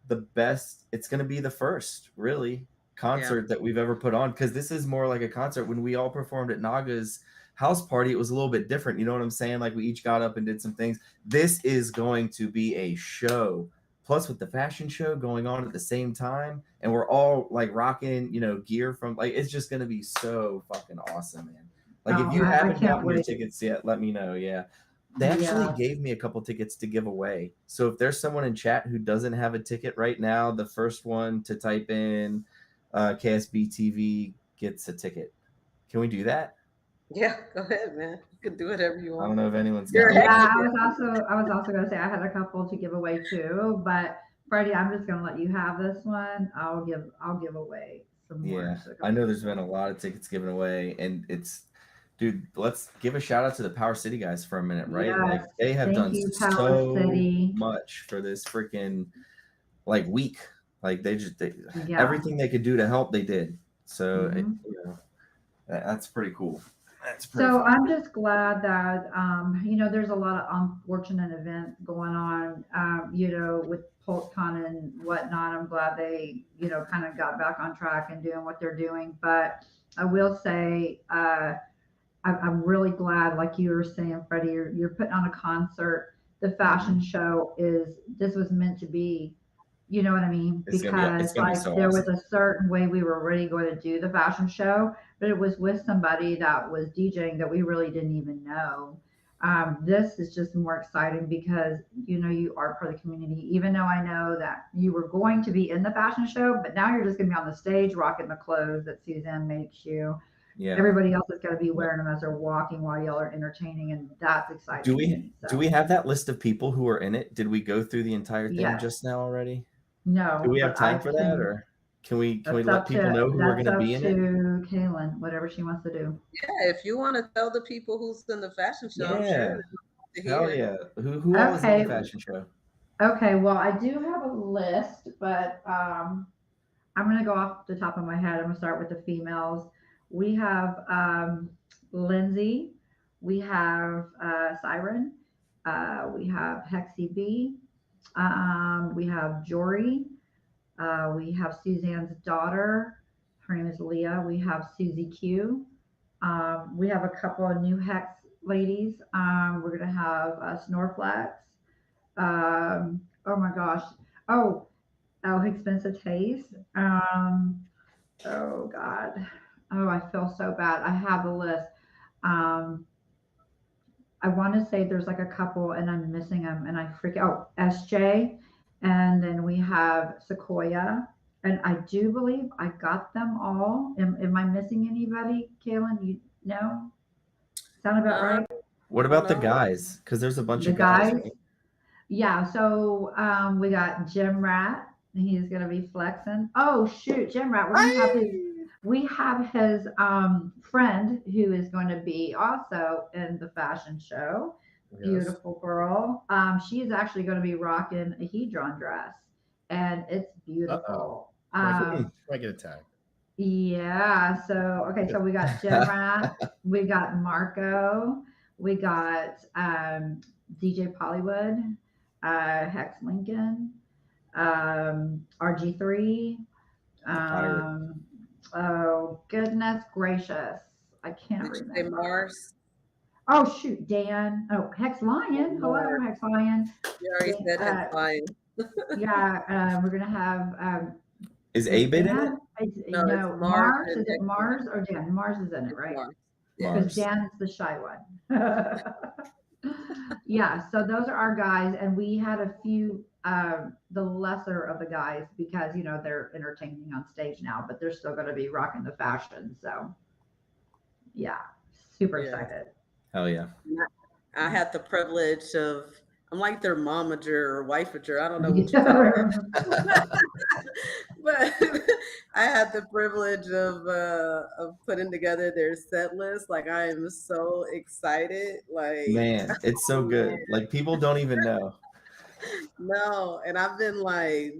the best. It's going to be the first, really, concert that we've ever put on, because this is more like a concert. When we all performed at Naga's house party, it was a little bit different. You know what I'm saying? Like, we each got up and did some things. This is going to be a show. Plus, with the fashion show going on at the same time, and we're all like rocking, gear from, like, it's just going to be so fucking awesome, man. Like, if you haven't gotten your tickets yet, let me know. Yeah. They actually gave me a couple tickets to give away. So if there's someone in chat who doesn't have a ticket right now, the first one to type in KSB TV gets a ticket. Can we do that?
Yeah, go ahead, man. You can do whatever you want.
I don't know if anyone's
got
it. Yeah, I was also gonna say I had a couple to give away too, but Freddie, I'm just gonna let you have this one. I'll give away some more.
Yeah, I know there's been a lot of tickets given away, and it's, dude, let's give a shout out to the Power City guys for a minute, right?
Yes,
like, they have done so much for this freaking week. Like, everything they could do to help, they did. So that's pretty cool.
So I'm just glad that there's a lot of unfortunate events going on, with PulseCon and whatnot. I'm glad they kind of got back on track and doing what they're doing. But I will say I'm really glad, like you were saying, Freddie, you're putting on a concert. The fashion show this was meant to be. You know what I mean? Because there was a certain way we were really going to do the fashion show, but it was with somebody that was DJing that we really didn't even know. This is just more exciting because you are part of the community. Even though I know that you were going to be in the fashion show, but now you're just going to be on the stage rocking the clothes that Suzanne makes you. Yeah. Everybody else is going to be wearing them as they're walking while y'all are entertaining, and that's exciting.
Do we have that list of people who are in it? Did we go through the entire thing just now already?
No.
Do we have time for that, or can we let people know who are going to be in it?
That's up to Kaylin, whatever she wants to do.
Yeah, if you want to tell the people who's in the fashion show, I'm sure.
Hell yeah. Who all is in the fashion show?
Okay, well, I do have a list, but I'm going to go off the top of my head. I'm going to start with the females. We have Lindsay. We have Siren. We have Hexy B. We have Jory. We have Suzanne's daughter. Her name is Leah. We have Susie Q. We have a couple of new HEX ladies. We're gonna have Snorflex. Oh my gosh. Oh, expensive taste. Oh God. Oh, I feel so bad. I have the list. Um, I want to say there's like a couple, and I'm missing them, and I freak. Oh, SJ, and then we have Sequoia, and I do believe I got them all. Am I missing anybody, Kaylin? You know? Sound about
Uh,
right?
What
I don't
about the
know.
guys? Because there's a bunch
The
of guys,
guys.
right?
Yeah, so we got Jim Rat, and he's gonna be flexing. Oh shoot, Jim Rat, we have his friend who is going to be also in the fashion show.
Yes.
Beautiful girl. She is actually going to be rocking a hedron dress, and it's beautiful.
Might get attacked.
Yeah. So okay. So we got Jim Rat, we got Marco, we got DJ Pollywood, Hex Lincoln, RG3. Oh goodness gracious, I can't
Did you say
remember.
Mars?
Oh shoot, Dan. Oh, Hex Lion. Hello,
Mars.
Hex Lion.
You already said Hex Lion.
Yeah, we're gonna have
Is
is
A-Bit in it?
Dan?
No, it's
No,
Mars
Mars.
and
Is it
Hex
Mars
Lion.
or Dan? Mars is in it,
It's
right?
Mars. Yeah.
Because
Mars.
Dan is the shy one. Yeah, so those are our guys, and we had a few the lesser of the guys because they're entertaining on stage now, but they're still going to be rocking the fashion. So yeah, super
Yeah.
excited.
Hell yeah.
I had the privilege of, I'm like their momager or wifager. I don't know what you call it. But I had the privilege of putting together their set list. Like I am so excited. Like
Man, it's so good. Like people don't even know.
no, and I've been like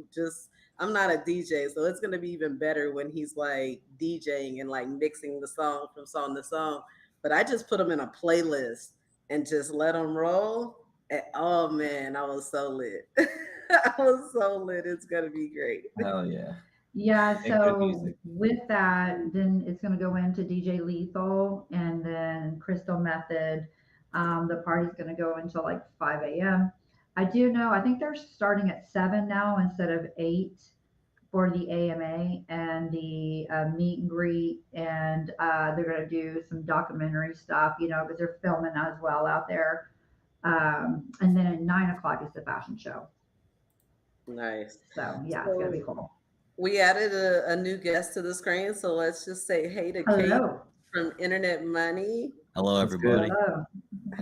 I'm not a DJ, so it's gonna be even better when he's like DJing and like mixing the song from song to song. But I just put them in a playlist and just let them roll. And oh man, I was so lit. I was so lit. It's gonna be great.
Hell yeah.
Yeah,
And good
so
music.
with that, then it's going to go into DJ Lethal and then Crystal Method. The party's going to go until like 5 a.m. I do know, I think they're starting at 7 now instead of 8 for the AMA and the meet and greet. And they're going to do some documentary stuff, because they're filming as well out there. And then at 9 o'clock is the fashion show.
Nice.
So, yeah, it's going to be cool.
We added a new guest to the screen, so let's just say hey to Kate
Hello.
from Internet Money.
Hello, everybody.
Hello.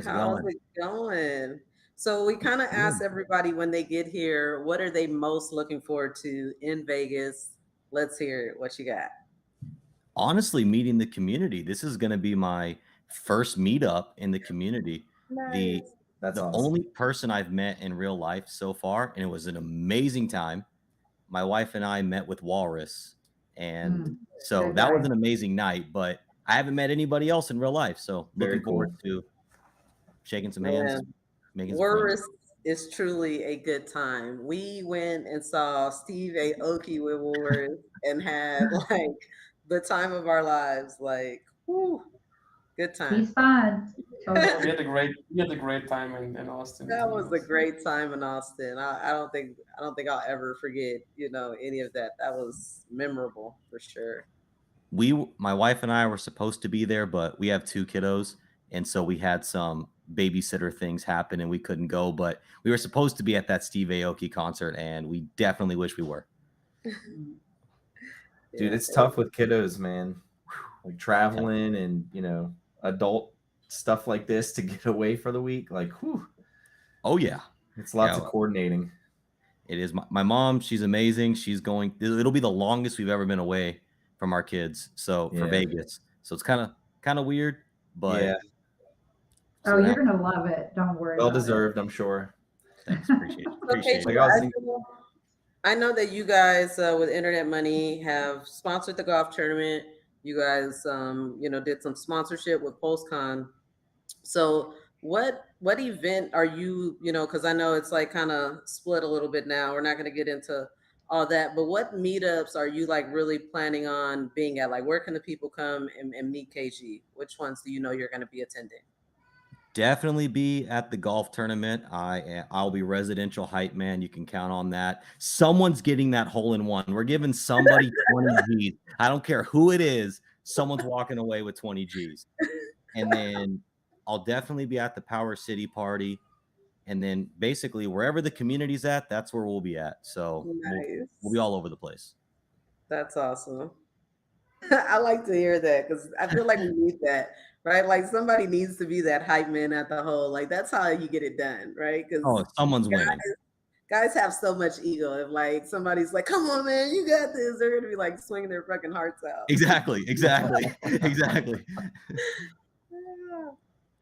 How's it going? So we kind of ask everybody when they get here, what are they most looking forward to in Vegas? Let's hear it. What you got?
Honestly, meeting the community. This is going to be my first meetup in the community.
That's
the
awesome.
only person I've met in real life so far, and it was an amazing time. My wife and I met with Walrus, and so that was an amazing night. But I haven't met anybody else in real life, so looking forward to shaking some hands, making some
Walrus
friends.
is truly a good time. We went and saw Steve Aoki with Walrus and had like the time of our lives. Like, whew, good time.
He's fun. Totally.
We had a great time in Austin.
That was a great time in Austin. I don't think I'll ever forget, any of that. That was memorable for sure.
My wife and I were supposed to be there, but we have 2 kiddos, and so we had some babysitter things happen and we couldn't go, but we were supposed to be at that Steve Aoki concert, and we definitely wish we were.
Dude, it's tough with kiddos, man. Like traveling and adult stuff like this to get away for the week. Like, whew.
Oh yeah,
it's lots of coordinating.
It is. My mom, she's amazing. It'll be the longest we've ever been away from our kids. So for Vegas, so it's kind of weird, but
yeah.
Oh, you're gonna love it. Don't worry.
Well deserved, I'm sure.
Thanks, appreciate it.
I know that you guys with Internet Money have sponsored the golf tournament. You guys, did some sponsorship with PostCon. So what event are you, because I know it's like kind of split a little bit now. We're not going to get into all that, but what meetups are you like really planning on being at? Like, where can the people come and meet KG? Which ones do you know you're going to be attending?
definitely be at the golf tournament. I'll be residential hype man. You can count on that. Someone's getting that hole in one. We're giving somebody 20 G's. I don't care who it is. Someone's walking away with 20 G's. And then I'll definitely be at the Power City party. And then basically wherever the community's at, that's where we'll be at. So
Nice.
we'll be all over the place.
That's awesome. I like to hear that because I feel like we need that, right? Like somebody needs to be that hype man at the hole. Like that's how you get it done, right? Because
someone's winning.
Guys have so much ego. If like somebody's like, "Come on, man, you got this," they're gonna be like swinging their fucking hearts out.
Exactly.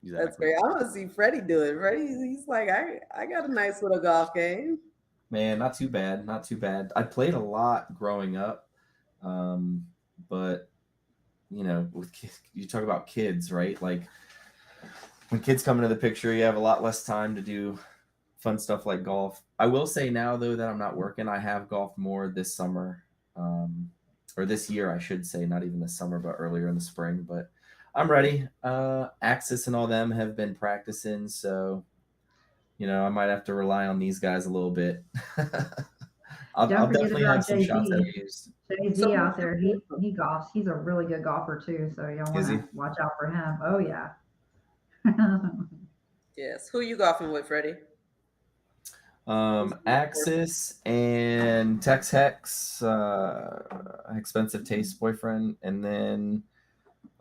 That's great. I want to see Freddie do it. Freddie, he's like, I got a nice little golf game.
Man, not too bad. I played a lot growing up, but with kids, you talk about kids, right? Like when kids come into the picture, you have a lot less time to do fun stuff like golf. I will say now, though, that I'm not working. I have golfed more this summer, or this year, I should say, not even this summer, but earlier in the spring. But I'm ready. Axis and all them have been practicing, so I might have to rely on these guys a little bit. I'll definitely have some shots that I've used.
Jay-Z out there, he golfs. He's a really good golfer too, so y'all want to watch out for him. Oh yeah.
Yes. Who you golfing with, Freddie?
Axis and Tex Hex, Expensive Taste boyfriend, and then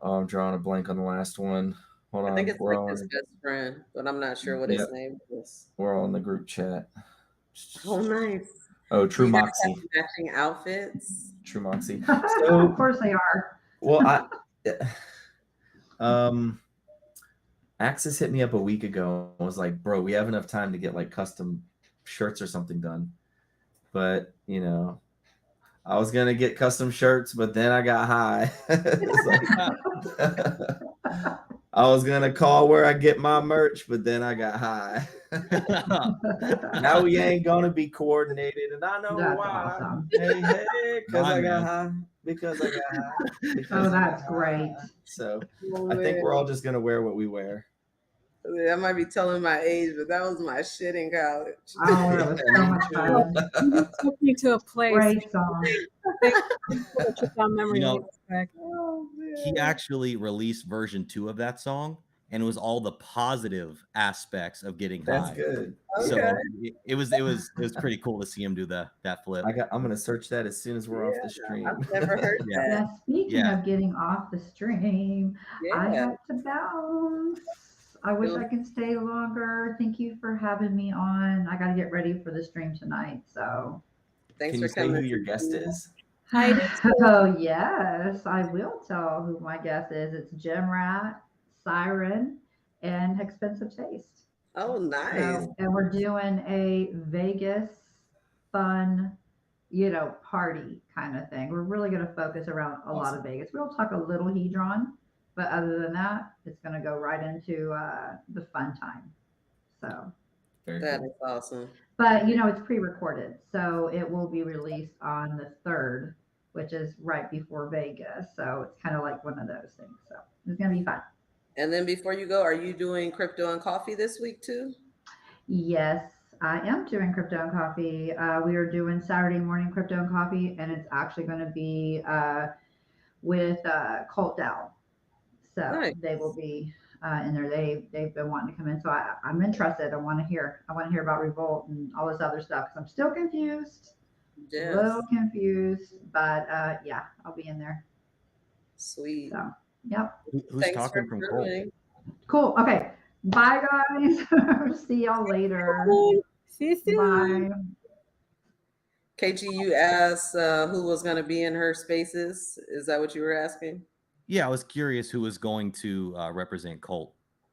I'm drawing a blank on the last one. Hold on.
I think it's like his best friend, but I'm not sure what his name is.
We're all in the group chat.
Oh, nice.
Oh, True Moxie.
Matching outfits.
True Moxie.
So, of course they are.
Well, Axis hit me up a week ago and was like, "Bro, we have enough time to get like custom shirts or something done." But I was gonna get custom shirts, but then I got high. I was gonna call where I get my merch, but then I got high. Now we ain't gonna be coordinated, and I know
that's
why.
Awesome.
Hey, because I got high.
Oh, that's great.
So I think we're all just gonna wear what we wear.
I might be telling my age, but that was my shit in college.
Oh, that was so much fun.
You took me to a place.
Great song.
He actually released version 2 of that song, and it was all the positive aspects of getting high.
That's good.
So it was pretty cool to see him do that flip.
I'm gonna search that as soon as we're off the stream.
I've never heard that.
Yeah, speaking of getting off the stream, I have to bounce. I wish I could stay longer. Thank you for having me on. I got to get ready for the stream tonight. So
thanks
for
coming.
Can you say who your guest is?
Oh, yes. I will tell who my guest is. It's Gem Rat, Siren, and Expensive Taste.
Oh, nice.
And we're doing a Vegas fun, party kind of thing. We're really going to focus around a lot of Vegas. We'll talk a little Hedron. But other than that, it's going to go right into the fun time. So
that is awesome.
But, it's pre-recorded. So it will be released on the 3rd, which is right before Vegas. So it's kind of like one of those things. So it's going to be fun.
And then before you go, are you doing crypto and coffee this week too?
Yes, I am doing crypto and coffee. We are doing Saturday morning crypto and coffee, and it's actually going to be with Colt Dow. So they will be in there. They've been wanting to come in. So I'm interested. I want to hear about Revolt and all this other stuff because I'm still confused. Yes. A little confused, but I'll be in there.
Sweet.
So, yep.
Who's talking from Colt?
Cool. Okay. Bye, guys. See y'all later.
See you soon.
Bye.
KG, you asked who was going to be in her spaces. Is that what you were asking?
Yeah, I was curious who was going to represent Colt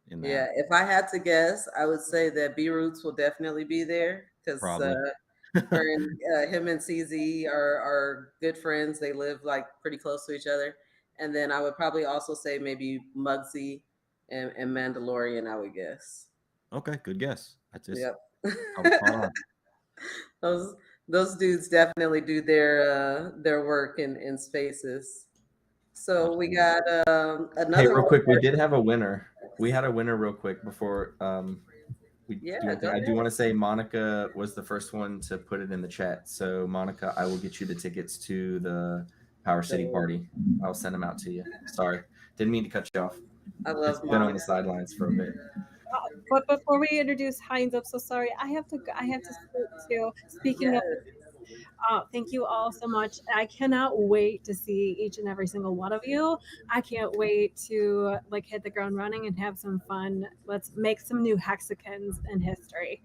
in that.
Yeah, if I had to guess, I would say that B Roots will definitely be there because him and CZ are good friends. They live like pretty close to each other. And then I would probably also say maybe Muggsy and Mandalorian, I would guess.
Okay, good guess. That's just
those dudes definitely do their work in spaces. So we got another.
Hey, real quick, we did have a winner. We had a winner real quick before we do anything. I do want to say Monica was the first one to put it in the chat. So Monica, I will get you the tickets to the Power City party. I'll send them out to you. Sorry, didn't mean to cut you off.
I love
It's been on the sidelines for a bit.
But before we introduce Heinz, I'm so sorry. I have to speak to. Speaking of, thank you all so much. I cannot wait to see each and every single one of you. I can't wait to like hit the ground running and have some fun. Let's make some new Hexicans in history.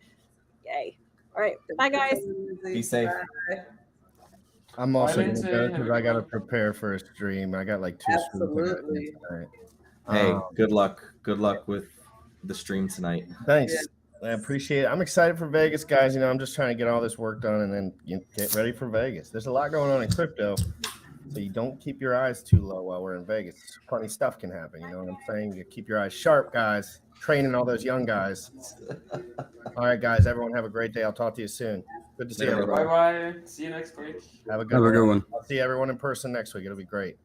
Yay! All right, bye guys.
Be safe.
Bye.
I'm also going to go because I got to prepare for a stream. I got like 2 streams I gotta do tonight.
Hey, good luck. Good luck with the stream tonight.
Thanks. I appreciate it. I'm excited for Vegas, guys. You know, I'm just trying to get all this work done and then get ready for Vegas. There's a lot going on in crypto, so you don't keep your eyes too low while we're in Vegas. Funny stuff can happen. You know what I'm saying? You keep your eyes sharp, guys. Training all those young guys. All right, guys. Everyone have a great day. I'll talk to you soon. Good to see you.
Bye bye. See you next week.
Have a good one. I'll see everyone in person next week. It'll be great.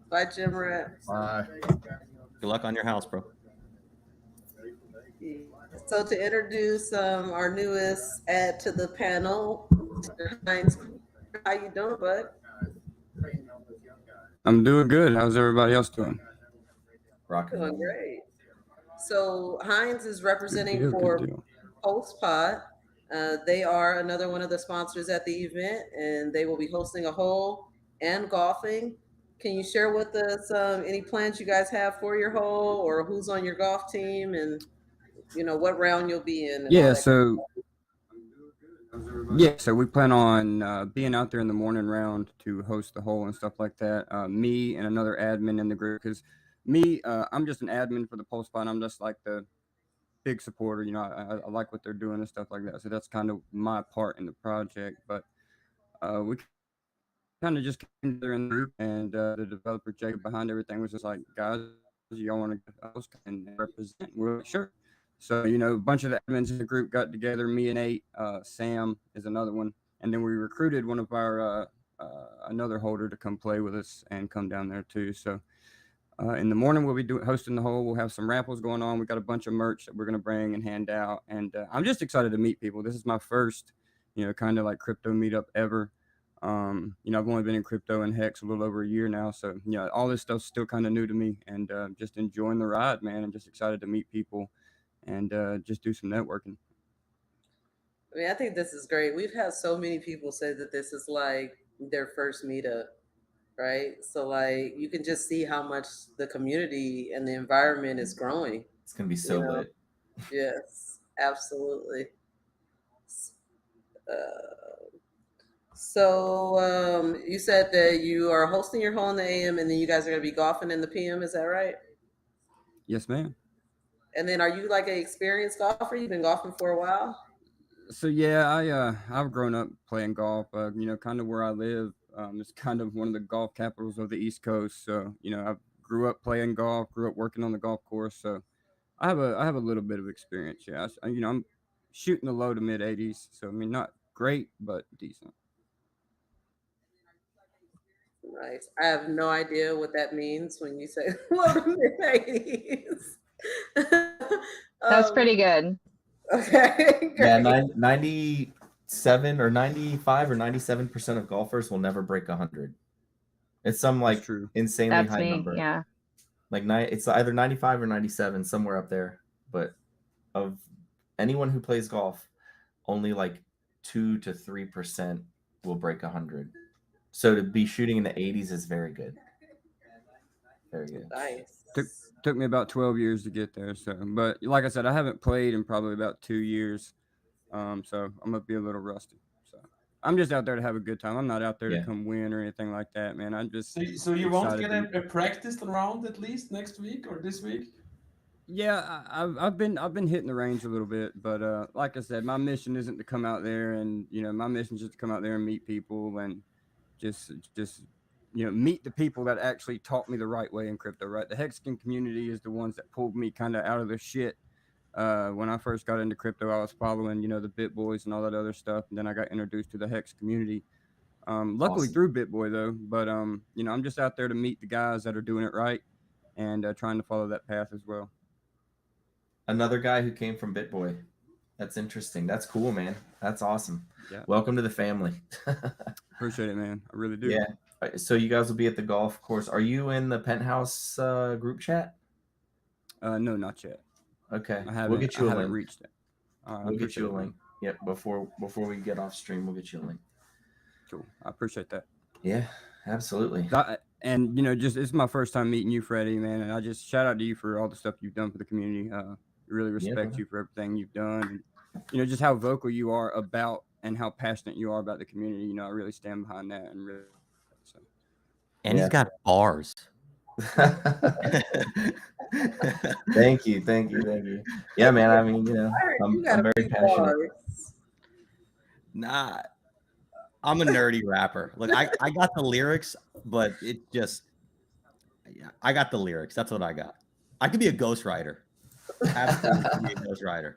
Bye, Jim Rat.
Bye.
Good luck on your house, bro.
So to introduce our newest add to the panel, Mr. Heinz, how you doing, bud?
I'm doing good. How's everybody else doing?
Doing great. So Heinz is representing for PostPod. They are another one of the sponsors at the event, and they will be hosting a hole and golfing. Can you share with us any plans you guys have for your hole, or who's on your golf team, and you know what round you'll be in?
Yeah, so we plan on being out there in the morning round to host the hole and stuff like that. Me and another admin in the group, because I'm just an admin for the PostPod. I'm just like the big supporter. You know, I like what they're doing and stuff like that. So that's kind of my part in the project. But we kind of just came together in the group, and the developer Jacob behind everything was just like, guys, y'all want to host and represent? We're like, sure. So, you know, a bunch of the admins in the group got together, me and 8, Sam is another one. And then we recruited one of our, another holder to come play with us and come down there too. So in the morning, we'll be hosting the hole. We'll have some raffles going on. We got a bunch of merch that we're going to bring and hand out. And I'm just excited to meet people. This is my first, you know, kind of like crypto meetup ever. You know, I've only been in crypto and Hex a little over a year now. So, you know, all this stuff's still kind of new to me, and just enjoying the ride, man. I'm just excited to meet people and just do some networking.
I mean, I think this is great. We've had so many people say that this is like their first meetup, right? So like you can just see how much the community and the environment is growing.
It's going to be so lit.
Yes, absolutely. So you said that you are hosting your hole in the AM, and then you guys are going to be golfing in the PM. Is that right?
Yes, ma'am.
And then are you like an experienced golfer? You've been golfing for a while?
So yeah, I've grown up playing golf. You know, kind of where I live, it's kind of one of the golf capitals of the East Coast. So, you know, I grew up playing golf, grew up working on the golf course. So I have a little bit of experience. Yeah, you know, I'm shooting the low to mid 80s. So I mean, not great, but decent.
Nice. I have no idea what that means when you say low to mid 80s.
That's pretty good.
Okay.
Yeah, 97 or 95 or 97% of golfers will never break 100. It's some like insanely high number.
Yeah.
Like it's either 95 or 97, somewhere up there. But of anyone who plays golf, only like 2 to 3% will break 100. So to be shooting in the 80s is very good. Very good.
Nice.
Took me about 12 years to get there. So, but like I said, I haven't played in probably about 2 years. So I'm gonna be a little rusty. So I'm just out there to have a good time. I'm not out there to come win or anything like that, man. I'm just
so you won't get a practice round at least next week or this week?
Yeah, I've been hitting the range a little bit, but like I said, my mission isn't to come out there and, you know, my mission is just to come out there and meet people and just you know, meet the people that actually taught me the right way in crypto, right? The Hexican community is the ones that pulled me kind of out of the shit. When I first got into crypto, I was following, you know, the BitBoys and all that other stuff. And then I got introduced to the Hex community. Luckily through BitBoy though, but you know, I'm just out there to meet the guys that are doing it right and trying to follow that path as well.
Another guy who came from BitBoy. That's interesting. That's cool, man. That's awesome.
Yeah.
Welcome to the family.
Appreciate it, man. I really do.
Yeah. So you guys will be at the golf course. Are you in the Penthouse group chat?
No, not yet.
Okay.
I haven't.
We'll get you
I
a
haven't
link.
reached it.
We'll get you a link. Yep. Before we get off stream, we'll get you a link.
Cool. I appreciate that.
Yeah, absolutely.
And just it's my first time meeting you, Freddie, man. And I just shout out to you for all the stuff you've done for the community. Really respect you for everything you've done. And, just how vocal you are about and how passionate you are about the community. I really stand behind that. And really, so.
And he's got bars.
Thank you. Yeah, man. I mean, I'm very passionate.
Nah, I'm a nerdy rapper. Look, I got the lyrics, but it just, I got the lyrics. That's what I got. I could be a ghostwriter. Absolutely be a ghostwriter.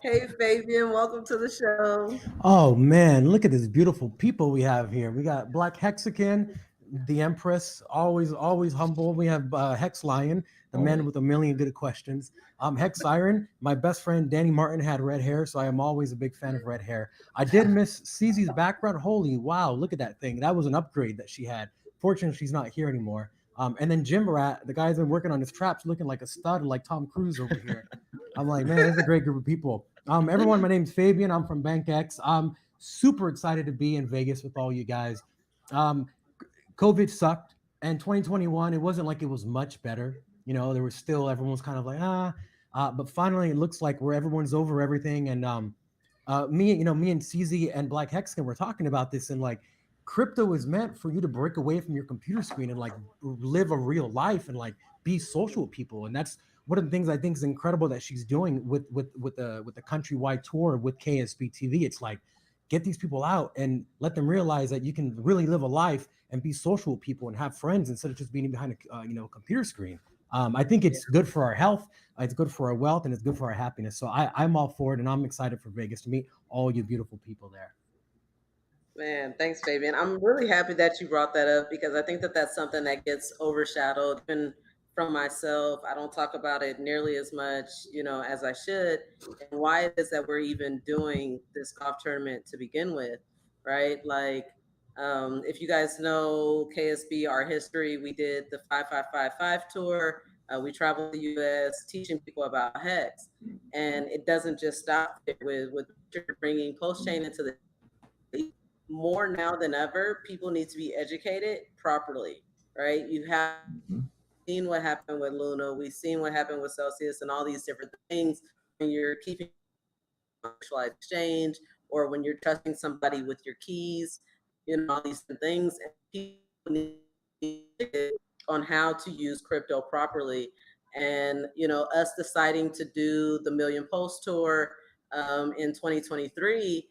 Hey, Fabian, welcome to the show.
Oh, man, look at this beautiful people we have here. We got Black Hexican, the Empress, always humble. We have Hex Lion, the man with a million good questions. Hex Iron, my best friend Danny Martin had red hair, so I am always a big fan of red hair. I did miss CZ's background. Holy wow, look at that thing. That was an upgrade that she had. Fortunately, she's not here anymore. And then Jim Rat, the guy's been working on his traps, looking like a stud, like Tom Cruise over here. I'm like, man, this is a great group of people. Everyone, my name's Fabian. I'm from Bank X. I'm super excited to be in Vegas with all you guys. COVID sucked, and 2021, it wasn't like it was much better. There was still, everyone was kind of like, but finally it looks like everyone's over everything. And me and CZ and Black Hexicans were talking about this, and like, crypto is meant for you to break away from your computer screen and like live a real life and like be social with people. And that's one of the things I think is incredible that she's doing with the countrywide tour with KSB TV. It's like, get these people out and let them realize that you can really live a life and be social with people and have friends instead of just being behind a computer screen. I think it's good for our health, it's good for our wealth, and it's good for our happiness. So I'm all for it, and I'm excited for Vegas to meet all you beautiful people there.
Man, thanks, Fabian. I'm really happy that you brought that up because I think that that's something that gets overshadowed. Even from myself, I don't talk about it nearly as much, as I should. And why it is that we're even doing this golf tournament to begin with, right? Like, if you guys know KSB, our history, we did the 5555 tour. We traveled the U.S. teaching people about HEX, and it doesn't just stop with bringing post chain into the more now than ever, people need to be educated properly, right? You have seen what happened with Luna. We've seen what happened with Celsius and all these different things. When you're keeping exchange or when you're trusting somebody with your keys, all these things, and people need on how to use crypto properly. And, us deciding to do the Million Post Tour in 2023,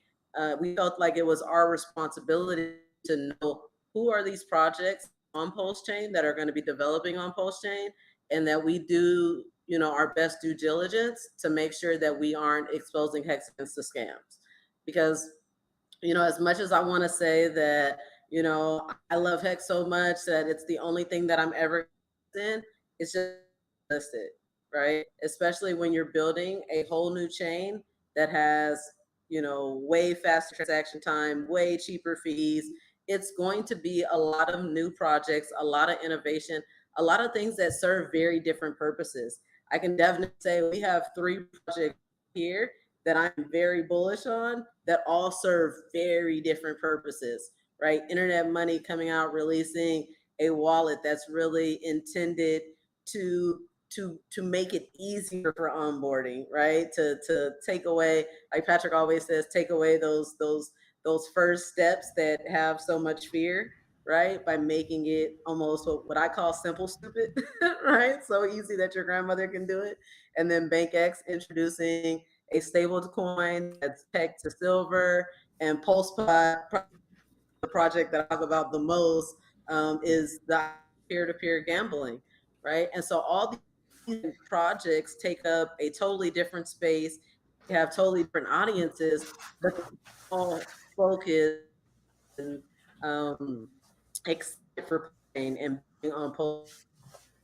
we felt like it was our responsibility to know who are these projects on Pulse Chain that are going to be developing on Pulse Chain, and that we do, our best due diligence to make sure that we aren't exposing Hexicans to scams. Because, as much as I want to say that, I love Hex so much that it's the only thing that I'm ever in, it's just listed, right? Especially when you're building a whole new chain that has way faster transaction time, way cheaper fees. It's going to be a lot of new projects, a lot of innovation, a lot of things that serve very different purposes. I can definitely say we have 3 projects here that I'm very bullish on that all serve very different purposes, right? Internet Money coming out, releasing a wallet that's really intended to make it easier for onboarding, right? To take away, like Patrick always says, take away those first steps that have so much fear, right? By making it almost what I call simple stupid, right? So easy that your grandmother can do it. And then BankX introducing a stable coin that's pegged to silver, and PulsePod, the project that I talk about the most, is the peer-to-peer gambling, right? And so all these projects take up a totally different space, have totally different audiences, but all focus and excited for playing and being on post.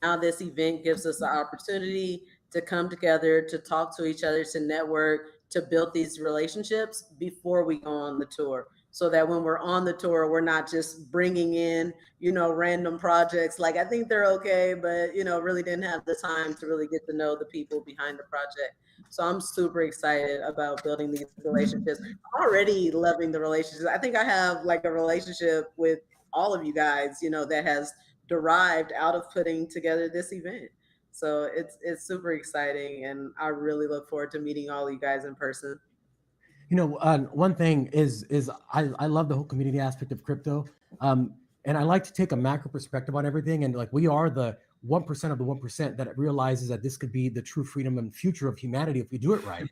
Now this event gives us the opportunity to come together, to talk to each other, to network, to build these relationships before we go on the tour. So that when we're on the tour, we're not just bringing in, random projects. Like, I think they're okay, but, really didn't have the time to really get to know the people behind the project. So I'm super excited about building these relationships. I'm already loving the relationships. I think I have like a relationship with all of you guys, that has derived out of putting together this event. So it's super exciting, and I really look forward to meeting all you guys in person.
One thing is I love the whole community aspect of crypto, and I like to take a macro perspective on everything. And like, we are the 1% of the 1% that realizes that this could be the true freedom and future of humanity if we do it right.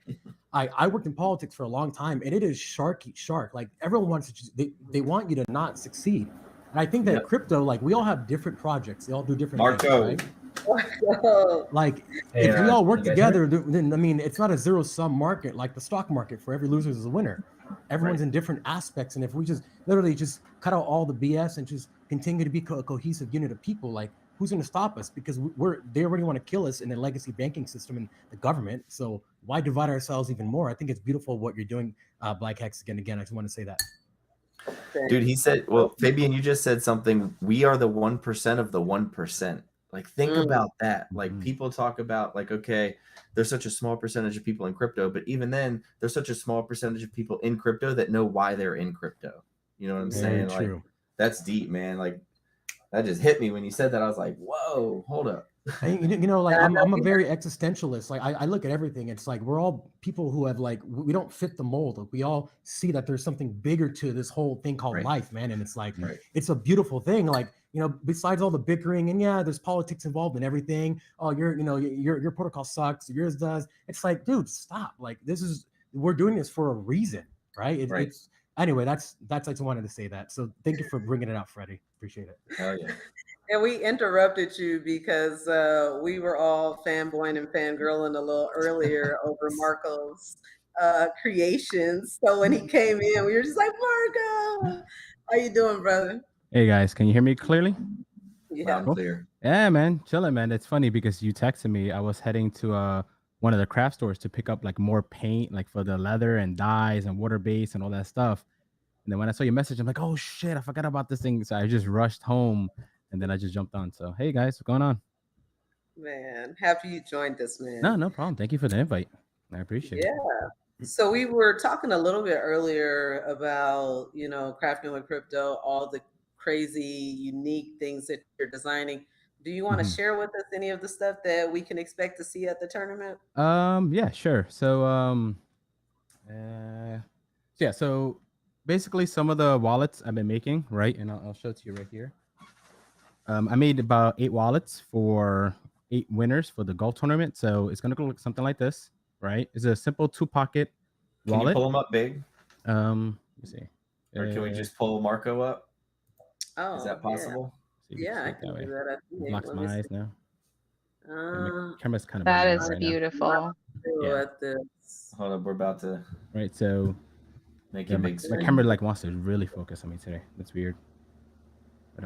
I worked in politics for a long time, and it is shark eat shark. Like, everyone wants to, they want you to not succeed. And I think that crypto, like, we all have different projects. They all do different things, right? Like, if we all work together, then I mean, it's not a zero-sum market like the stock market. For every loser is a winner. Everyone's in different aspects, and if we just literally just cut out all the BS and just continue to be a cohesive unit of people, like, who's going to stop us? Because they already want to kill us in the legacy banking system and the government. So why divide ourselves even more? I think it's beautiful what you're doing, Black Hexagon. Again, I just want to say that.
Dude, he said, well, Fabian, you just said something. We are the 1% of the 1%. Like, think about that. Like, people talk about, like, okay, there's such a small percentage of people in crypto, but even then, there's such a small percentage of people in crypto that know why they're in crypto. You know what I'm saying? Like, that's deep, man. Like, that just hit me when you said that. I was like, whoa, hold up.
Like, I'm a very existentialist. Like, I look at everything. It's like, we're all people who have, like, we don't fit the mold. Like, we all see that there's something bigger to this whole thing called life, man. And it's like, it's a beautiful thing. Like, besides all the bickering, and there's politics involved in everything. Oh, your protocol sucks, yours does. It's like, dude, stop. Like, we're doing this for a reason, right? It's anyway. I just wanted to say that. So thank you for bringing it out, Freddie. Appreciate it.
Hell yeah.
And we interrupted you because we were all fanboying and fangirling a little earlier over Marco's creations. So when he came in, we were just like, Marco, how you doing, brother?
Hey guys, can you hear me clearly?
Yeah.
Loud and clear.
Yeah, man, chilling, man. It's funny because you texted me. I was heading to one of the craft stores to pick up like more paint, like for the leather and dyes and water base and all that stuff. And then when I saw your message, I'm like, oh shit, I forgot about this thing. So I just rushed home, and then I just jumped on. So hey guys, what's going on?
Man, happy you joined us, man.
No problem. Thank you for the invite. I appreciate it.
Yeah. So we were talking a little bit earlier about, crafting with crypto, all the crazy, unique things that you're designing. Do you want to share with us any of the stuff that we can expect to see at the tournament?
Yeah, sure. So so basically some of the wallets I've been making, right? And I'll show it to you right here. I made about 8 wallets for 8 winners for the golf tournament. So it's gonna look something like this, right? It's a simple 2-pocket wallet.
Can you pull them up big?
Let me see.
Or can we just pull Marco up?
Oh,
is that possible?
Yeah, I can do that.
It blocks my eyes now. My camera's kind of
that is
right
beautiful.
Hold up, we're about to.
Right, so
make it big.
My camera like wants to really focus on me today. That's weird. But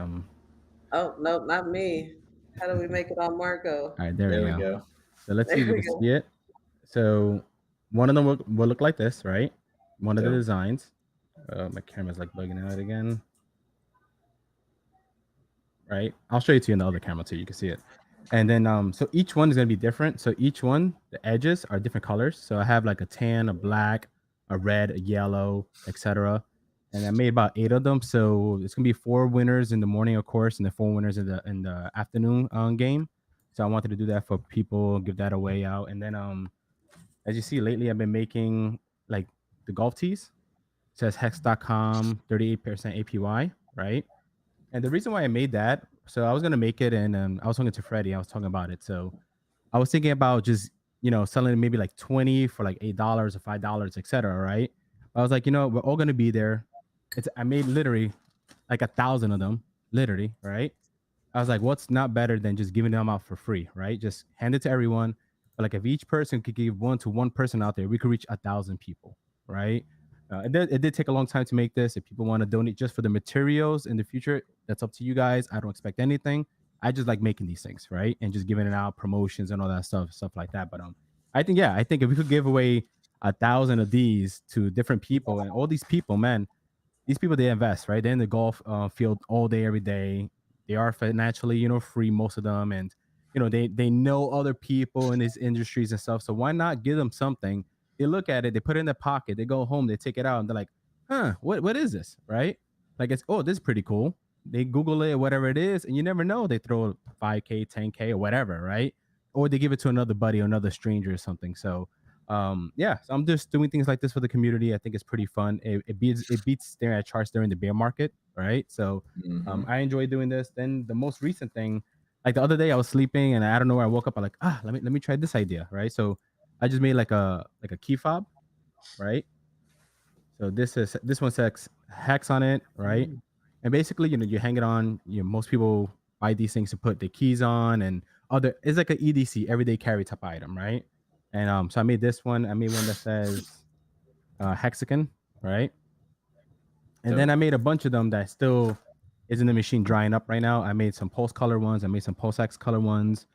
Oh no, not me. How do we make it on Marco?
All right, there we go. So let's see if we can see it. So one of them will look like this, right? One of the designs. My camera's like bugging out again. Right, I'll show you to you in the other camera too. You can see it. And then so each one is gonna be different. So each one, the edges are different colors. So I have like a tan, a black, a red, a yellow, etc. And I made about 8 of them. So it's gonna be 4 winners in the morning, of course, and then 4 winners in the afternoon game. So I wanted to do that for people, give that away out. And then as you see lately, I've been making like the golf tees. It says hex.com 38% APY, right? And the reason why I made that, so I was gonna make it, and I was talking to Freddie. I was talking about it. So I was thinking about just selling it maybe like 20 for like $8 or $5, etc. Right? I was like, we're all gonna be there. I made literally like 1,000 of them, literally, right? I was like, what's not better than just giving them out for free, right? Just hand it to everyone. But like if each person could give one to one person out there, we could reach 1,000 people, right? It did take a long time to make this. If people want to donate just for the materials in the future, that's up to you guys. I don't expect anything. I just like making these things, right? And just giving it out, promotions and all that stuff like that. But I think if we could give away 1,000 of these to different people, and all these people, man, these people, they invest, right? They're in the golf field all day, every day. They are financially, free, most of them, and they know other people in these industries and stuff. So why not give them something? They look at it, they put it in their pocket, they go home, they take it out, and they're like, huh, what is this, right? Like, it's, oh, this is pretty cool. They Google it, whatever it is, and you never know. They throw 5K, 10K, or whatever, right? Or they give it to another buddy or another stranger or something. So so I'm just doing things like this for the community. I think it's pretty fun. It beats staring at charts during the bear market, right? So I enjoy doing this. Then the most recent thing, like the other day, I was sleeping and I don't know where I woke up. I'm like, let me try this idea, right? So I just made like a key fob, right? So this one says hex on it, right? And basically, you hang it on. Most people buy these things to put the keys on, and it's like an EDC, everyday carry type item, right? And so I made this one. I made one that says Hexican, right? And then I made a bunch of them that still is in the machine drying up right now. I made some pulse color ones. I made some pulse X color ones.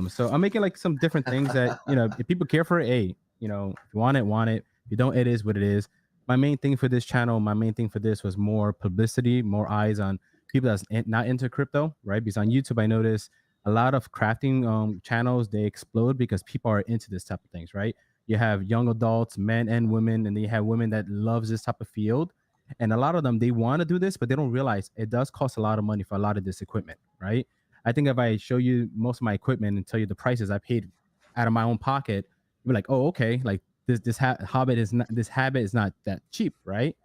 So I'm making like some different things that, if people care for it, hey, if you want it, want it. If you don't, it is what it is. My main thing for this channel, my main thing for this was more publicity, more eyes on people that's not into crypto, right? Because on YouTube, I noticed a lot of crafting channels, they explode because people are into this type of things, right? You have young adults, men and women, and then you have women that loves this type of field. And a lot of them, they want to do this, but they don't realize it does cost a lot of money for a lot of this equipment, right? I think if I show you most of my equipment and tell you the prices I paid out of my own pocket, you're like, oh, okay, like this habit is not that cheap, right?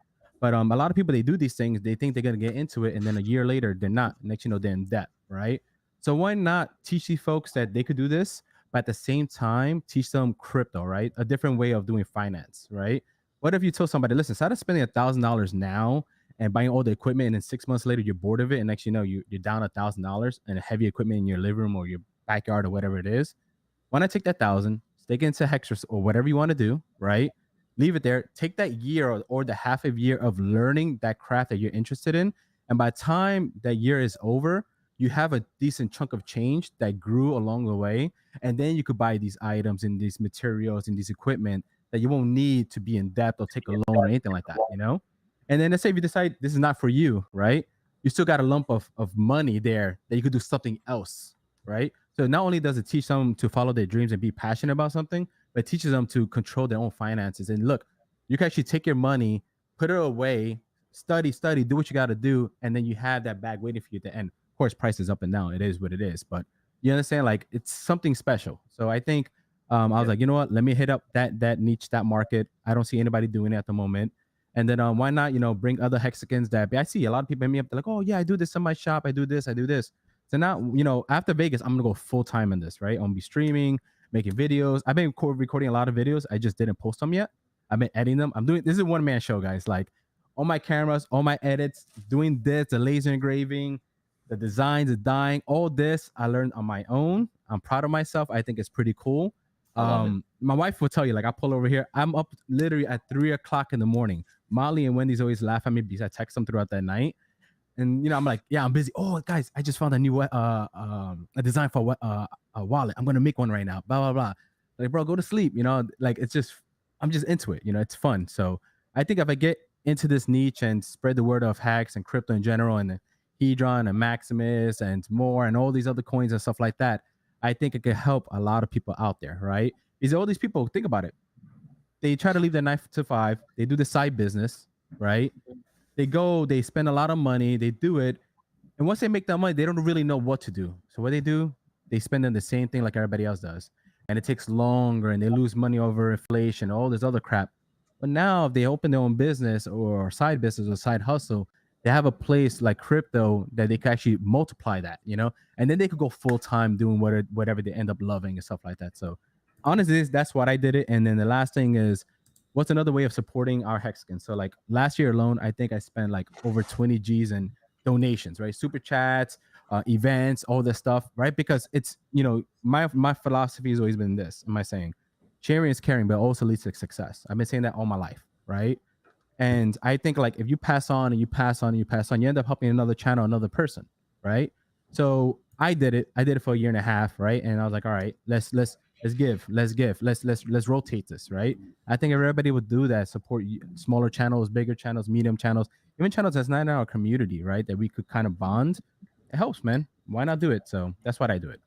But a lot of people, they do these things, they think they're gonna get into it, and then a year later, they're not. Next, they're in debt, right? So why not teach these folks that they could do this, but at the same time, teach them crypto, right? A different way of doing finance, right? What if you told somebody, listen, instead of spending $1,000 now and buying all the equipment, and then 6 months later you're bored of it, and next you're down $1,000 and heavy equipment in your living room or your backyard or whatever it is? Why not take that 1,000, stick it into Hex or whatever you want to do, right? Leave it there. Take that year or the half a year of learning that craft that you're interested in, and by the time that year is over, you have a decent chunk of change that grew along the way, and then you could buy these items and these materials and these equipment that you won't need to be in debt or take a loan or anything like that, And then let's say if you decide this is not for you, right? You still got a lump of money there that you could do something else, right? So not only does it teach them to follow their dreams and be passionate about something, but it teaches them to control their own finances. And look, you can actually take your money, put it away, study, do what you got to do, and then you have that bag waiting for you at the end. Of course, price is up and down. It is what it is, but you understand, like, it's something special. So I think I was like, you know what? Let me hit up that niche, that market. I don't see anybody doing it at the moment. And then why not, bring other Hexicans that I see a lot of people hit me up. They're like, oh yeah, I do this in my shop. I do this. So now, after Vegas, I'm gonna go full time in this, right? I'm gonna be streaming, making videos. I've been recording a lot of videos. I just didn't post them yet. I've been editing them. This is a one-man show, guys. Like, all my cameras, all my edits, doing this, the laser engraving, the designs, the dyeing, all this I learned on my own. I'm proud of myself. I think it's pretty cool. My wife will tell you, like, I pull over here, I'm up literally at 3 o'clock in the morning. Molly and Wendy's always laugh at me because I text them throughout that night. And I'm like, yeah, I'm busy. Oh, guys, I just found a new a design for a wallet. I'm gonna make one right now. Blah blah blah. Like, bro, go to sleep. Like, it's just, I'm just into it. It's fun. So I think if I get into this niche and spread the word of hacks and crypto in general, and Hedron and Maximus and more and all these other coins and stuff like that, I think it could help a lot of people out there, right? Because all these people, think about it. They try to leave their 9 to 5. They do the side business, right? They spend a lot of money, they do it. And once they make that money, they don't really know what to do. So what they do, they spend on the same thing like everybody else does. And it takes longer, and they lose money over inflation, all this other crap. But now if they open their own business or side business or side hustle, they have a place like crypto that they can actually multiply that, and then they could go full time doing whatever they end up loving and stuff like that. So honestly, that's what I did it. And then the last thing is, what's another way of supporting our Hexicans? So like last year alone, I think I spent like over 20 G's in donations, right? Super chats, events, all this stuff, right? Because it's, my philosophy has always been this. Am I saying sharing is caring, but also leads to success? I've been saying that all my life, right? And I think, like, if you pass on and you pass on and you pass on, you end up helping another channel, another person, right? So I did it for a year and a half, right? And I was like, all right, let's give, let's rotate this, right? I think everybody would do that, support smaller channels, bigger channels, medium channels, even channels that's not in our community, right? That we could kind of bond. It helps, man. Why not do it? So that's why I do it.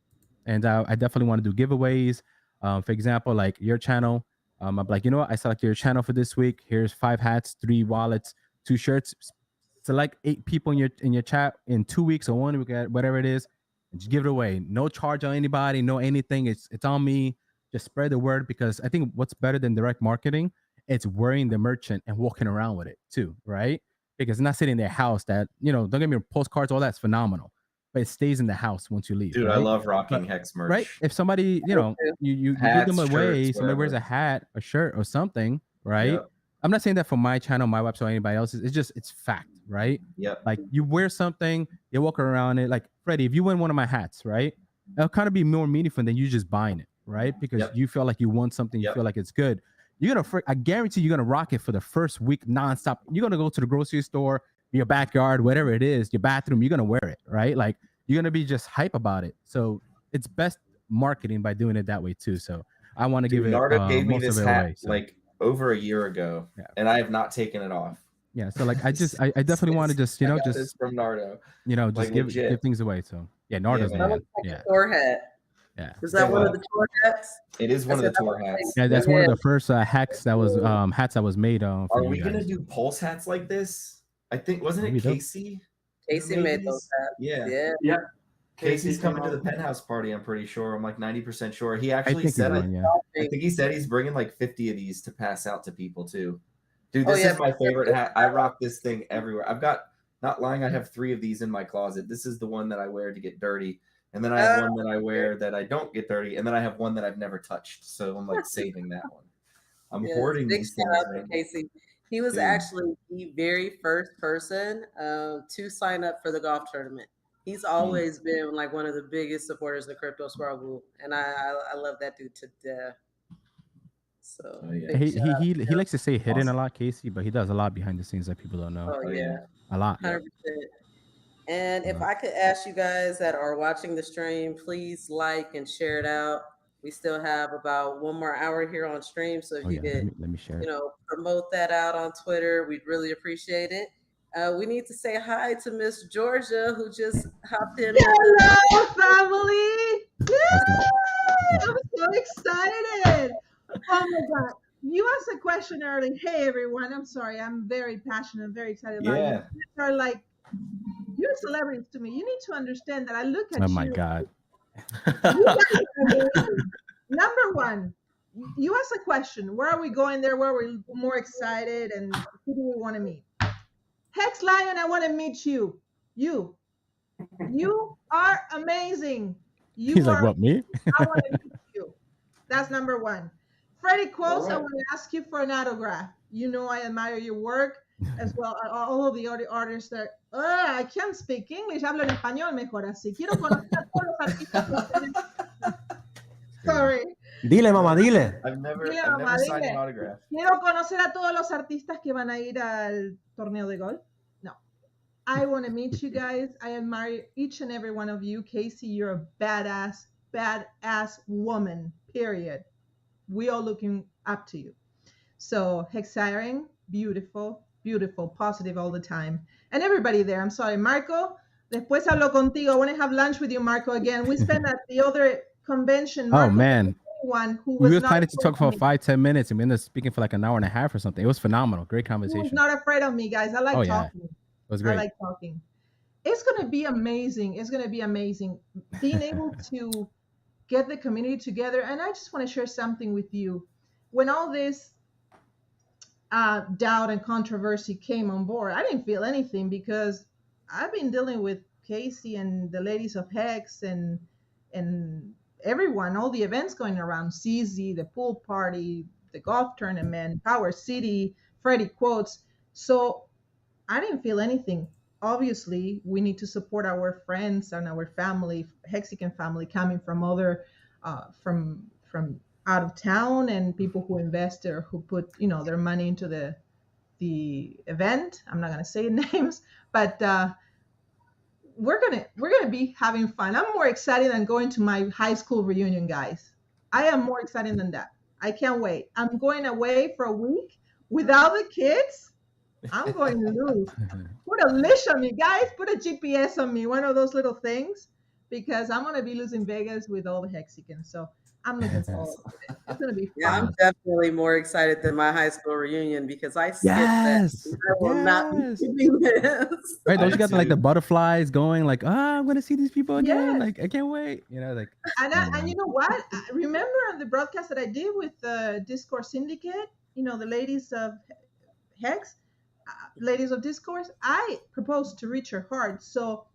And I definitely want to do giveaways. For example, like your channel, I'm like, you know what? I selected your channel for this week. Here's 5 hats, 3 wallets, 2 shirts. Select 8 people in your chat in 2 weeks or 1 week, whatever it is, and just give it away. No charge on anybody, no anything. It's on me. Just spread the word, because I think what's better than direct marketing, it's wearing the merchant and walking around with it too, right? Because it's not sitting in their house. That, don't get me wrong, postcards, all that's phenomenal, but it stays in the house once you leave.
Dude,
right?
I love rocking Hex merch.
Right? If somebody, you
Hats,
give them away,
shirts,
somebody wears
whatever.
a hat, a shirt, or something, right?
Yep.
I'm not saying that for my channel, my website, or anybody else's. It's fact, right?
Yep.
Like, you wear something, you walk around it. Like, Freddie, if you win one of my hats, right, it'll kind of be more meaningful than you just buying it, right? Because
Yep.
you feel like you won something, you
Yep.
feel like it's good. You're gonna, I guarantee you're gonna rock it for the first week nonstop. You're gonna go to the grocery store, your backyard, whatever it is, your bathroom, you're gonna wear it, right? Like, you're gonna be just hype about it. So it's best marketing by doing it that way too. So I want to give it
Nardo gave me
most
this
of it
hat
away. So.
like over a year ago,
Yeah.
and I have not taken it off.
Yeah, so like I definitely want to just
I got this from Nardo.
just
Like,
give
legit.
things away. So yeah, Nardo's
man.
That
man.
looks like
Yeah,
a tour hat.
yeah,
Is that
Say
one of
what?
the tour hats?
It is one of
I
the
said that
tour
looks
hats.
yeah. That's one of
Yeah.
the first hats that was hats that was made for
Are
you
we gonna
guys.
do pulse hats like this? I think, wasn't it
Maybe they'll-
Casey?
Casey
who
made
these?
those hats.
Yeah.
Yeah.
Yeah.
Casey's
Casey
coming to
came
the
out.
penthouse party. I'm pretty sure. I'm like 90% sure. He
I
actually
think
said,
he's one. Yeah,
I think he said he's bringing like 50 of these to pass out to people too. Dude,
Oh,
this
yeah.
is my favorite hat. I rock this thing everywhere. I've got, not lying, I have 3 of these in my closet. This is the one that I wear to get dirty. And then I have one that I wear that I don't get dirty. And then I have one that I've never touched. So I'm like saving that one. I'm
Yes,
hoarding
big
these
shout
things.
out to
Man.
Casey. He was
Dude.
actually the very first person to sign up for the golf tournament. He's always been like one of the biggest supporters of Kryptosparbuch, and I love that dude to death. So
Oh, yeah.
big
he
shout out
he
to
he
him.
likes to say hidden
Awesome.
a lot, Casey, but he does a lot behind the scenes that people don't know.
Oh
Oh,
yeah,
yeah.
A lot.
100%. And if I could ask you guys that are watching the stream, please like and share it out. We still have about 1 more hour here on stream, so if
Oh
you
yeah,
could,
let me share.
promote that out on Twitter, we'd really appreciate it. We need to say hi to Miss Georgia, who just hopped in.
Hello, family! Yay! I'm so excited. Oh my God. You asked a question early. Hey, everyone. I'm sorry. I'm very passionate, very excited about
Yeah.
you. You are like, you're celebrities to me. You need to understand that I look at
Oh
you.
my God.
You guys are amazing. Number one, you asked a question. Where are we going there? Where are we more excited? And who do we want to meet? Hex Lion, I want to meet you. You are amazing.
He's like, what, me?
I want to meet you. That's number one. Freddie Quotes, I
Alright.
want to ask you for an autograph. You know I admire your work as well. All of the other artists that I can't speak English. Hablo en español mejor así. Quiero conocer a todos los artistas. Sorry.
Dile, mamá, dile.
I've never
Dile,
signed
dile.
an autograph.
Quiero conocer a todos los artistas que van a ir al torneo de golf. No. I want to meet you guys. I admire each and every one of you. Casey, you're a badass woman, period. We all looking up to you. So, Hexiring, beautiful, positive all the time. And everybody there, I'm sorry, Marco, después hablo contigo. I want to have lunch with you, Marco, again. We spent at the other convention. Marco,
Oh man.
one who
We
was
were
not
planning to talk for
afraid of me.
5-10 minutes, and we ended up speaking for like an hour and a half or something. It was phenomenal. Great
Who was
conversation.
not afraid of me, guys. I like
Oh, yeah.
talking.
It was
I
great.
like talking. It's going to be amazing. It's going to be amazing being able to get the community together. And I just want to share something with you. When all this doubt and controversy came on board, I didn't feel anything because I've been dealing with Casey and the ladies of Hex and everyone, all the events going around, CZ, the pool party, the golf tournament, Power City, Freddie Quotes. So I didn't feel anything. Obviously, we need to support our friends and our family, Hexican family, coming from other, from out of town, and people who invest or who put, their money into the event. I'm not going to say names, but
we're gonna be having fun. I'm more excited than going to my high school reunion, guys. I am more excited than that. I can't wait. I'm going away for a week without the kids. I'm going to lose. Put a leash on me, guys. Put a GPS on me, one of those little things, because I'm gonna be losing Vegas with all the Hexicans. So I'm looking forward to it. It's gonna be fun.
Yeah, I'm definitely more excited than my high school reunion because I skipped that. I will not be skipping this.
Right? Don't you got like the butterflies going? Like, I'm gonna see these people again.
Yes.
Like, I can't wait. You know, like.
And you know what? I remember on the broadcast that I did with the Discord Syndicate, you know, the ladies of Hex, ladies of Discourse, I proposed to Richard Hart. So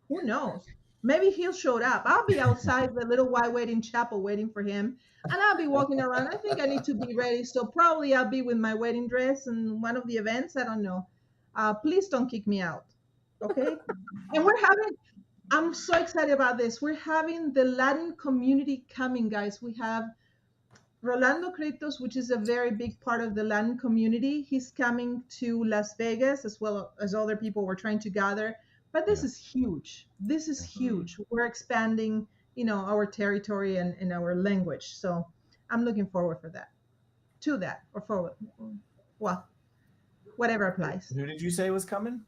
who knows? Maybe he'll show up. I'll be outside the little white waiting chapel waiting for him. And I'll be walking around. I think I need to be ready. So probably I'll be with my wedding dress and one of the events. I don't know. Please don't kick me out. Okay? And I'm so excited about this. We're having the Latin community coming, guys. We have Rolando Kryptos, which is a very big part of the Latin community. He's coming to Las Vegas as well as other people we're trying to gather. But this is huge. This is huge. We're expanding, you know, our territory and our language. So I'm looking forward to that, or forward. Well, whatever applies.
Who did you say was coming?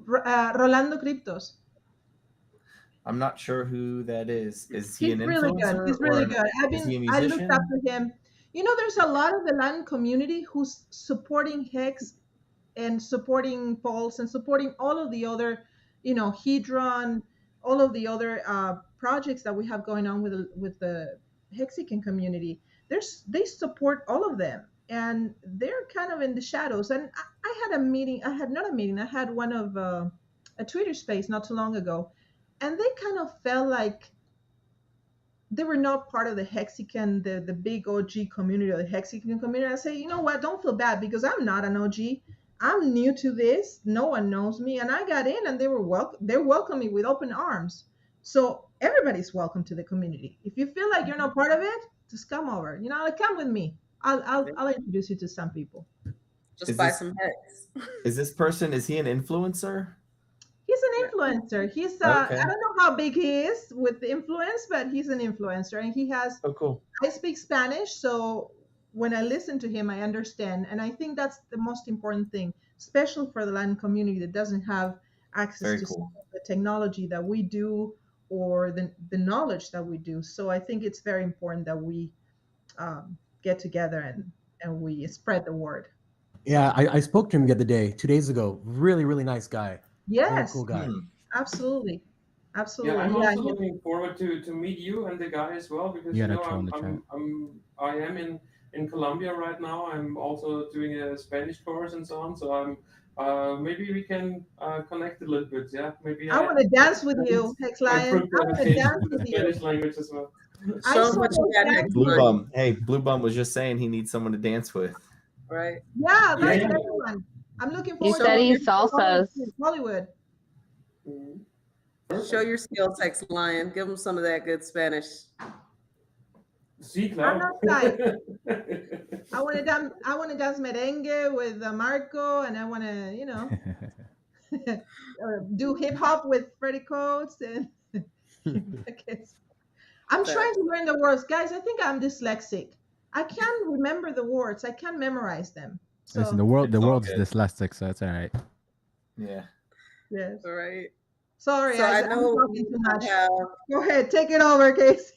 Rolando Kryptos.
I'm not sure who that is. Is he
He's
an
really
influencer?
good. He's really good.
Is he a
I
musician?
looked up to him. You know, there's a lot of the Latin community who's supporting Hex and supporting Pulse and supporting all of the other, you know, Hedron, all of the other projects that we have going on with the Hexican community. They support all of them, and they're kind of in the shadows. And I had a meeting. I had one of a Twitter space not too long ago, and they kind of felt like they were not part of the Hexican, the big OG community or the Hexican community. I say, you know what? Don't feel bad because I'm not an OG. I'm new to this. No one knows me, and I got in, and they welcomed me with open arms. So everybody's welcome to the community. If you feel like you're not part of it, just come over. You know, like, come with me. I'll introduce you to some people.
Just buy some Hex.
Is this person? Is he an influencer?
He's an influencer. He's I don't know how big he is with the influence, but he's an influencer, and he has.
Oh, cool.
I speak Spanish, so when I listen to him, I understand, and I think that's the most important thing, especially for the Latin community that doesn't have access to some of the technology that we do or the knowledge that we do. So I think it's very important that we get together and we spread the word.
Yeah, I spoke to him the other day, 2 days ago. Really, really nice guy.
Yes,
really cool guy.
Absolutely.
Yeah, I'm also looking forward to meet you and the guy as well, because you know I am in Colombia right now. I'm also doing a Spanish course and so on. So I'm maybe we can connect a little bit. Yeah, maybe
I want to dance with you, Hex Lion. I want to dance with you.
Spanish language as well.
So much
Blue Bum. Hey, Blue Bum was just saying he needs someone to dance with.
Right.
Yeah, that's everyone. I'm looking forward
to studies salsas.
Hollywood.
Show your skills, Hex Lion. Give them some of that good Spanish.
I'm outside. I want to dance merengue with Marco, and I want to, you know, do hip hop with Freddie Coates. And I'm trying to learn the words, guys. I think I'm dyslexic. I can't remember the words. I can't memorize them. So.
Listen, the world's dyslexic, so it's all right.
Yeah.
Yes.
All right.
Sorry,
so
I'm talking too much. Go ahead, take it over, Casey.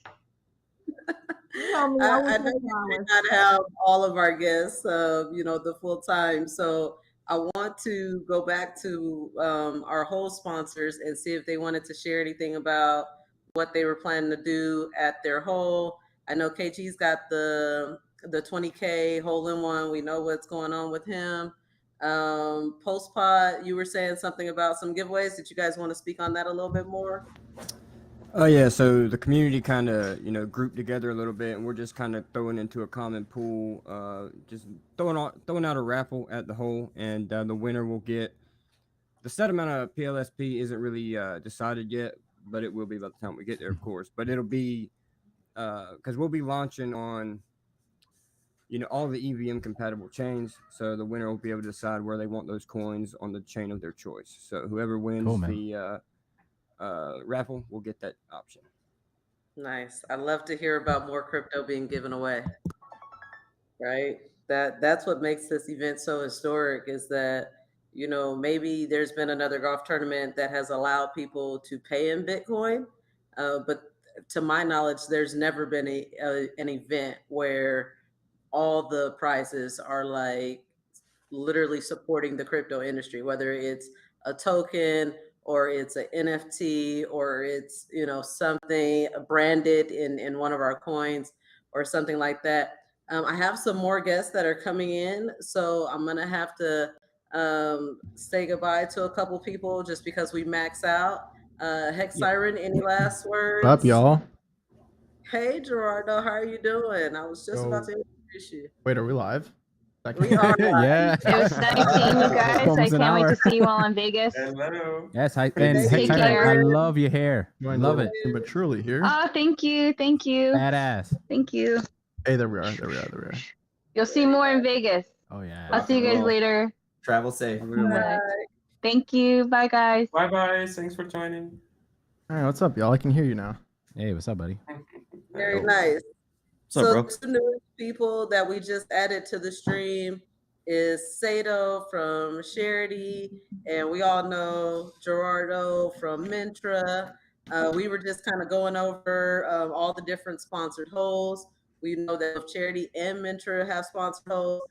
I know we may not have all of our guests, you know, the full time. So I want to go back to our whole sponsors and see if they wanted to share anything about what they were planning to do at their hole. I know KG's got the 20K hole in one. We know what's going on with him. Postpod, you were saying something about some giveaways. Did you guys want to speak on that a little bit more?
Oh yeah, so the community kind of, you know, grouped together a little bit, and we're just kind of throwing into a common pool, just throwing out a raffle at the hole, and the winner will get the set amount of PLSP isn't really decided yet, but it will be by the time we get there, of course. But it'll be because we'll be launching on, you know, all the EVM compatible chains, so the winner will be able to decide where they want those coins on the chain of their choice. So whoever wins raffle, we'll get that option.
Nice. I love to hear about more crypto being given away. Right? That's what makes this event so historic is that, maybe there's been another golf tournament that has allowed people to pay in Bitcoin. But to my knowledge, there's never been an event where all the prizes are like literally supporting the crypto industry, whether it's a token or it's an NFT or it's, something branded in one of our coins or something like that. I have some more guests that are coming in, so I'm gonna have to say goodbye to a couple people just because we max out. Hex Siren, any last words?
What's up, y'all?
Hey, Gerardo, how are you doing? I was just about to introduce you.
Wait, are we live?
We are live.
Yeah.
It was nice seeing you guys. I
Almost an
can't wait
hour.
to see you all in Vegas.
Hello.
Yes, and
Take
Hex Siren,
care.
I love your hair.
I
Love it.
But truly here.
Oh, thank you. Thank you.
Badass.
Thank you.
Hey, there we are. There we are. There we are.
You'll see more in Vegas.
Oh yeah.
I'll see you guys later.
Travel safe.
Bye. Thank you. Bye, guys.
Bye bye. Thanks for joining.
All right, what's up, y'all? I can hear you now.
Hey, what's up, buddy?
Very nice.
What's up,
So
Brooks?
2 new people that we just added to the stream is Sato from Charity, and we all know Gerardo from Mintra. We were just kind of going over all the different sponsored holes. We know that both Charity and Mintra have sponsored holes.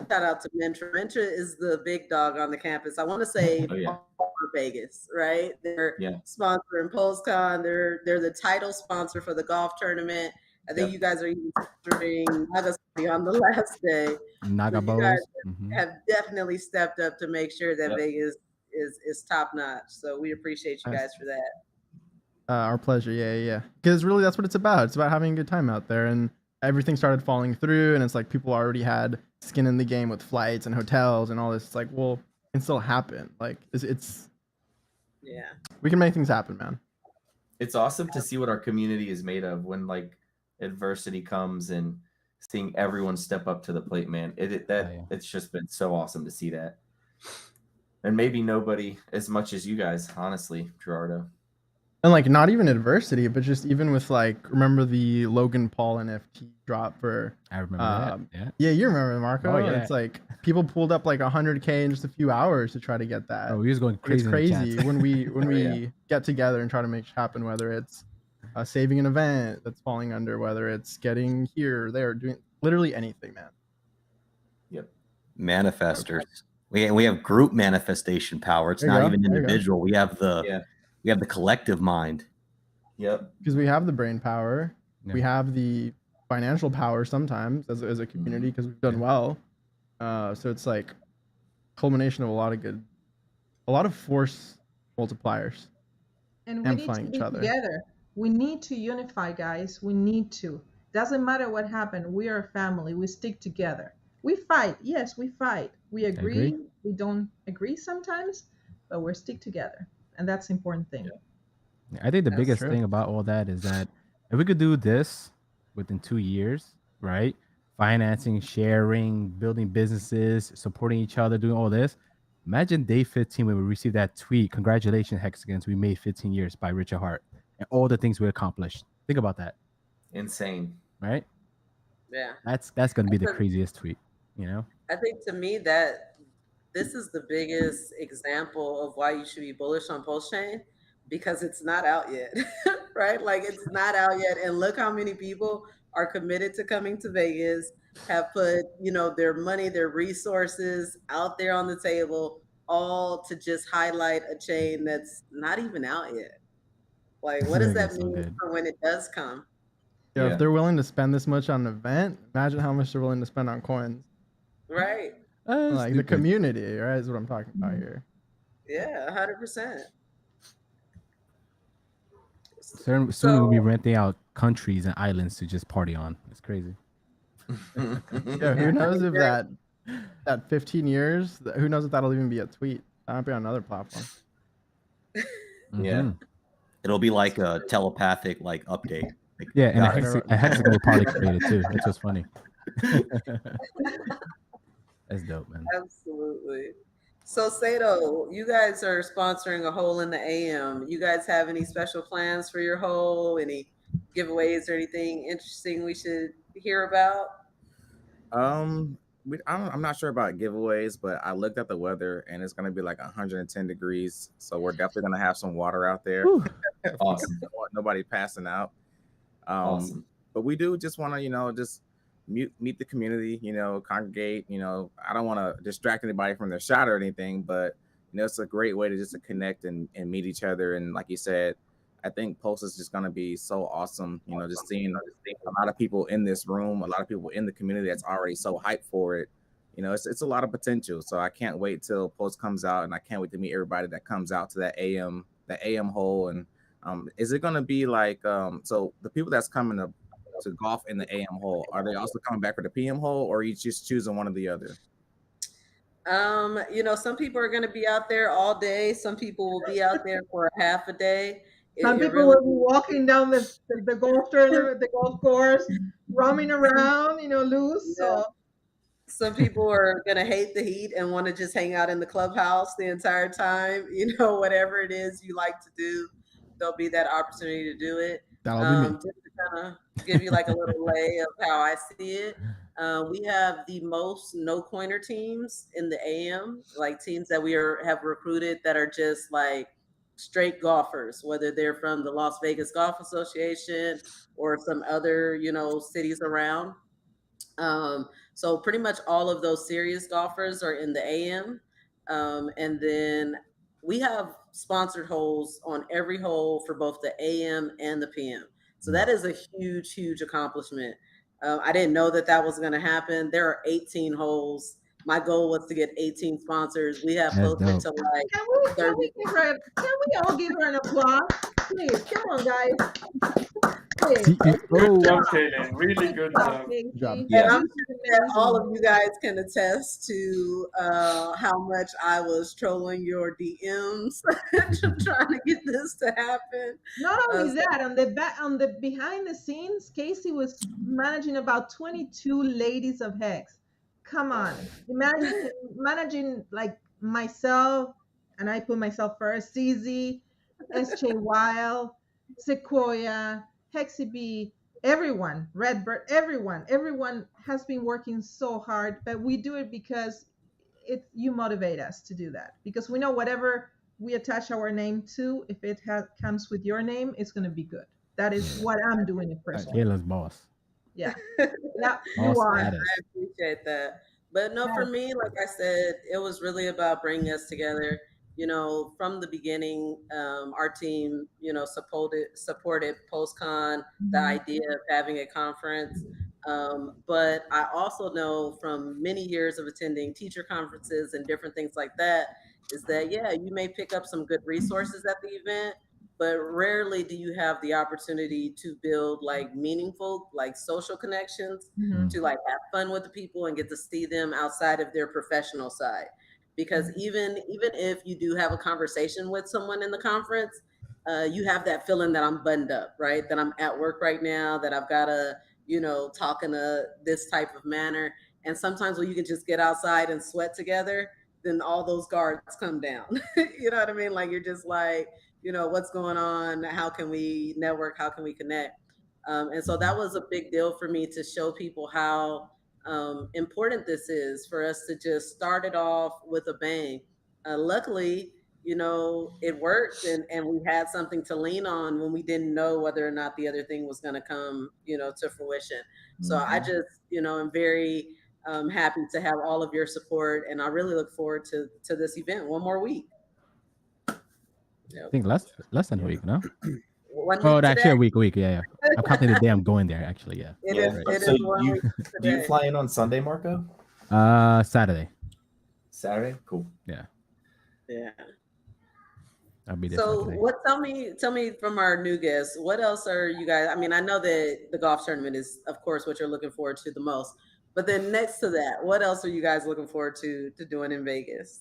Shout out to Mintra. Mintra is the big dog on the campus. I want to say
Oh, yeah.
all over Vegas, right? They're
Yeah.
sponsoring PostCon. They're the title sponsor for the golf tournament. I think
Yep.
you guys are even sponsoring Nagasaki on the last day.
Naga
So you
bows.
guys
Mhm.
have definitely stepped up to make sure that
Yep.
Vegas is top notch. So we appreciate you
Nice.
guys for that.
Our pleasure. Yeah. Because really, that's what it's about. It's about having a good time out there, and everything started falling through, and it's like people already had skin in the game with flights and hotels and all this. It's like, well, it can still happen. Like it's
Yeah.
we can make things happen, man.
It's awesome to see what our community is made of when like adversity comes and seeing everyone step up to the plate, man. It's just been so awesome to see that. And maybe nobody as much as you guys, honestly, Gerardo.
And like not even adversity, but just even with like, remember the Logan Paul NFT drop for?
I remember that.
Yeah, you remember Marco.
Oh, yeah.
It's like people pulled up like 100K in just a few hours to try to get that.
Oh, we was going
Like,
crazy.
it's
in the
crazy
chats.
when we
yeah.
get together and try to make it happen, whether it's saving an event that's falling under, whether it's getting here or there, doing literally anything, man.
Yep.
Manifestors. We have group manifestation power. It's
There you
not
go.
even
There you go.
individual. We have the
Yeah.
we have the collective mind.
Yep.
Because we have the brain power,
Yeah.
we have the financial power sometimes as a community because we've done well. So it's like culmination of a lot of force multipliers.
And we need to
amplifying
be
each other.
together. We need to unify, guys. We need to. Doesn't matter what happened. We are a family. We stick together. We fight. Yes, we fight. We agree.
agree.
We don't agree sometimes, but we're stick together. And that's the important thing.
I think the
That's
biggest
true.
thing about all that is that if we could do this within 2 years, right? Financing, sharing, building businesses, supporting each other, doing all this. Imagine day 15 when we received that tweet, "Congratulations, Hexicans, we made 15 years" by Richard Hart, and all the things we accomplished. Think about that,
Insane.
right?
Yeah.
That's going to be the
That's a-
craziest tweet, you know?
I think to me that this is the biggest example of why you should be bullish on Postchain because it's not out yet, right? Like it's not out yet. And look how many people are committed to coming to Vegas, have put, their money, their resources out there on the table, all to just highlight a chain that's not even out yet. Like, what does that
Vegas so
mean
good.
for when it does come?
Yeah,
Yeah.
if they're willing to spend this much on an event, imagine how much they're willing to spend on coins.
Right.
Like the community, right? Is what I'm talking about here.
Yeah, 100%.
Soon we'll be renting out countries and islands to just party on. It's crazy.
Yeah, who knows if that 15 years, who knows if that'll even be a tweet? That might be on another platform.
Yeah.
Mhm.
It'll be like a telepathic like update. Like,
Yeah, and
got it.
a Hexican will probably create it too. That's what's funny. That's dope, man.
Absolutely. So Sato, you guys are sponsoring a hole in the AM. You guys have any special plans for your hole? Any giveaways or anything interesting we should hear about?
I'm not sure about giveaways, but I looked at the weather and it's gonna be like 110 degrees. So we're definitely gonna have some water out there.
Awesome.
Don't want nobody passing out.
Awesome.
But we do just want to, just meet the community, congregate. I don't want to distract anybody from their shot or anything, but it's a great way to just to connect and meet each other. And like you said, I think Pulse is just gonna be so awesome. Just seeing a lot of people in this room, a lot of people in the community that's already so hyped for it. It's a lot of potential. So I can't wait till Pulse comes out, and I can't wait to meet everybody that comes out to that AM hole. And is it gonna be like so the people that's coming to golf in the AM hole, are they also coming back for the PM hole, or are you just choosing one or the other?
Some people are going to be out there all day. Some people will be out there for a half a day.
Some people will be walking down the golf tournament, the golf course, roaming around, loose.
Yeah. So some people are going to hate the heat and want to just hang out in the clubhouse the entire time. Whatever it is you like to do, there'll be that opportunity to do it.
That'll be me.
Just to kind of give you like a little lay of how I see it. We have the most no-coiner teams in the AM, like teams that we have recruited that are just like straight golfers, whether they're from the Las Vegas Golf Association or some other, cities around. So pretty much all of those serious golfers are in the AM. And then we have sponsored holes on every hole for both the AM and the PM. So that is a huge, huge accomplishment. I didn't know that was going to happen. There are 18 holes. My goal was to get 18 sponsors. We have posted to like.
Can we all give her an applause? Please, come on, guys.
Good job, Kaylin. Really good job.
And I'm sure that all of you guys can attest to how much I was trolling your DMs trying to get this to happen.
Not only that, on the behind the scenes, Casey was managing about 22 ladies of Hex. Come on, imagine managing like myself, and I put myself first. CZ, SJ Wild, Sequoia, Hexy B, everyone, Redbird, everyone has been working so hard, but we do it because you motivate us to do that, because we know whatever we attach our name to, if it comes with your name, it's going to be good. That is what I'm doing it personally.
Kayla's boss.
Yeah, you are.
I appreciate that. But no, for me, like I said, it was really about bringing us together. From the beginning, our team, supported PostCon, the idea of having a conference. But I also know from many years of attending teacher conferences and different things like that, is that, you may pick up some good resources at the event, but rarely do you have the opportunity to build like meaningful, like social connections, to like have fun with the people and get to see them outside of their professional side. Because even if you do have a conversation with someone in the conference, you have that feeling that I'm buttoned up, right? That I'm at work right now, that I've got to, talk in this type of manner. And sometimes when you can just get outside and sweat together, then all those guards come down. You know what I mean? Like, you're just like, what's going on? How can we network? How can we connect? And so that was a big deal for me to show people how important this is for us to just start it off with a bang. Luckily, it worked, and we had something to lean on when we didn't know whether or not the other thing was going to come, to fruition. So I just, am very happy to have all of your support, and I really look forward to this event. One more week.
I think less than a week, no?
1
Oh,
week
actually
today.
a week. Yeah. I'm counting the day I'm going there. Actually, yeah.
It is
So
1 week
do you
today.
fly in on Sunday, Marco?
Saturday.
Saturday? Cool.
Yeah.
Yeah.
I'll be there.
So
Saturday.
tell me from our new guests, what else are you guys, I mean, I know that the golf tournament is, of course, what you're looking forward to the most, but then next to that, what else are you guys looking forward to doing in Vegas?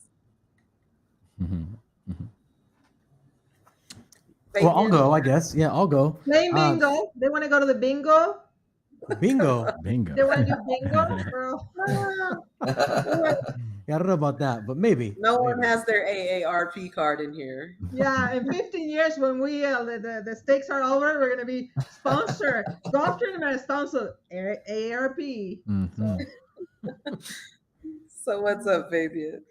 Well, I'll go, I guess. Yeah, I'll go.
Playing bingo. They want to go to the bingo.
Bingo.
Bingo.
They want to do bingo, bro.
Yeah, I don't know about that, but maybe.
No one
maybe.
has their AARP card in here.
Yeah, in 15 years when we the stakes are over, we're gonna be sponsored. Golf tournament sponsor AARP.
Mhm.
So what's up, Fabian?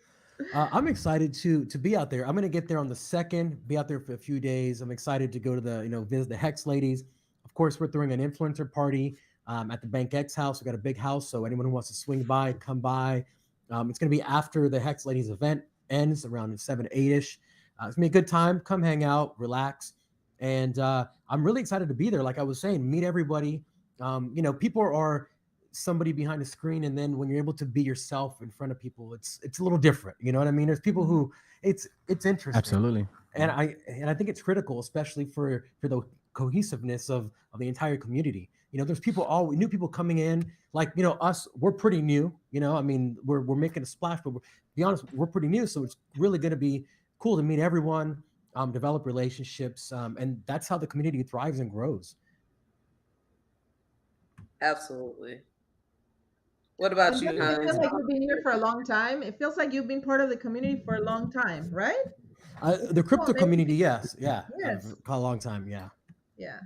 I'm excited to be out there. I'm gonna get there on the 2nd. Be out there for a few days. I'm excited to go to the visit the Hex ladies. Of course, we're throwing an influencer party at the Bank X house. We got a big house, so anyone who wants to swing by, come by. It's gonna be after the Hex ladies event ends around 7, 8ish. It's gonna be a good time. Come hang out, relax, and I'm really excited to be there. Like I was saying, meet everybody. People are somebody behind a screen, and then when you're able to be yourself in front of people, it's a little different. You know what I mean? There's people who it's interesting.
Absolutely.
And I think it's critical, especially for the cohesiveness of the entire community. There's new people coming in, like us. We're pretty new. I mean, we're making a splash, but be honest, we're pretty new. So it's really going to be cool to meet everyone, develop relationships, and that's how the community thrives and grows.
Absolutely. What about you,
Doesn't it
Hines?
feel like you've been here for a long time? It feels like you've been part of the community for a long time, right?
The crypto community, yes, yeah,
Yes.
for a long time, yeah.
Yeah.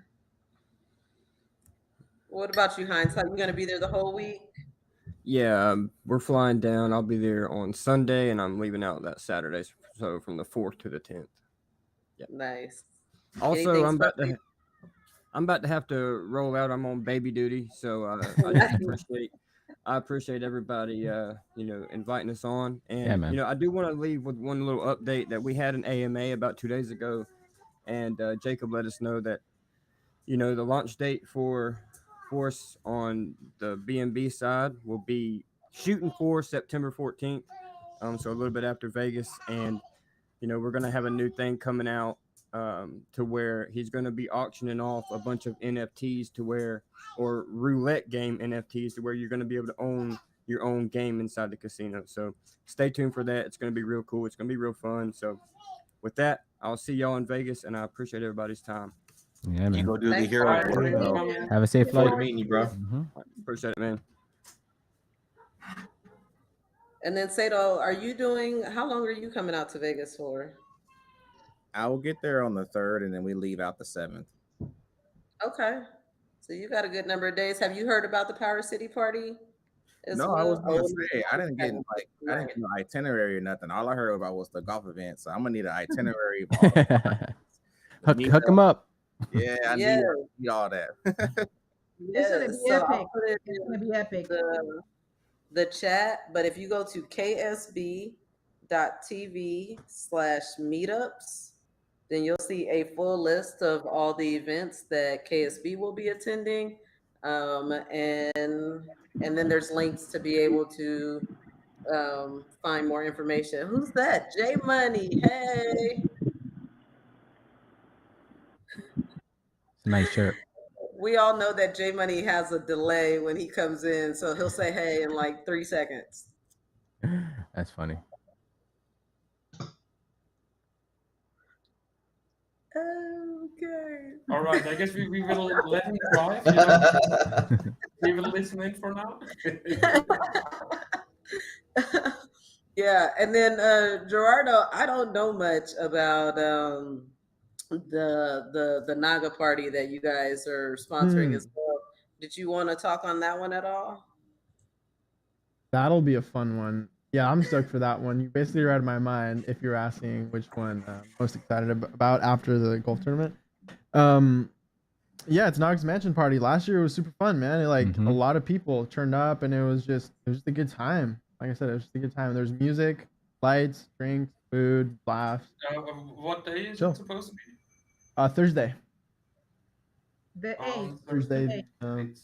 What about you, Hines? How you gonna be there the whole week?
Yeah, we're flying down. I'll be there on Sunday, and I'm leaving out that Saturday. So from the 4th to the 10th. Yep.
Nice.
Also,
Anything
I'm about to have to roll out. I'm on baby duty, so I appreciate everybody, inviting us on. And
Yeah, man.
I do want to leave with one little update that we had an AMA about 2 days ago, and Jacob let us know that the launch date for us on the B&B side will be shooting for September 14th. So a little bit after Vegas, and we're gonna have a new thing coming out to where he's going to be auctioning off a bunch of NFTs or roulette game NFTs to where you're going to be able to own your own game inside the casino. So stay tuned for that. It's going to be real cool. It's going to be real fun. So with that, I'll see y'all in Vegas, and I appreciate everybody's time.
You
Yeah, man.
go do the
Thanks,
hero
Brian.
work, though.
Have a safe
Look forward
flight.
to meeting you, bro.
Mhm.
Appreciate it, man.
And then Sato, how long are you coming out to Vegas for?
I will get there on the 3rd, and then we leave out the 7th.
Okay. So you got a good number of days. Have you heard about the Power City party as
No,
well?
I was gonna
Oh,
say I didn't get no itinerary or nothing. All I heard about was the golf event, so I'm gonna need an itinerary.
Hook them up.
Yeah, I need all that.
It's gonna be
So I'll
epic.
put it
It's
in
gonna be epic.
the chat, but if you go to ksb.tv/meetups, then you'll see a full list of all the events that KSB will be attending. And then there's links to be able to find more information. Who's that? J Money. Hey.
It's a nice shirt.
We all know that J Money has a delay when he comes in, so he'll say hey in like 3 seconds.
That's funny.
Okay.
All right, I guess we will let him drive. We will listen in for now.
Yeah, and then Gerardo, I don't know much about the Naga party that you guys are sponsoring as well. Did you want to talk on that one at all?
That'll be a fun one. Yeah, I'm stoked for that one. You basically read my mind if you're asking which one I'm most excited about after the golf tournament. Yeah, it's Nog's Mansion Party. Last year it was super fun, man. A lot of people turned up, and it was just a good time. Like I said, it was just a good time. There's music, lights, drinks, food, laughs.
What day is it supposed to be?
Thursday.
The 8th.
Thursday.
I've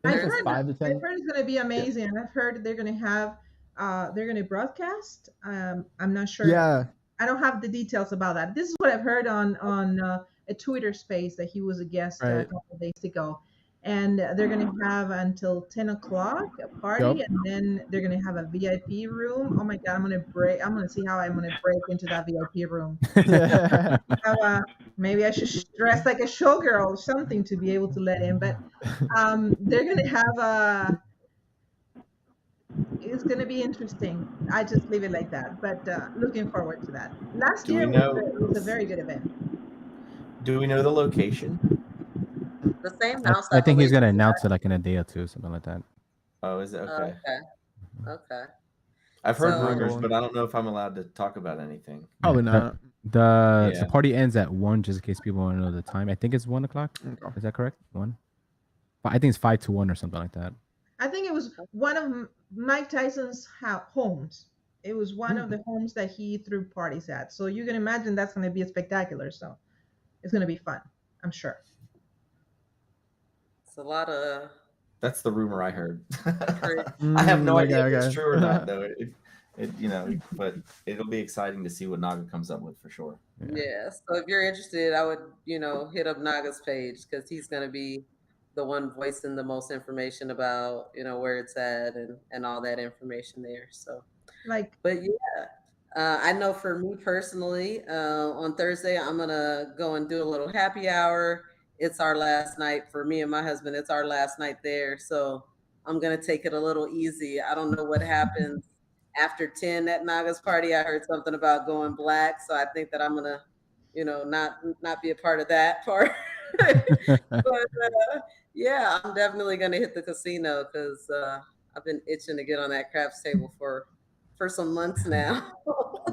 It's 5 to 10.
heard it's gonna be amazing. I've heard they're gonna have they're gonna broadcast. I'm not sure.
Yeah.
I don't have the details about that. This is what I've heard on a Twitter space that he was a guest a couple of days ago, and they're going to have until 10 o'clock a party,
Yep.
and then they're going to have a VIP room. Oh my God, I'm going to see how I'm going to break into that VIP room. Maybe I should dress like a showgirl or something to be able to let in, but they're going to have it's going to be interesting. I just leave it like that, but looking forward to that. Last year was a very good event.
Do we know the location?
The same house.
I think he's
believe,
gonna
is
announce it like in a day or two, something like that.
Oh, is it? Okay.
Okay.
I've heard
So-
rumors, but I don't know if I'm allowed to talk about anything.
Probably not.
The party ends at 1, just in case people want to know the time. I think it's 1 o'clock.
Okay.
Is that correct? 1. But I think it's 5 to 1 or something like that.
I think it was one of Mike Tyson's homes. It was one of the homes that he threw parties at. So you can imagine that's going to be a spectacular. So it's going to be fun, I'm sure.
It's a lot of.
That's the rumor I heard. I have no idea if it's true or not, though. But it'll be exciting to see what Naga comes up with for sure.
Yeah. So if you're interested, I would, hit up Naga's page because he's going to be the one voicing the most information about, where it's at and all that information there. So, but yeah, I know for me personally, on Thursday, I'm going to go and do a little happy hour. It's our last night for me and my husband. It's our last night there. So I'm going to take it a little easy. I don't know what happens after 10 at Naga's party. I heard something about going black. So I think that I'm going to, not be a part of that part. But yeah, I'm definitely going to hit the casino because I've been itching to get on that craps table for some months now.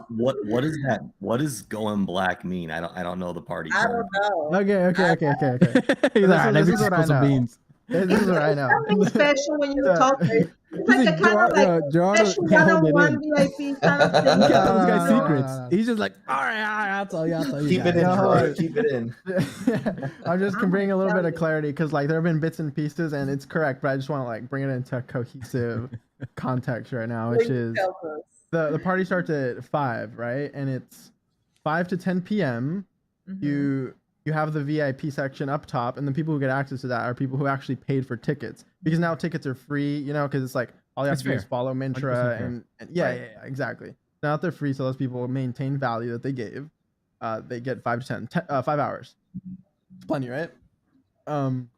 What is that? What does going black mean? I don't know the party
I
term.
don't know.
Okay.
He's like, let me
this is what I
spill some
know.
beans.
This is what I know.
Something special when you talk. It's like a kind of like special one-on-one VIP kind of thing.
You can't tell this guy secrets. He's just like, all right, I'll tell you.
Keep it in, Troy. Keep it in.
I'm just bringing a little bit of clarity because like there have been bits and pieces, and it's correct, but I just want to like bring it into a cohesive context right now, which is the party starts at 5, right? And it's 5 to 10 p.m. You have the VIP section up top, and the people who get access to that are people who actually paid for tickets because now tickets are free, because it's like all you have to do is follow Mintra and yeah, exactly. Now that they're free, so those people maintain value that they gave. They get 5 hours. It's plenty, right? And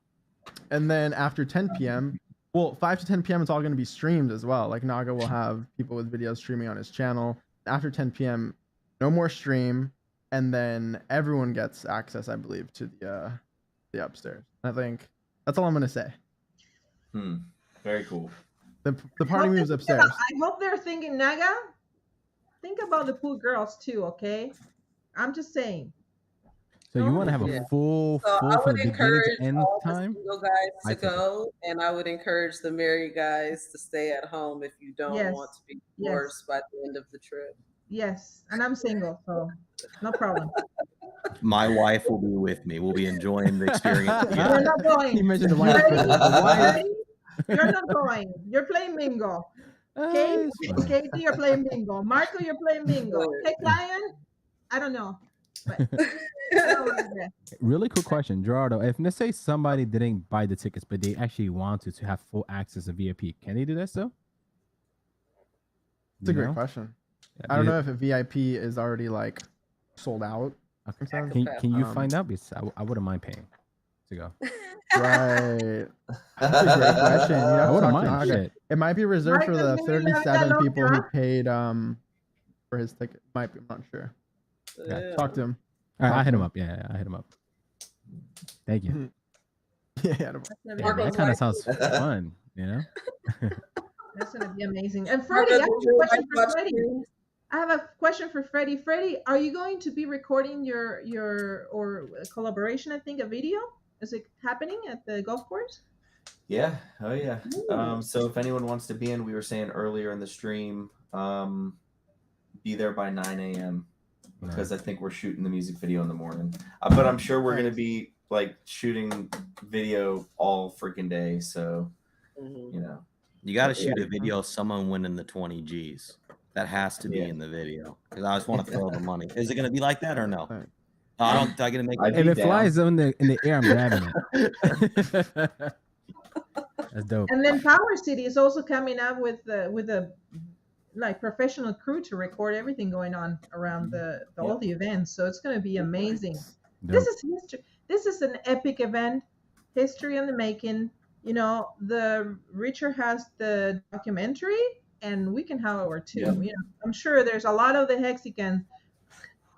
then after 10 p.m., 5 to 10 p.m. it's all going to be streamed as well. Like Naga will have people with videos streaming on his channel. After 10 p.m., no more stream. And then everyone gets access, I believe, to the upstairs. I think that's all I'm gonna say.
Very cool.
The party moves upstairs.
I hope they're thinking, Naga, think about the poor girls too, okay? I'm just saying.
So you want to have a full
I
from
would
the beginning
encourage
to end
all
time?
the single guys to go, and I would encourage the married guys to stay at home if you don't want to be divorced by the end of the trip.
Yes, and I'm single, so no problem.
My wife will be with me. We'll be enjoying the experience.
You're not going.
He mentioned the wife.
You're not going. You're playing bingo. Katie, you're playing bingo. Marco, you're playing bingo. Hey, client, I don't know. But
Really cool question, Gerardo. If let's say somebody didn't buy the tickets, but they actually wanted to have full access to VIP, can they do that still?
It's a great question. I don't know if a VIP is already like sold out.
Can you find out? Because I wouldn't mind paying to go.
Right. That's a great question.
I wouldn't mind. Shit.
It might be reserved for the 37 people who paid for his ticket. Might be. I'm not sure.
Yeah.
Talk to him.
All right, I hit him up. Yeah, I hit him up. Thank you.
Yeah,
that kind of sounds fun,
That's gonna be amazing. And Freddie, I have a question for Freddie. I have a question for Freddie. Freddie, are you going to be recording your collaboration? I think a video. Is it happening at the golf course?
Yeah. Oh yeah. So if anyone wants to be in, we were saying earlier in the stream, be there by 9 a.m. because I think we're shooting the music video in the morning. But I'm sure we're gonna be like shooting video all freaking day. So
you got to shoot a video of someone winning the 20 G's. That has to be in the video because I just want to throw the money. Is it going to be like that or no? I don't. I gonna make.
If it flies in the air, I'm grabbing it. That's dope.
And then Power City is also coming up with a like professional crew to record everything going on around all the events. So it's going to be amazing. This is history. This is an epic event, history in the making. You know, the Richard has the documentary, and we can have our too.
Yeah.
You know, I'm sure there's a lot of the Hexicans.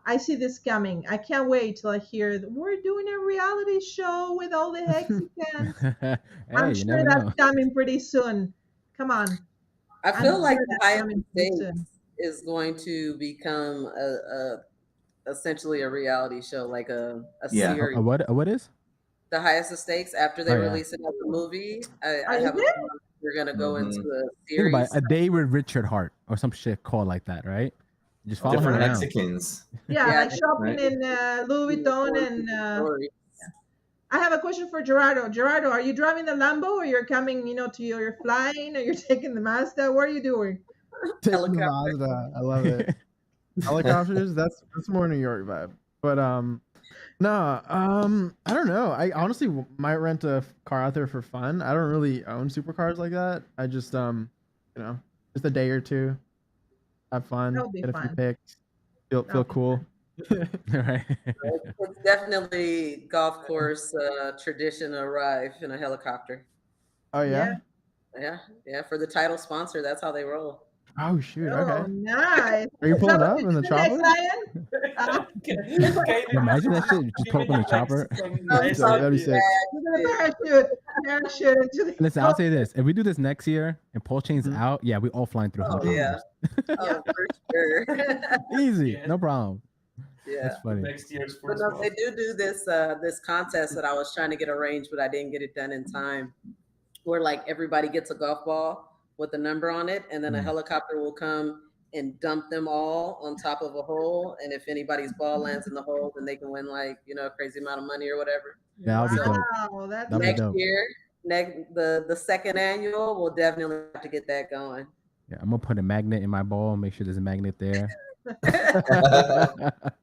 I see this coming. I can't wait till I hear that we're doing a reality show with all the Hexicans.
Hey,
I'm
you
sure
never
that's
know.
coming pretty soon. Come on.
I
I'm
feel like
sure
the
that's
highest
coming pretty
stakes
soon.
is going to become essentially a reality show, like a series.
What is?
The highest stakes after they
Oh, yeah.
release it as a movie. I
Is
have a
it?
feeling we're gonna go into a
Think about
series.
it, a day with Richard Hart or some shit called like that, right? You just follow him
Different
around.
Hexicans.
Yeah,
Yeah,
like shopping in Louis Vuitton and I have a question for Gerardo. Gerardo, are you driving the Lambo or you're coming, you know, you're flying or you're taking the Mazda? What are you doing?
Taking the Mazda. I love it. Helicopters, that's more New York vibe. But no, I don't know. I honestly might rent a car out there for fun. I don't really own supercars like that. I just you know, just a day or two, have fun,
That'll be
get a few
fun.
pics, feel cool.
Right.
It's definitely golf course tradition to arrive in a helicopter.
Oh yeah.
Yeah. For the title sponsor, that's how they roll.
Oh shoot.
Oh,
Okay.
nice.
Are you pulling
So,
up in the
did you next,
chopper?
Ryan?
Imagine that shit. Just pull up in the chopper.
That'd be sick.
Parachute into the
Listen, I'll say this: if we do this next year and Pole Chain's
Mm-hmm.
out, yeah, we all flying through
Oh
helicopters.
yeah. Oh, for sure.
Easy, no problem.
Yeah.
That's funny.
Next year's
But
first
no, they do this this contest that I was trying to get arranged, but I didn't get it done in time. Where like everybody gets a golf ball with a number on it, and then a helicopter will come and dump them all on top of a hole. And if anybody's ball lands in the hole, then they can win like, you know, a crazy amount of money or whatever.
Yeah, that'll be dope.
Wow, that's
That'll be
Next
dope.
year, the second annual, we'll definitely have to get that going.
Yeah, I'm gonna put a magnet in my ball and make sure there's a magnet there.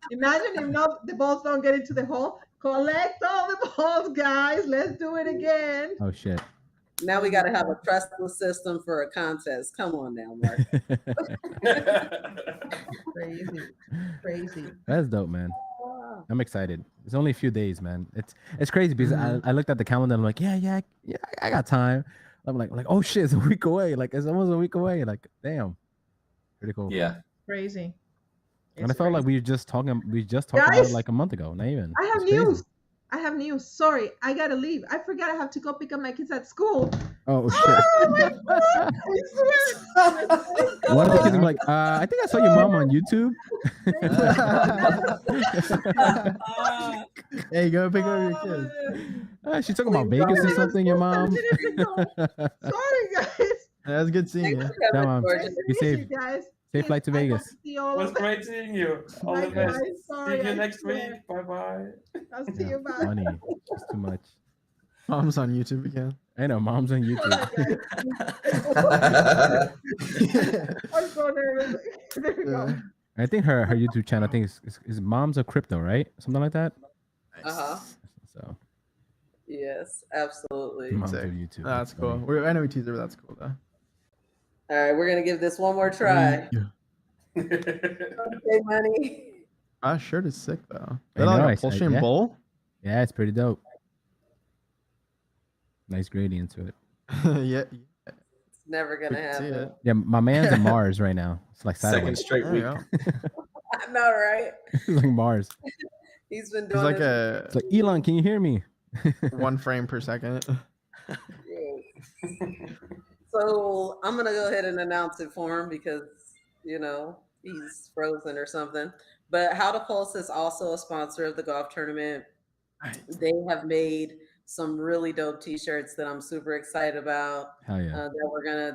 Imagine if not the balls don't get into the hole. Collect all the balls, guys. Let's do it again.
Oh shit.
Now we got to have a trustless system for a contest. Come on now, Mark.
Crazy.
That's dope, man. I'm excited. It's only a few days, man. It's crazy because I looked at the calendar and I'm like, yeah, I got time. I'm like, oh shit, it's a week away. Like it's almost a week away. Like, damn. Pretty cool.
Yeah.
Crazy.
And I felt like we were just talking about
Guys,
it like a month ago. Not even.
I have
It's crazy.
news. Sorry, I gotta leave. I forgot I have to go pick up my kids at school.
Oh shit.
Oh my god! I swear.
One of the kids was like, I think I saw your mom on YouTube.
Hey, go pick up your kids.
She's talking about Vegas or something, your mom.
Sorry, guys.
That's good seeing you.
Come on. Be safe.
Guys.
Safe flight to Vegas.
It was great seeing you. All the best.
Sorry,
See you
I
next
swear.
week. Bye.
I'll see you. Bye.
Funny. It's too much.
Mom's on YouTube again.
I know, mom's on YouTube.
I'm so nervous. There we go.
I think her YouTube channel, I think is Moms of Crypto, right? Something like that. So
Yes, absolutely.
Moms of YouTube.
That's cool. I know we teased her, but that's cool though.
All right, we're gonna give this one more try. Okay, money.
My shirt is sick though.
I
Is that
know,
like a Pulsion
yeah.
bowl?
Yeah, it's pretty dope. Nice gradient to it.
Yeah.
It's never gonna happen.
Yeah, my man's in Mars right now. It's like
Second
sideways.
straight week.
I know, right?
It's like Mars.
He's been
He's
doing
like
this.
It's like Elon, can you hear me?
1 frame per second.
So I'm gonna go ahead and announce it for him because you know he's frozen or something. But How to Pulse is also a sponsor of the golf tournament. They have made some really dope T-shirts that I'm super excited about.
Hell yeah.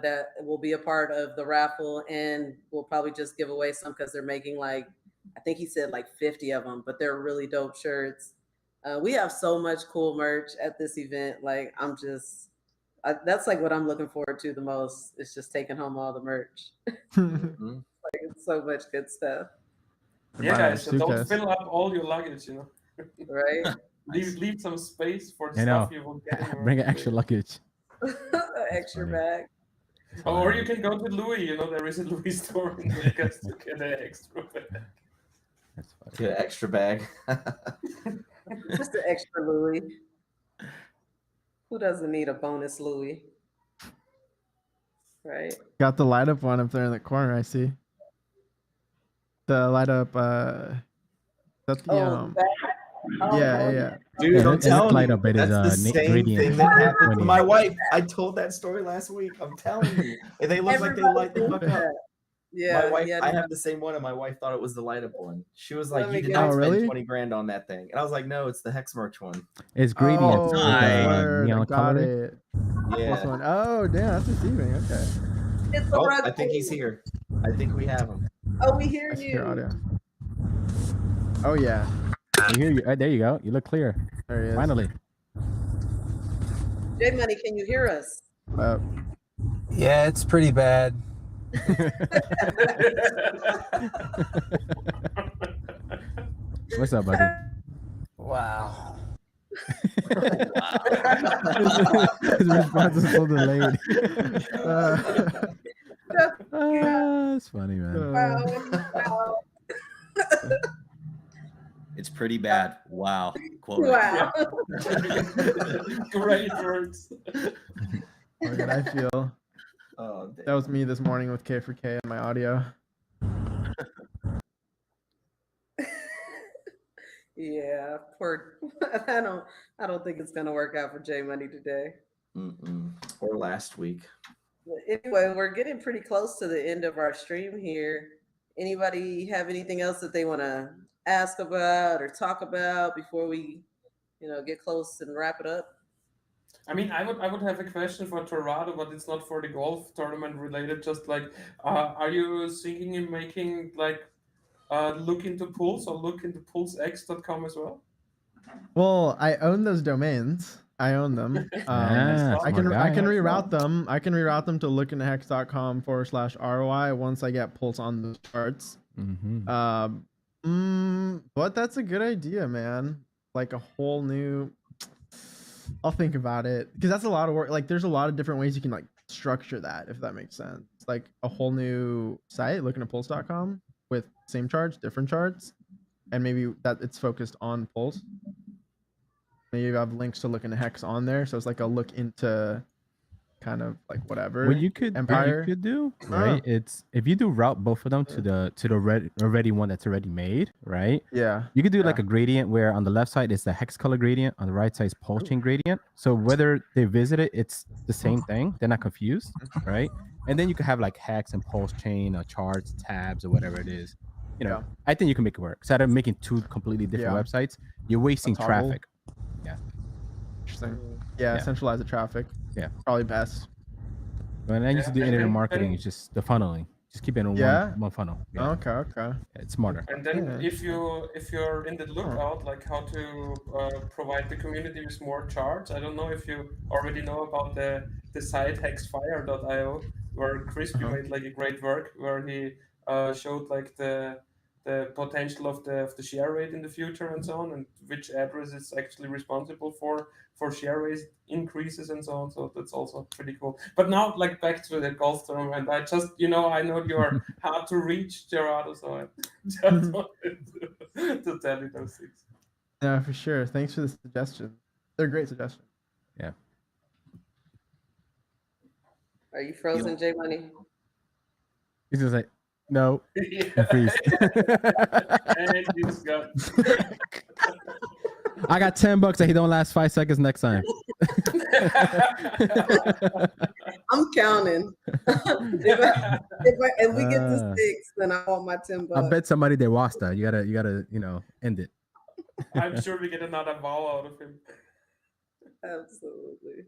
That will be a part of the raffle, and we'll probably just give away some because they're making like I think he said like 50 of them, but they're really dope shirts. We have so much cool merch at this event. Like that's like what I'm looking forward to the most. It's just taking home all the merch. Like it's so much good stuff.
Yeah, guys, so don't fill up all your luggage, you know.
Right?
leave some space for the
I know.
stuff you will get.
Bring an extra luggage.
Extra
funny.
bag.
Or you can go to Louis. You know, there is a Louis store in Vegas to get an extra bag.
That's funny.
Get an extra bag.
Just an extra Louis. Who doesn't need a bonus Louis? Right.
Got the light up one up there in the corner. I see. The light up. That's the yeah.
Dude,
Yeah,
don't
it
tell
looked light
me.
up, but it is,
That's the same
gradient
thing that happened
when
to
you-
my wife. I told that story last week. I'm telling you. And they look like they light the fuck up.
Yeah,
My wife,
yeah,
I
no.
have the same one, and my wife thought it was the light up one. She was like,
Let
"You
me
did
get
not
it.
spend
really?
20 grand on that thing," and I was like, "No, it's the Hex merch one."
It's gradient
Oh,
with
word,
neon
got
color.
it.
Yeah.
This one. Oh, damn, that's deceiving. Okay.
It's the
Oh,
rug
I think he's
queen.
here. I think we have him.
Oh, we hear
I see your
you.
audio. Oh yeah,
I hear you. There you go. You look clear.
there he is.
Finally.
J Money, can you hear us?
Yeah, it's pretty bad.
What's up, buddy?
Wow.
His response is so delayed. It's funny, man.
Wow.
It's pretty bad. Wow. Quote
Wow.
Great words.
How did I feel?
Oh,
That was me this morning with K for K in my audio.
Yeah, poor. I don't think it's gonna work out for J Money today.
Or last week.
But anyway, we're getting pretty close to the end of our stream here. Anybody have anything else that they want to ask about or talk about before we, get close and wrap it up?
I mean, I would have a question for Torado, but it's not for the golf tournament related. Just like, are you thinking in making like look into pools or look into poolsx.com as well?
Well, I own those domains. I own them. I can reroute them. I can reroute them to lookintohex.com/ROI once I get Pulse on the charts. But that's a good idea, man. Like a whole new. I'll think about it because that's a lot of work. Like, there's a lot of different ways you can like structure that, if that makes sense. Like a whole new site, lookinatopulse.com with same charts, different charts, and maybe that it's focused on Pulse. Maybe you have links to look into Hex on there, so it's like a look into kind of like whatever.
What you could do, right? It's if you do route both of them to the already one that's already made, right?
Yeah.
You could do like a gradient where on the left side is the hex color gradient, on the right side is pulse chain gradient. So whether they visit it, it's the same thing. They're not confused, right? And then you could have like hex and pulse chain or charts, tabs, or whatever it is. I think you can make it work. Instead of making two completely different websites, you're wasting traffic. Yeah.
Interesting. Yeah, centralize the traffic.
Yeah.
Probably best.
When I used to do internet marketing, it's just the funneling. Just keep it in one funnel. Yeah.
Okay.
Yeah, it's smarter.
And then if you're in the lookout, like how to provide the community with more charts. I don't know if you already know about the site hexfire.io, where Crispy made like a great work where he showed like the potential of the share rate in the future and so on, and which address is actually responsible for share rate increases and so on. So that's also pretty cool. But now, like, back to the golf tournament, I just, I know you're hard to reach, Gerardo, so I just wanted to tell you those things.
Yeah, for sure. Thanks for the suggestion. They're great suggestions.
Yeah.
Are you frozen, J Money?
He's just like, no.
Yeah.
Freeze.
And he's got.
I got $10 that he don't last 5 seconds next time.
I'm counting. if we get to 6, then I want my $10.
I bet somebody they lost that. You gotta, end it.
I'm sure we get another vow out of him.
Absolutely.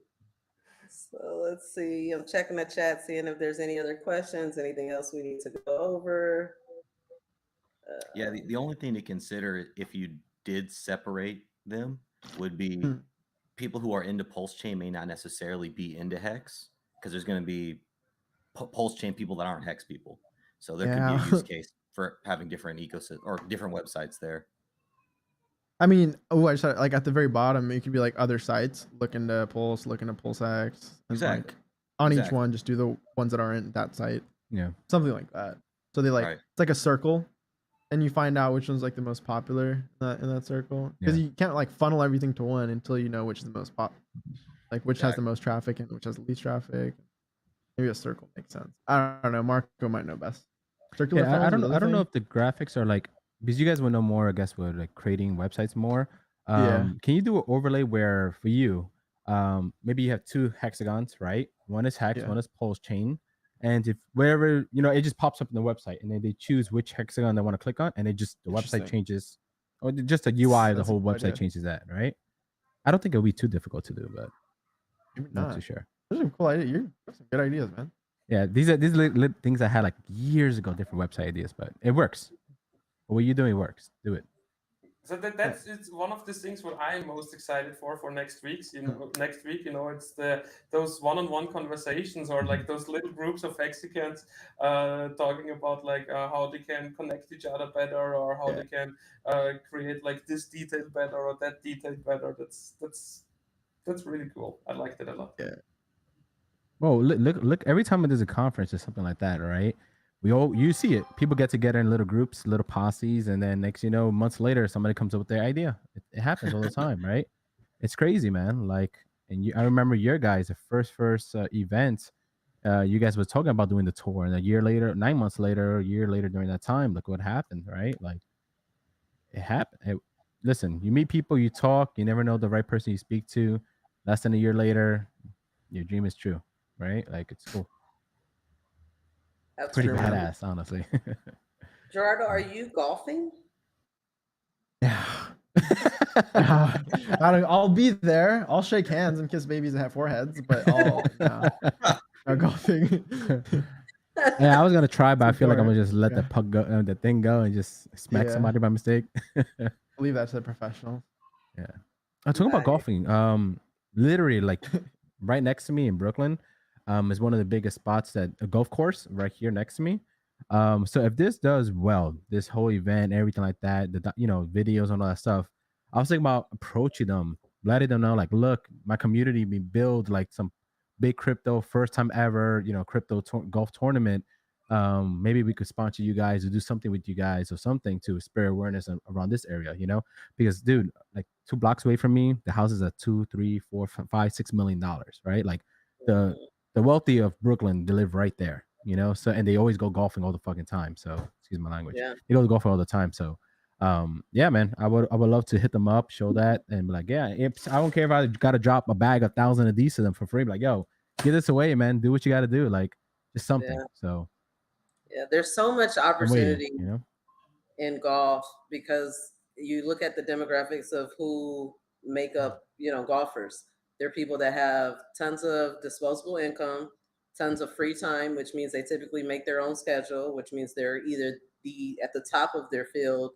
So let's see. I'm checking the chat, seeing if there's any other questions, anything else we need to go over.
Yeah, the only thing to consider if you did separate them would be people who are into pulse chain may not necessarily be into hex, because there's going to be pulse chain people that aren't hex people. So there could be a use case for having different ecosystems or different websites there.
I mean, I just like at the very bottom, it could be like other sites, look into Pulse, look into PulseX, and
Exactly.
like on each
Exactly.
one, just do the ones that aren't that site.
Yeah.
Something like that. So they like
Right.
it's like a circle, and you find out which one's like the most popular in that circle, because
Yeah.
you can't like funnel everything to one until you know which is the most like which has the most traffic and which has the least traffic. Maybe a circle makes sense. I don't know. Marco might know best. Circular
Yeah, I
funnels
don't
is the other
know
thing.
if the graphics are like, because you guys would know more, I guess, with like creating websites more.
Yeah.
Can you do an overlay where for you, maybe you have two hexagons, right? One is hex,
Yeah.
one is pulse chain, and if wherever it just pops up in the website, and then they choose which hexagon they want to click on, and it just the website
Interesting.
changes, or just the UI, the
That's a
whole
cool
website
idea.
changes that, right? I don't think it'll be too difficult to do, but
Maybe
not
not.
too sure.
Those are cool ideas. You have some good ideas, man.
Yeah, these are things I had like years ago, different website ideas, but it works. What you're doing works. Do it.
So that's it's one of the things what I'm most excited for next week. Next week, it's those one-on-one conversations or like those little groups of Hexicans talking about like how they can connect each other better or how they can create like this detail better or that detail better. That's really cool. I liked it a lot.
Yeah.
Well, look! Every time there's a conference or something like that, right? You see it. People get together in little groups, little posses, and then next, months later, somebody comes up with their idea. It happens all the time, right? It's crazy, man. Like, and I remember your guys, the first event, you guys were talking about doing the tour, and a year later, 9 months later, a year later, during that time, look what happened, right? Like, it happened. Listen, you meet people, you talk, you never know the right person you speak to. Less than a year later, your dream is true, right? Like, it's cool.
That's
Pretty
true.
badass, honestly.
Gerardo, are you golfing?
I'll be there. I'll shake hands and kiss babies that have foreheads, but no golfing.
Yeah, I was gonna try, but I feel like I'm
Sure.
gonna just let the puck go, the thing go, and just smack
Yeah.
somebody by mistake.
Leave that to the professionals.
Yeah. I'm talking about golfing. Literally, like right next to me in Brooklyn, is one of the biggest spots that a golf course right here next to me. So if this does well, this whole event, everything like that, the videos and all that stuff, I was thinking about approaching them, letting them know, like, look, my community, we build like some big crypto, first time ever, crypto golf tournament. Maybe we could sponsor you guys or do something with you guys or something to spread awareness around this area, because dude, like 2 blocks away from me, the houses are $2, $3, $4, $5, $6 million, right? Like the wealthy of Brooklyn, they live right there, so, and they always go golfing all the fucking time. So excuse my language.
Yeah.
They go golfing all the time. So yeah, man, I would love to hit them up, show that, and be like, yeah, I don't care if I got to drop a bag 1,000 of these to them for free. Be like, yo, give this away, man. Do what you got to do. Like, just something.
Yeah.
So
yeah, there's so much
I'm
opportunity
waiting,
in golf because you look at the demographics of who make up, golfers. They're people that have tons of disposable income, tons of free time, which means they typically make their own schedule, which means they're either at the top of their field,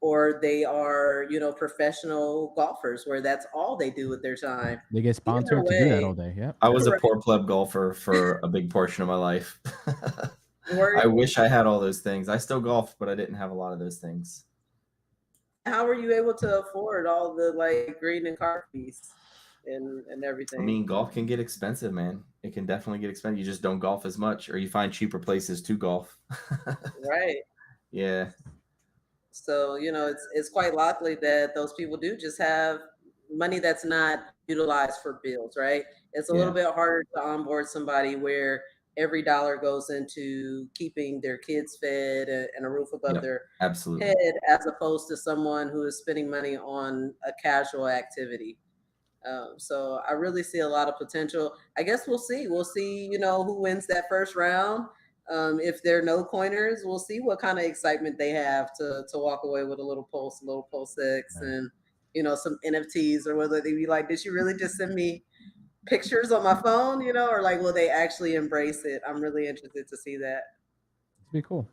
or they are, professional golfers where that's all they do with their time.
They get sponsored to do that all day. Yeah.
I was a poor pleb golfer for a big portion of my life. I wish I had all those things. I still golf, but I didn't have a lot of those things.
How were you able to afford all the like green and car fees and everything?
I mean, golf can get expensive, man. It can definitely get expensive. You just don't golf as much, or you find cheaper places to golf.
Right.
Yeah.
So, it's quite likely that those people do just have money that's not utilized for bills, right? It's a little bit harder to onboard somebody where every dollar goes into keeping their kids fed and a roof above their
absolutely
head, as opposed to someone who is spending money on a casual activity. So I really see a lot of potential. I guess we'll see. We'll see, who wins that first round. If they're no coiners, we'll see what kind of excitement they have to walk away with a little PulseX, and some NFTs, or whether they be like, did you really just send me pictures on my phone, or like, will they actually embrace it? I'm really interested to see that.
It's pretty cool.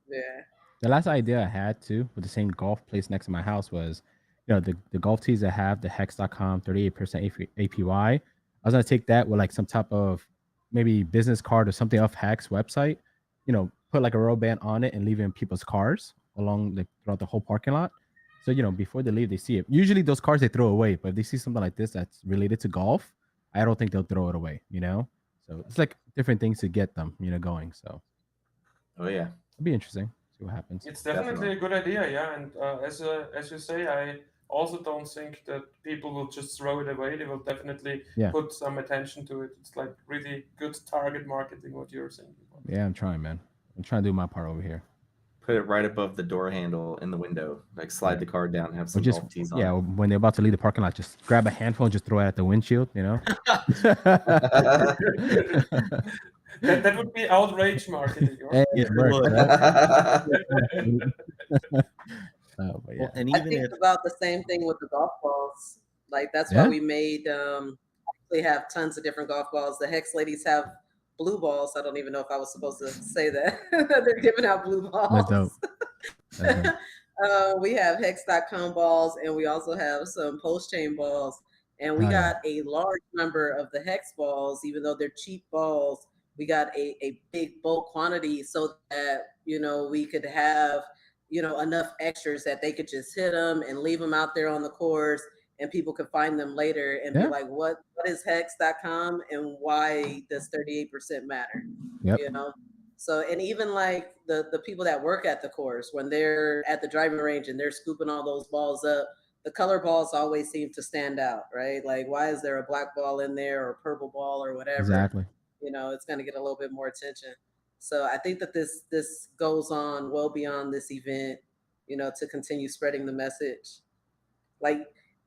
Yeah.
The last idea I had too with the same golf place next to my house was, the golf tees that have the hex.com 38% APY. I was gonna take that with like some type of maybe business card or something off Hex website, put like a rubber band on it and leave it in people's cars along throughout the whole parking lot. So, before they leave, they see it. Usually those cards they throw away, but if they see something like this that's related to golf, I don't think they'll throw it away, So it's like different things to get them, going. So.
Oh yeah.
It'd be interesting. See what happens.
It's definitely a good idea, yeah. And as you say, I also don't think that people will just throw it away. They will definitely put some attention to it. It's like really good target marketing, what you're saying.
Yeah, I'm trying, man. I'm trying to do my part over here.
Put it right above the door handle in the window. Like slide the card down, have some golf tees on.
Yeah, when they're about to leave the parking lot, just grab a handful and just throw it at the windshield,
That would be outrage marketing.
Hey, it works,
But yeah. And even I think about the same thing with the golf balls. Like that's why we made they have tons of different golf balls. The Hex ladies have blue balls. I don't even know if I was supposed to say that. They're giving out blue balls.
That's dope.
We have hex.com balls, and we also have some post chain balls. And we got a large number of the Hex balls, even though they're cheap balls. We got a big bulk quantity so that, we could have, enough extras that they could just hit them and leave them out there on the course, and people could find them later and be like, what is hex.com and why does 38% matter? So, and even like the people that work at the course, when they're at the driving range and they're scooping all those balls up, the color balls always seem to stand out, right? Like, why is there a black ball in there or a purple ball or whatever?
Exactly.
It's going to get a little bit more attention. So I think that this goes on well beyond this event, to continue spreading the message. Like,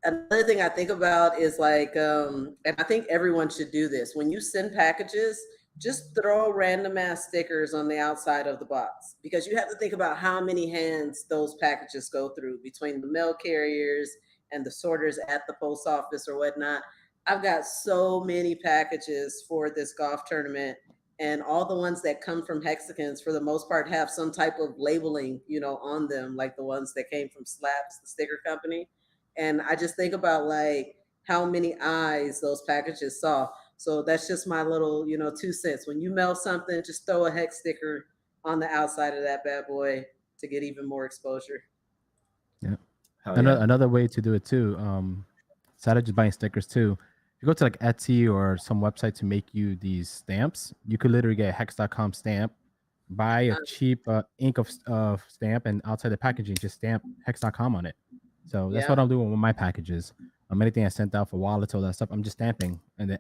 another thing I think about is like, and I think everyone should do this. When you send packages, just throw random ass stickers on the outside of the box, because you have to think about how many hands those packages go through between the mail carriers and the sorters at the post office or whatnot. I've got so many packages for this golf tournament, and all the ones that come from Hexicans, for the most part, have some type of labeling, on them, like the ones that came from Slaps, the sticker company. And I just think about like how many eyes those packages saw. So that's just my little, 2 cents. When you mail something, just throw a Hex sticker on the outside of that bad boy to get even more exposure.
Yeah. Another way to do it too. Instead of just buying stickers too, if you go to like Etsy or some website to make you these stamps, you could literally get a hex.com stamp, buy a cheap ink of stamp, and outside the packaging, just stamp hex.com on it. So that's what I'm doing with my packages. Anything I sent out for wallets, all that stuff, I'm just stamping and the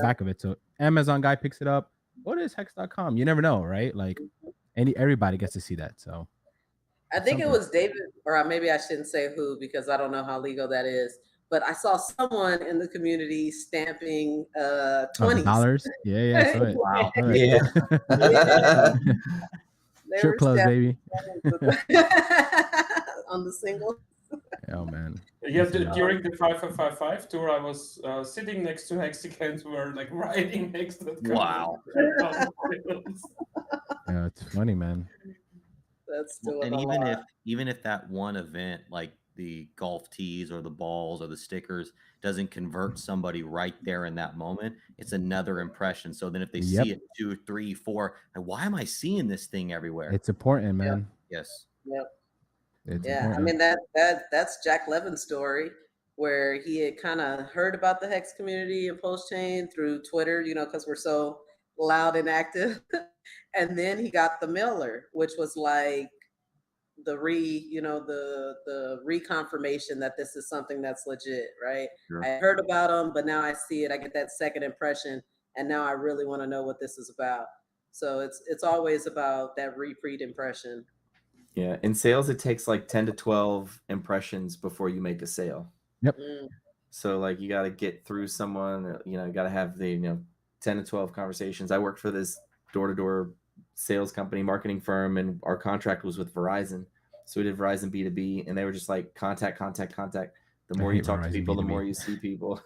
back of it. So Amazon guy picks it up. What is hex.com? You never know, right? Like everybody gets to see that. So
I think it was David, or maybe I shouldn't say who, because I don't know how legal that is. But I saw someone in the community stamping
20s. Yeah, I saw it.
Wow.
Yeah.
Strip clubs, baby.
On the single.
Oh man.
Yeah, during the 5555 tour, I was sitting next to Hexicans who were like riding next to the
Wow.
Yeah, it's funny, man.
That's still
and even if that one event, like the golf tees or the balls or the stickers, doesn't convert somebody right there in that moment, it's another impression. So then if they see it 2, 3, 4, like, why am I seeing this thing everywhere?
It's important, man.
Yes.
Yep.
It's
yeah,
important.
I mean that's Jack Levin's story, where he had kind of heard about the Hex community and post chain through Twitter, because we're so loud and active. And then he got the mailer, which was like the reconfirmation that this is something that's legit, right?
Sure.
I heard about them, but now I see it. I get that second impression, and now I really want to know what this is about. So it's always about that repeat impression.
Yeah, in sales, it takes like 10 to 12 impressions before you make a sale.
Yep.
So like you got to get through someone, you got to have the 10 to 12 conversations. I worked for this door-to-door sales company, marketing firm, and our contract was with Verizon. So we did Verizon B2B, and they were just like contact. The more you talk to people, the more you see people.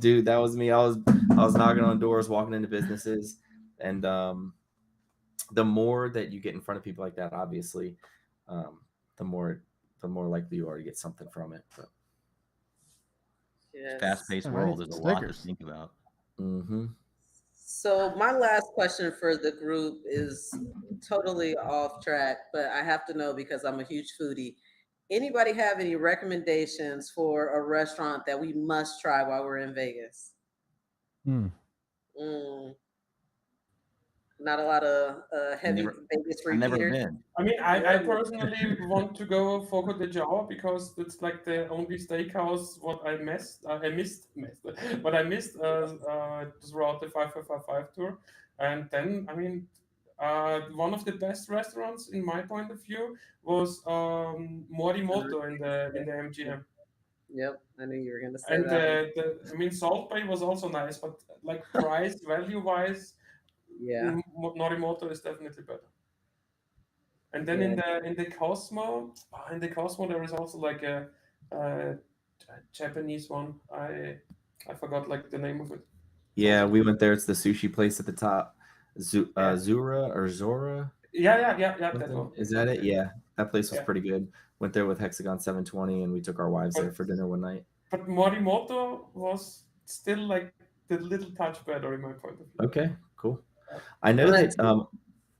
Dude, that was me. I was knocking on doors, walking into businesses, and the more that you get in front of people like that, obviously, the more likely you are to get something from it. But
yes.
Fast-paced world, there's a lot to think about.
Mm-hmm.
So my last question for the group is totally off track, but I have to know because I'm a huge foodie. anybody have any recommendations for a restaurant that we must try while we're in Vegas?
Hmm.
Not a lot of heavy Vegas
I've never
repeaters.
been.
I mean, I personally want to go Fogo de Chao because it's like the only steakhouse what I missed. But I missed throughout the 5555 tour. And then, I mean, one of the best restaurants in my point of view was Morimoto in the MGM.
Yep, I knew you were gonna say
And
that.
I mean, Salt Bay was also nice, but like price value wise,
Yeah.
Morimoto is definitely better. And then
Yeah.
in the Cosmo there is also like a Japanese one. I forgot like the name of it.
Yeah, we went there. It's the sushi place at the top. Zura or Zora.
Yeah. That
Something.
one.
Is that it? Yeah, that place was
Yeah.
pretty good. Went there with Hexagon 720, and we took our wives there for dinner one night.
But Morimoto was still like the little touch better in my point of view.
Okay, cool. I know that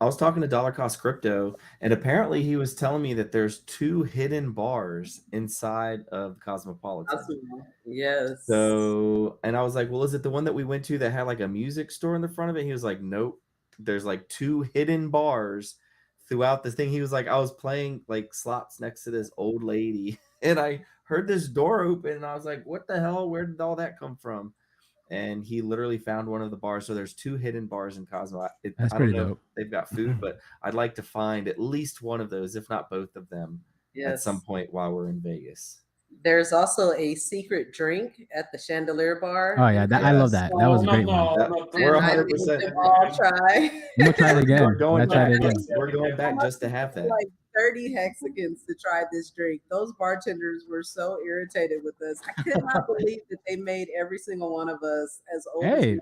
I was talking to Dollar Cost Crypto, and apparently he was telling me that there's 2 hidden bars inside of the Cosmopolitan.
Yes.
So, and I was like, well, is it the one that we went to that had like a music store in the front of it? He was like, nope. There's like 2 hidden bars throughout this thing. He was like, I was playing like slots next to this old lady, and I heard this door open, and I was like, what the hell? Where did all that come from? And he literally found one of the bars. So there's 2 hidden bars in Cosmo.
That's
I
pretty
don't know
dope.
if they've got food, but I'd like to find at least one of those, if not both of them, at some
Yes.
point while we're in Vegas.
There's also a secret drink at the Chandelier Bar.
Oh yeah, I love that. That was a great one.
We're
And I think
100%.
we all try.
I'm gonna try it again.
We're going
I tried it
back.
again.
We're going back just to have that.
Like 30 Hexicans to try this drink. Those bartenders were so irritated with us. I could not believe that they made every single one of us as old as
Hey,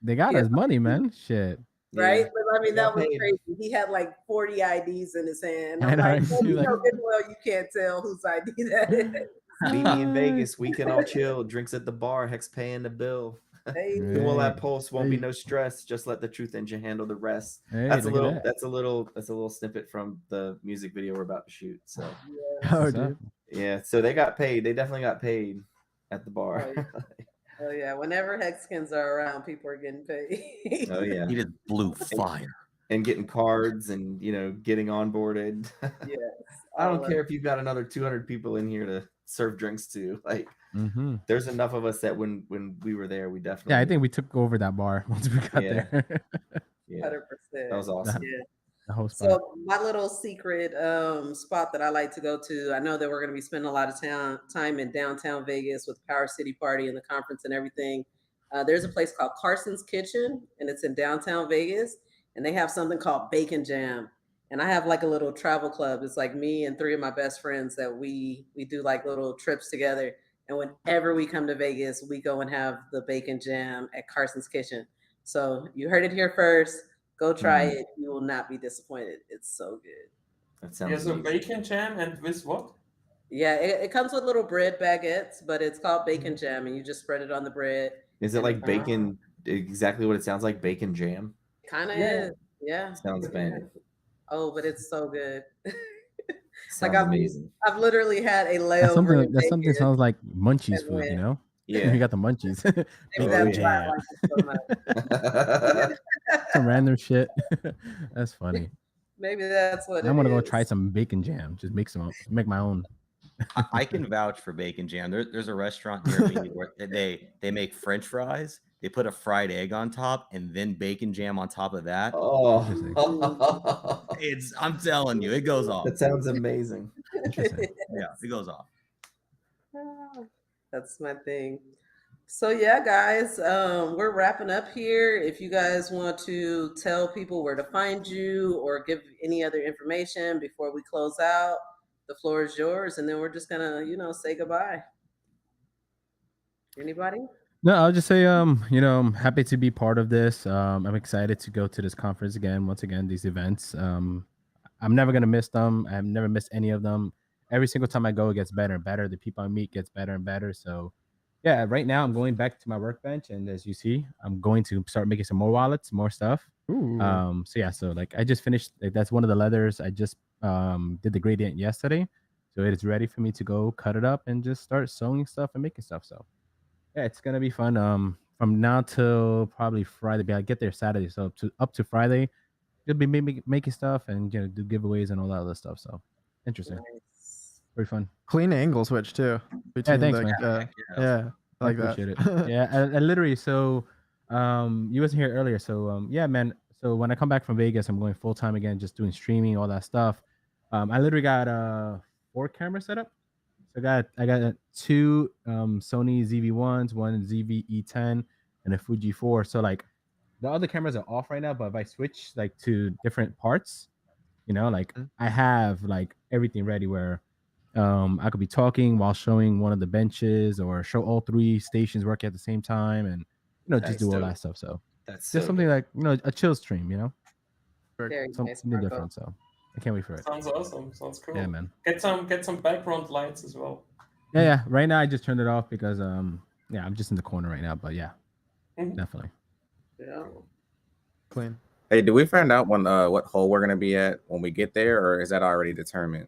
they got us money, man. Shit.
right?
Yeah.
But I mean,
got
that was
paid.
crazy. He had like 40 IDs in his hand.
I
I'm
know,
like,
right?
well, you
Like-
know good and well you can't tell whose ID that is.
Meet me in Vegas. We can all chill. Drinks at the bar. Hex paying the bill.
Hey.
Then we'll have pulse. Won't be
Hey.
no stress. Just let the truth engine handle the rest.
Hey,
That's a
look at
little.
that.
That's a little snippet from the music video we're about to shoot. So
Oh,
What's up?
dude.
yeah. So they got paid. They definitely got paid at the bar.
Oh yeah, whenever Hexicans are around, people are getting paid.
Oh yeah.
He just blew fire.
And getting cards and getting onboarded.
Yes.
I
all
don't
of
care if you've got another 200 people in here to serve drinks to. Like,
Mm-hmm.
there's enough of us that when we were there, we definitely.
Yeah, I think we took over that bar once we got
Yeah.
there.
Yeah,
100%.
that was awesome.
Yeah.
The whole spot.
So my little secret spot that I like to go to, I know that we're going to be spending a lot of time in downtown Vegas with Power City Party and the conference and everything. There's a place called Carson's Kitchen, and it's in downtown Vegas, and they have something called Bacon Jam. And I have like a little travel club. It's like me and 3 of my best friends that we do like little trips together. And whenever we come to Vegas, we go and have the Bacon Jam at Carson's Kitchen. So you heard it here first. Go try it. You will not be disappointed. It's so good.
That sounds
Yeah, so
amazing.
bacon jam and with what?
Yeah, it comes with little bread baguettes, but it's called Bacon Jam, and you just spread it on the bread.
Is it like bacon? Exactly what it sounds like. Bacon jam.
Kind of
Yeah.
is. Yeah.
Sounds banging.
Oh, but it's so good.
Sounds
I've
amazing.
I've literally had a
That's
layover.
something.
in
That something
Vegas.
sounds like munchies
and
food.
went.
You know.
Yeah.
We got the munchies.
Maybe
Oh,
that's why I
yeah.
like it so much.
Some random shit. That's funny.
Maybe that's what
I'm
it
gonna go
is.
try some bacon jam. Just make some. Make my own.
I can vouch for bacon jam. There's a restaurant near me where they make French fries. They put a fried egg on top and then bacon jam on top of that.
Oh,
I'm telling you, it goes off.
that sounds amazing.
Interesting.
Yeah, it goes off.
Ah, that's my thing. So yeah, guys, we're wrapping up here. If you guys want to tell people where to find you or give any other information before we close out, the floor is yours, and then we're just gonna, say goodbye. Anybody?
No, I'll just say, I'm happy to be part of this. I'm excited to go to this conference again. Once again, these events. I'm never gonna miss them. I've never missed any of them. Every single time I go, it gets better and better. The people I meet gets better and better. So, yeah, right now I'm going back to my workbench, and as you see, I'm going to start making some more wallets, more stuff.
Ooh.
So like I just finished. Like, that's one of the leathers. I just did the gradient yesterday. So it is ready for me to go cut it up and just start sewing stuff and making stuff. So yeah, it's gonna be fun. From now till probably Friday, but I get there Saturday, so up to Friday, you'll be making stuff and do giveaways and all that other stuff. So interesting, very fun.
Clean angle switch too.
Yeah, thanks, man.
Yeah, I like that.
appreciate it. Yeah, I literally. So, you wasn't here earlier. So, yeah, man. So when I come back from Vegas, I'm going full time again, just doing streaming, all that stuff. I literally got 4 cameras set up. So I got 2 Sony ZV-1s, one ZV-E10, and a Fuji 4. So like the other cameras are off right now, but if I switch like to different parts, like I have like everything ready where I could be talking while showing one of the benches or show all 3 stations working at the same time and just do all that stuff. So
that's
just
so
something like a chill stream,
Very
something
nice, Marco.
different. So I can't wait for it.
Sounds awesome. Sounds cool.
Yeah, man.
Get some background lights as well.
Yeah. Right now I just turned it off because I'm just in the corner right now. But yeah, definitely.
Yeah.
Clean.
Hey, did we find out what hole we're gonna be at when we get there, or is that already determined?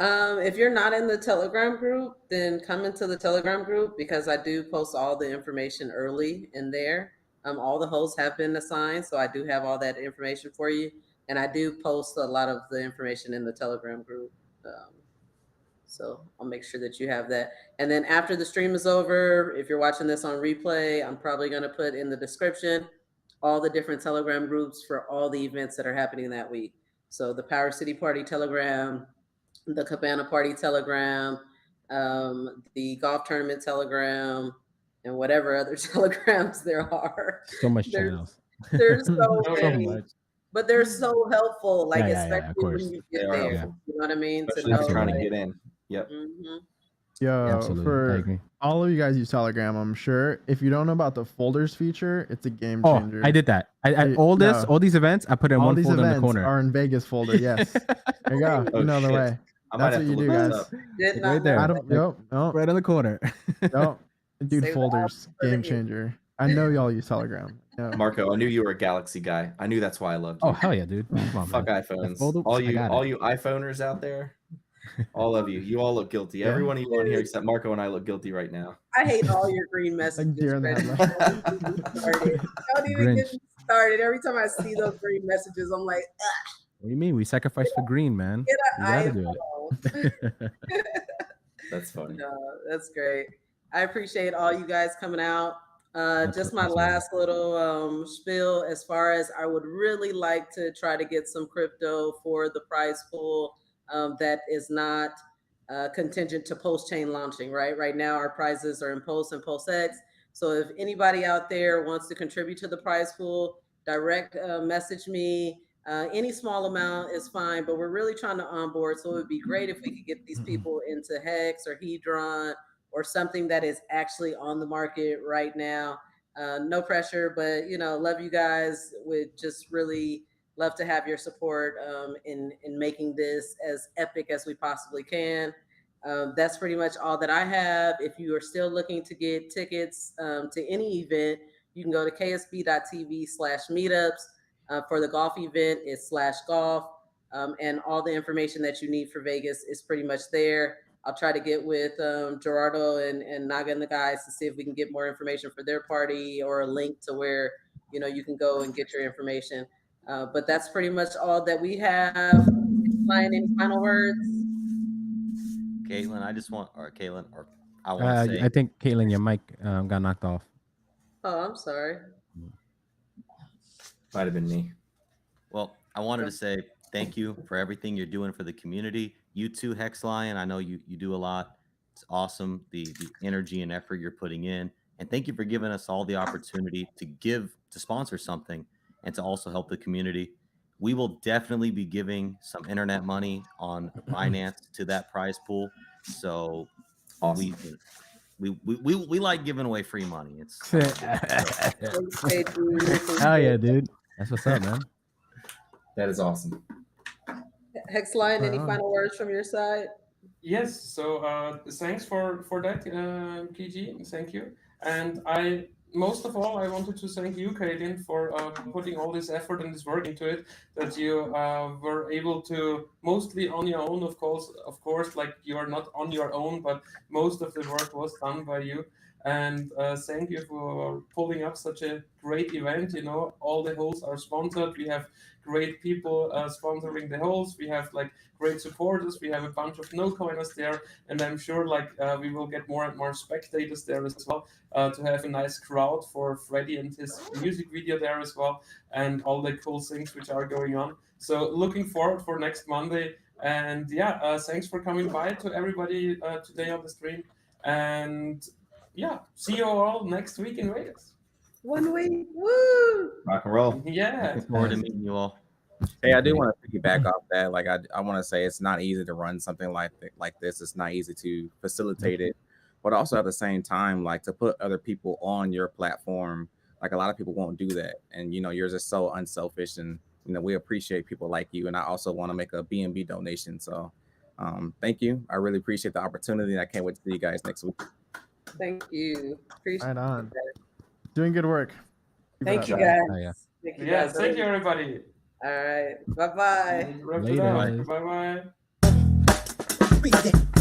If you're not in the Telegram group, then come into the Telegram group because I do post all the information early in there. All the holes have been assigned, so I do have all that information for you, and I do post a lot of the information in the Telegram group. So I'll make sure that you have that. And then after the stream is over, if you're watching this on replay, I'm probably going to put in the description all the different Telegram groups for all the events that are happening that week. So the Power City Party Telegram, the Cabana Party Telegram, the golf tournament Telegram, and whatever other telegrams there are.
So much channels.
There's so
So
many.
much.
But they're so helpful, like
Yeah,
especially
of course.
when you get
They are
there.
helpful.
You know what I mean?
Especially
To
if
know,
you're trying to
like,
get in. Yep.
Yo,
Absolutely, I
for
agree.
all of you guys use Telegram, I'm sure. If you don't know about the folders feature, it's a game
Oh,
changer.
I did that. All these events, I put in
all
one
these
folder in the
events
corner.
are in Vegas folder. Yes, there you go.
Oh,
You know the
shit.
way.
I might
That's
have
what
to
you
look
do,
this
guys.
up.
did
Like
not
right there.
I
know
don't.
that.
Nope. Nope.
Right on the corner.
Nope. Dude,
Save the
folders,
for the
game
end.
changer. I know y'all use Telegram. Yeah.
Marco, I knew you were a Galaxy guy. I knew that's why I loved you.
Oh hell yeah, dude! Come on,
Fuck
man.
iPhones.
folder-
All
I
you
got it.
iPhoners out there, all of you all look guilty.
Yeah.
Every one of you on here except Marco and I look guilty right now.
I hate all your green
Like
messages.
deer in the
Freddie.
headlights.
Don't even get
Grinch.
me started. Every time I see those green messages, I'm like,
What do you mean? We sacrificed for green, man.
get
You
an
gotta do
iPhone.
That's funny.
No, that's great. I appreciate all you guys coming out. Just my
Absolutely.
last little spiel as far as I would really like to try to get some crypto for the prize pool that is not contingent to post chain launching, right? Right now, our prizes are in Post and Post X. So if anybody out there wants to contribute to the prize pool, direct message me. Any small amount is fine, but we're really trying to onboard. So it would be great if we could get these people into Hex or Hedron or something that is actually on the market right now. No pressure, but love you guys. Would just really love to have your support in making this as epic as we possibly can. That's pretty much all that I have. If you are still looking to get tickets to any event, you can go to ksb.tv/meetups. For the golf event, it's /golf. And all the information that you need for Vegas is pretty much there. I'll try to get with Gerardo and Naga and the guys to see if we can get more information for their party or a link to where you can go and get your information. But that's pretty much all that we have. Ryan, any final words?
Caitlin, I want to say,
I think Caitlin, your mic got knocked off.
Oh, I'm sorry.
Might have been me.
well, I wanted to say thank you for everything you're doing for the community. You too, Hex Lion. I know you do a lot. It's awesome, the energy and effort you're putting in. And thank you for giving us all the opportunity to sponsor something and to also help the community. We will definitely be giving some internet money on Binance to that prize pool. So
Awesome.
we like giving away free money. It's
Hell yeah, dude. That's what's up, man.
That is awesome.
Hex Lion, any
Wow.
final words from your side?
Yes. So thanks for that, PG. Thank you. And I most of all, I wanted to thank you, Kaylin, for putting all this effort and this work into it. That you were able to, mostly on your own, of course, like you are not on your own, but most of the work was done by you. And thank you for pulling up such a great event. You know, all the holes are sponsored. We have great people sponsoring the holes. We have like great supporters. We have a bunch of no coiners there, and I'm sure like we will get more and more spectators there as well, to have a nice crowd for Freddie and his music video there as well, and all the cool things which are going on. So looking forward for next Monday. And yeah, thanks for coming by to everybody today on the stream. And yeah, see you all next week in Vegas.
1 week. Woo!
Rock and roll.
Yeah.
Looking forward to meeting you all.
Hey, I do want to piggyback off that. Like, I want to say it's not easy to run something like this. It's not easy to facilitate it, but also at the same time, like to put other people on your platform. Like a lot of people won't do that, and you know, yours is so unselfish, and you know, we appreciate people like you. And I also want to make a BNB donation. So, thank you. I really appreciate the opportunity, and I can't wait to see you guys next week.
Thank you. Appreciate
Right on.
that.
Doing good work. Keep it
Thank
up.
you guys.
Oh, yeah.
Thank you
Yeah,
guys.
thank you everybody.
All right. Bye-bye.
Wrap it
Later.
up. Bye bye.